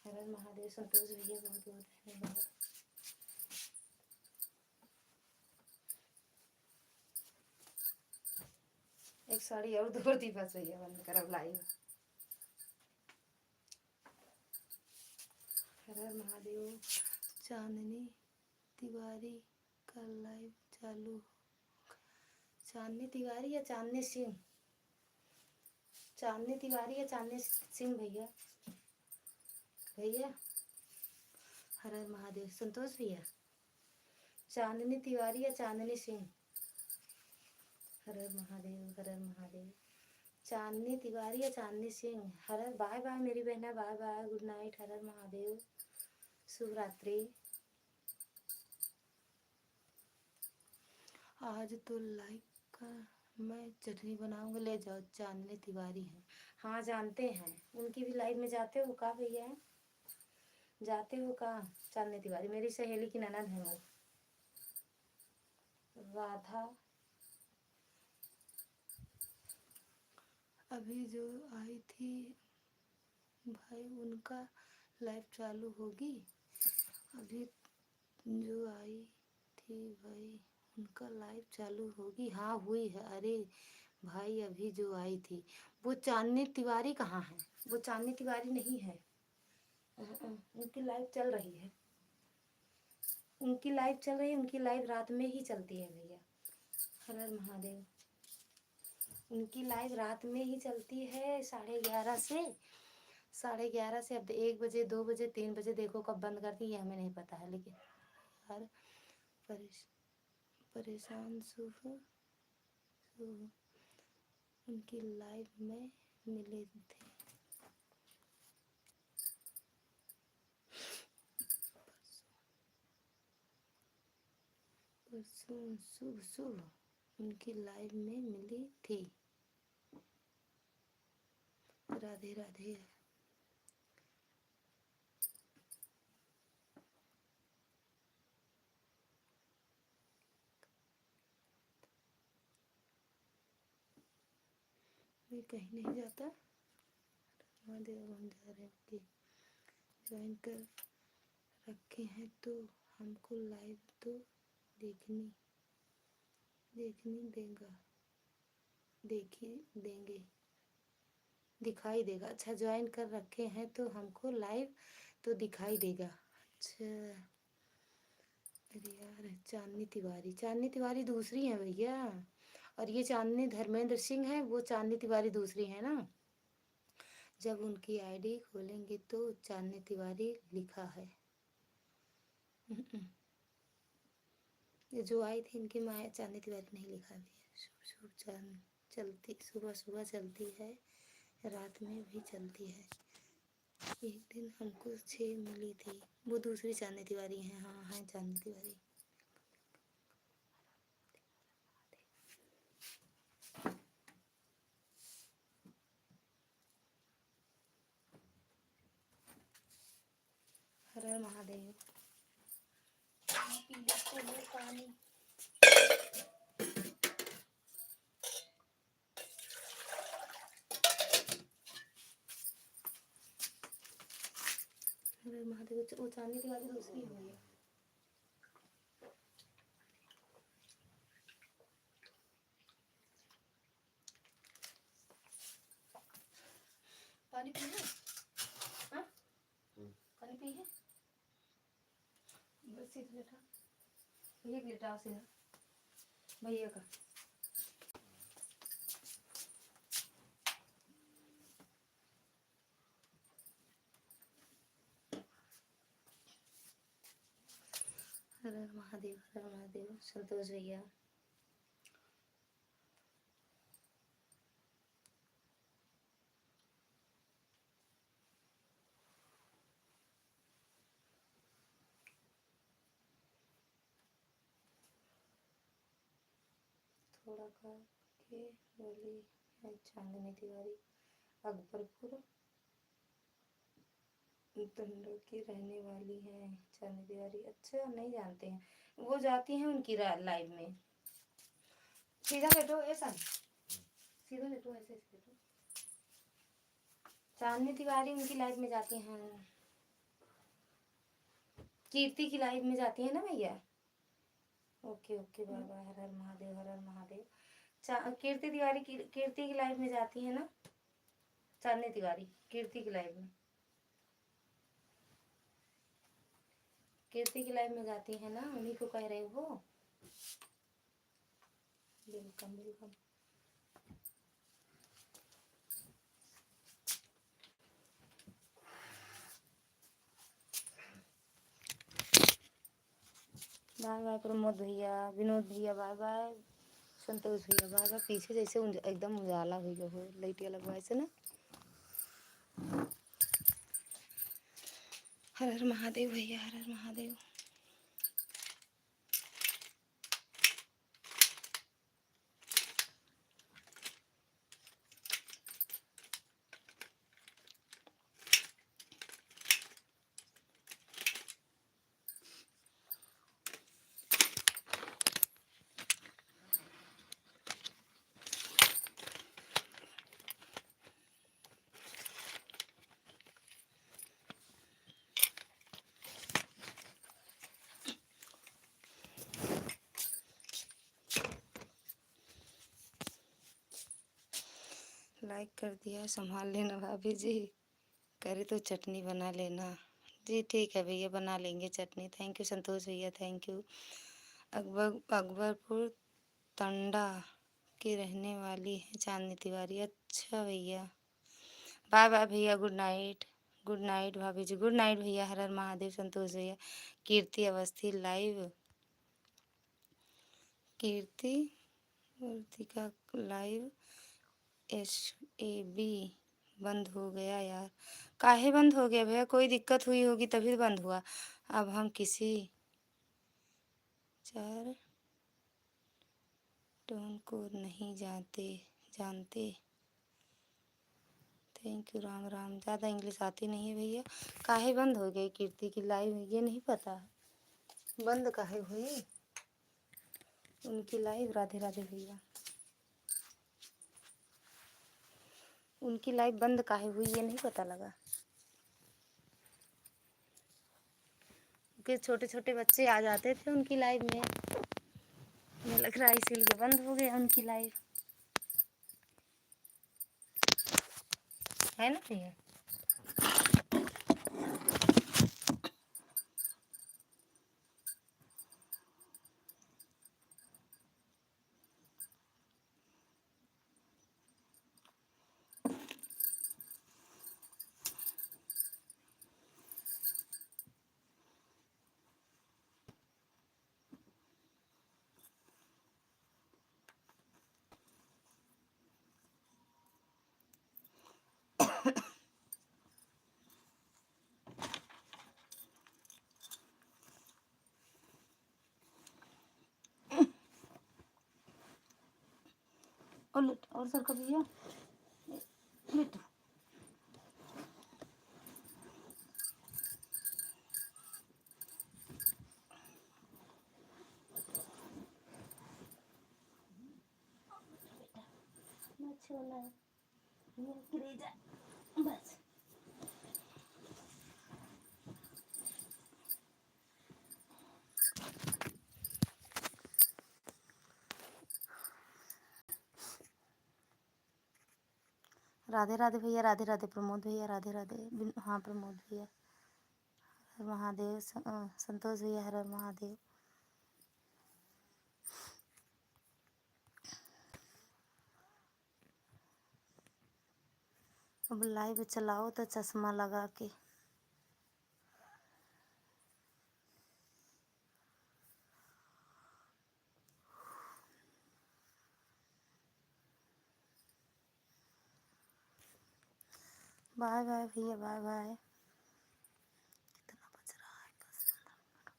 हर हर महादेव। संतोष भैया बहुत बहुत धन्यवाद। एक साड़ी और दूर थी, बस भैया बंद कर अब लाइव। हर हर महादेव। चांदनी तिवारी का लाइव चालू। चांदनी तिवारी या चांदनी सिंह? चांदनी तिवारी या चांदनी सिंह भैया? भैया हर हर महादेव। संतोष भैया, चांदनी तिवारी या चांदनी सिंह? हर हर महादेव, हर हर महादेव। चांदनी तिवारी या चांदनी सिंह? हर हर। बाय बाय मेरी बहना, bye bye, good night. Har Har Mahadev, शुभ रात्रि। आज तो लाइक का मैं चटनी बनाऊंगा, ले जाओ। चांदनी तिवारी है, हाँ जानते हैं। उनकी भी लाइव में जाते हो का भैया? जाते हो का? चांदनी तिवारी मेरी सहेली की ननद है वो। राधा अभी जो आई थी भाई, उनका लाइव चालू होगी। अभी जो आई थी भाई, उनका लाइव चालू होगी। हाँ हुई है। अरे भाई अभी जो आई थी वो चांदनी तिवारी कहाँ है? वो चांदनी तिवारी नहीं है। उनकी लाइव चल रही है, उनकी लाइव चल रही है। उनकी लाइव रात में ही चलती है भैया। हर हर महादेव। उनकी लाइव रात में ही चलती है, 11:30 से। 11:30 से अब 1 बजे, 2 बजे, 3 बजे, देखो कब बंद करती है हमें नहीं पता है। लेकिन यार परेशान शुभ उनकी लाइव में मिले थे। परसों शुभ उनकी लाइव में मिली थी। राधे राधे। मैं कहीं नहीं जाता। महादेव हम जा रहे हैं कि ज्वाइन कर रखे हैं तो हमको लाइव तो देखनी देगा, देंगे, दिखाई देगा। अच्छा ज्वाइन कर रखे हैं तो हमको लाइव तो दिखाई देगा। अच्छा अरे यार, चांदनी तिवारी दूसरी है भैया। और ये चांदनी धर्मेंद्र सिंह है, वो चांदनी तिवारी दूसरी है ना। जब उनकी आईडी खोलेंगे तो चांदनी तिवारी लिखा है। ये जो आई थी इनकी माँ चांदनी तिवारी नहीं लिखा भी है। शुभ चांद चलती, सुबह सुबह चलती है, रात में भी चलती है। एक दिन हमको 6 मिली थी, वो दूसरी चांदनी तिवारी है। हाँ है चांदनी तिवारी। हर हर महादेव। पी लेते हैं पानी। हर हर महादेव। वो चांदनी तिवारी दूसरी है भैया। पानी पी है? हाँ पानी पी है? बस सीधे लेटा भैया, लेटा सीधा भैया का। हर हर महादेव, हर हर महादेव। संतोष भैया थोड़ा करके बोली है चांदनी तिवारी, अकबरपुर दंडो की रहने वाली है चांदनी तिवारी। अच्छा, नहीं जानते हैं, वो जाती हैं उनकी लाइव में। सीधा बैठो ऐसा, सीधा बैठो, ऐसे बैठो। चांदनी तिवारी उनकी लाइव में जाती हैं, कीर्ति की लाइव में जाती है ना भैया। ओके ओके, बाय बाय, हर हर महादेव, हर हर महादेव। कीर्ति तिवारी कीर्ति की लाइव में जाती है ना, चांदनी तिवारी कीर्ति की लाइव में, कीर्ति की लाइव में जाती है ना, उन्हीं को कह रहे हो। Welcome welcome. Bye bye Pramod भैया, विनोद भैया बाय बाय, संतोष भैया बाय बाय। पीछे जैसे एकदम उजाला हुई हो, लाइटिया लगवाए से ना। हर हर महादेव भैया, हर हर महादेव। लाइक कर दिया, संभाल लेना भाभी जी, करे तो चटनी बना लेना। जी ठीक है भैया, बना लेंगे चटनी। थैंक यू संतोष भैया, थैंक यू। अकबरपुर तंडा की रहने वाली है चांदनी तिवारी। अच्छा भैया, बाय बाय भैया, गुड नाइट। गुड नाइट भाभी जी, गुड नाइट भैया, हर हर महादेव संतोष भैया। कीर्ति अवस्थी लाइव, कीर्ति का लाइव SAB बंद हो गया यार। काहे बंद हो गया भैया, कोई दिक्कत हुई होगी तभी बंद हुआ। अब हम किसी 4 टोन को नहीं जानते। Thank you, Ram Ram. ज़्यादा इंग्लिश आती नहीं है भैया। काहे बंद हो गई कीर्ति की लाइव, ये नहीं पता बंद काहे हुई उनकी लाइव। राधे राधे भैया, उनकी लाइव बंद काहे हुई ये नहीं पता लगा, क्योंकि छोटे छोटे बच्चे आ जाते थे उनकी लाइव में, मुझे लग रहा है इसीलिए बंद हो गया उनकी लाइव, है ना भैया। और सर का भैया लेटो। छोला ये गिरे जा बस। राधे राधे भैया, राधे राधे प्रमोद भैया, राधे राधे। हाँ प्रमोद भैया, हर महादेव। संतोष भैया, हर हर महादेव। अब लाइव चलाओ तो चश्मा लगा के। बाय बाय भैया, बाय बाय। कितना बज रहा है, बस 15 मिनट।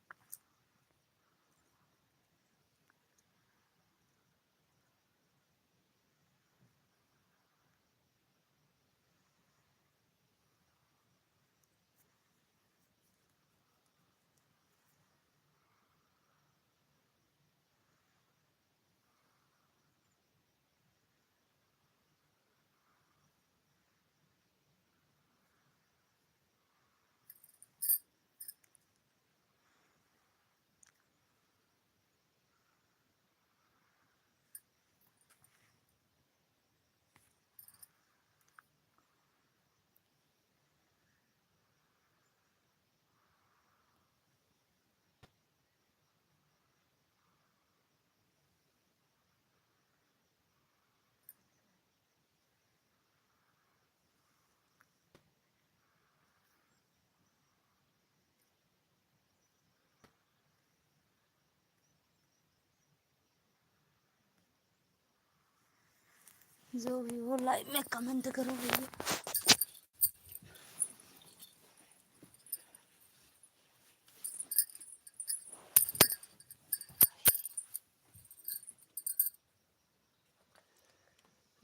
जो भी हो लाइव में कमेंट करो भैया।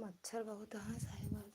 मच्छर बहुत है साहिबा।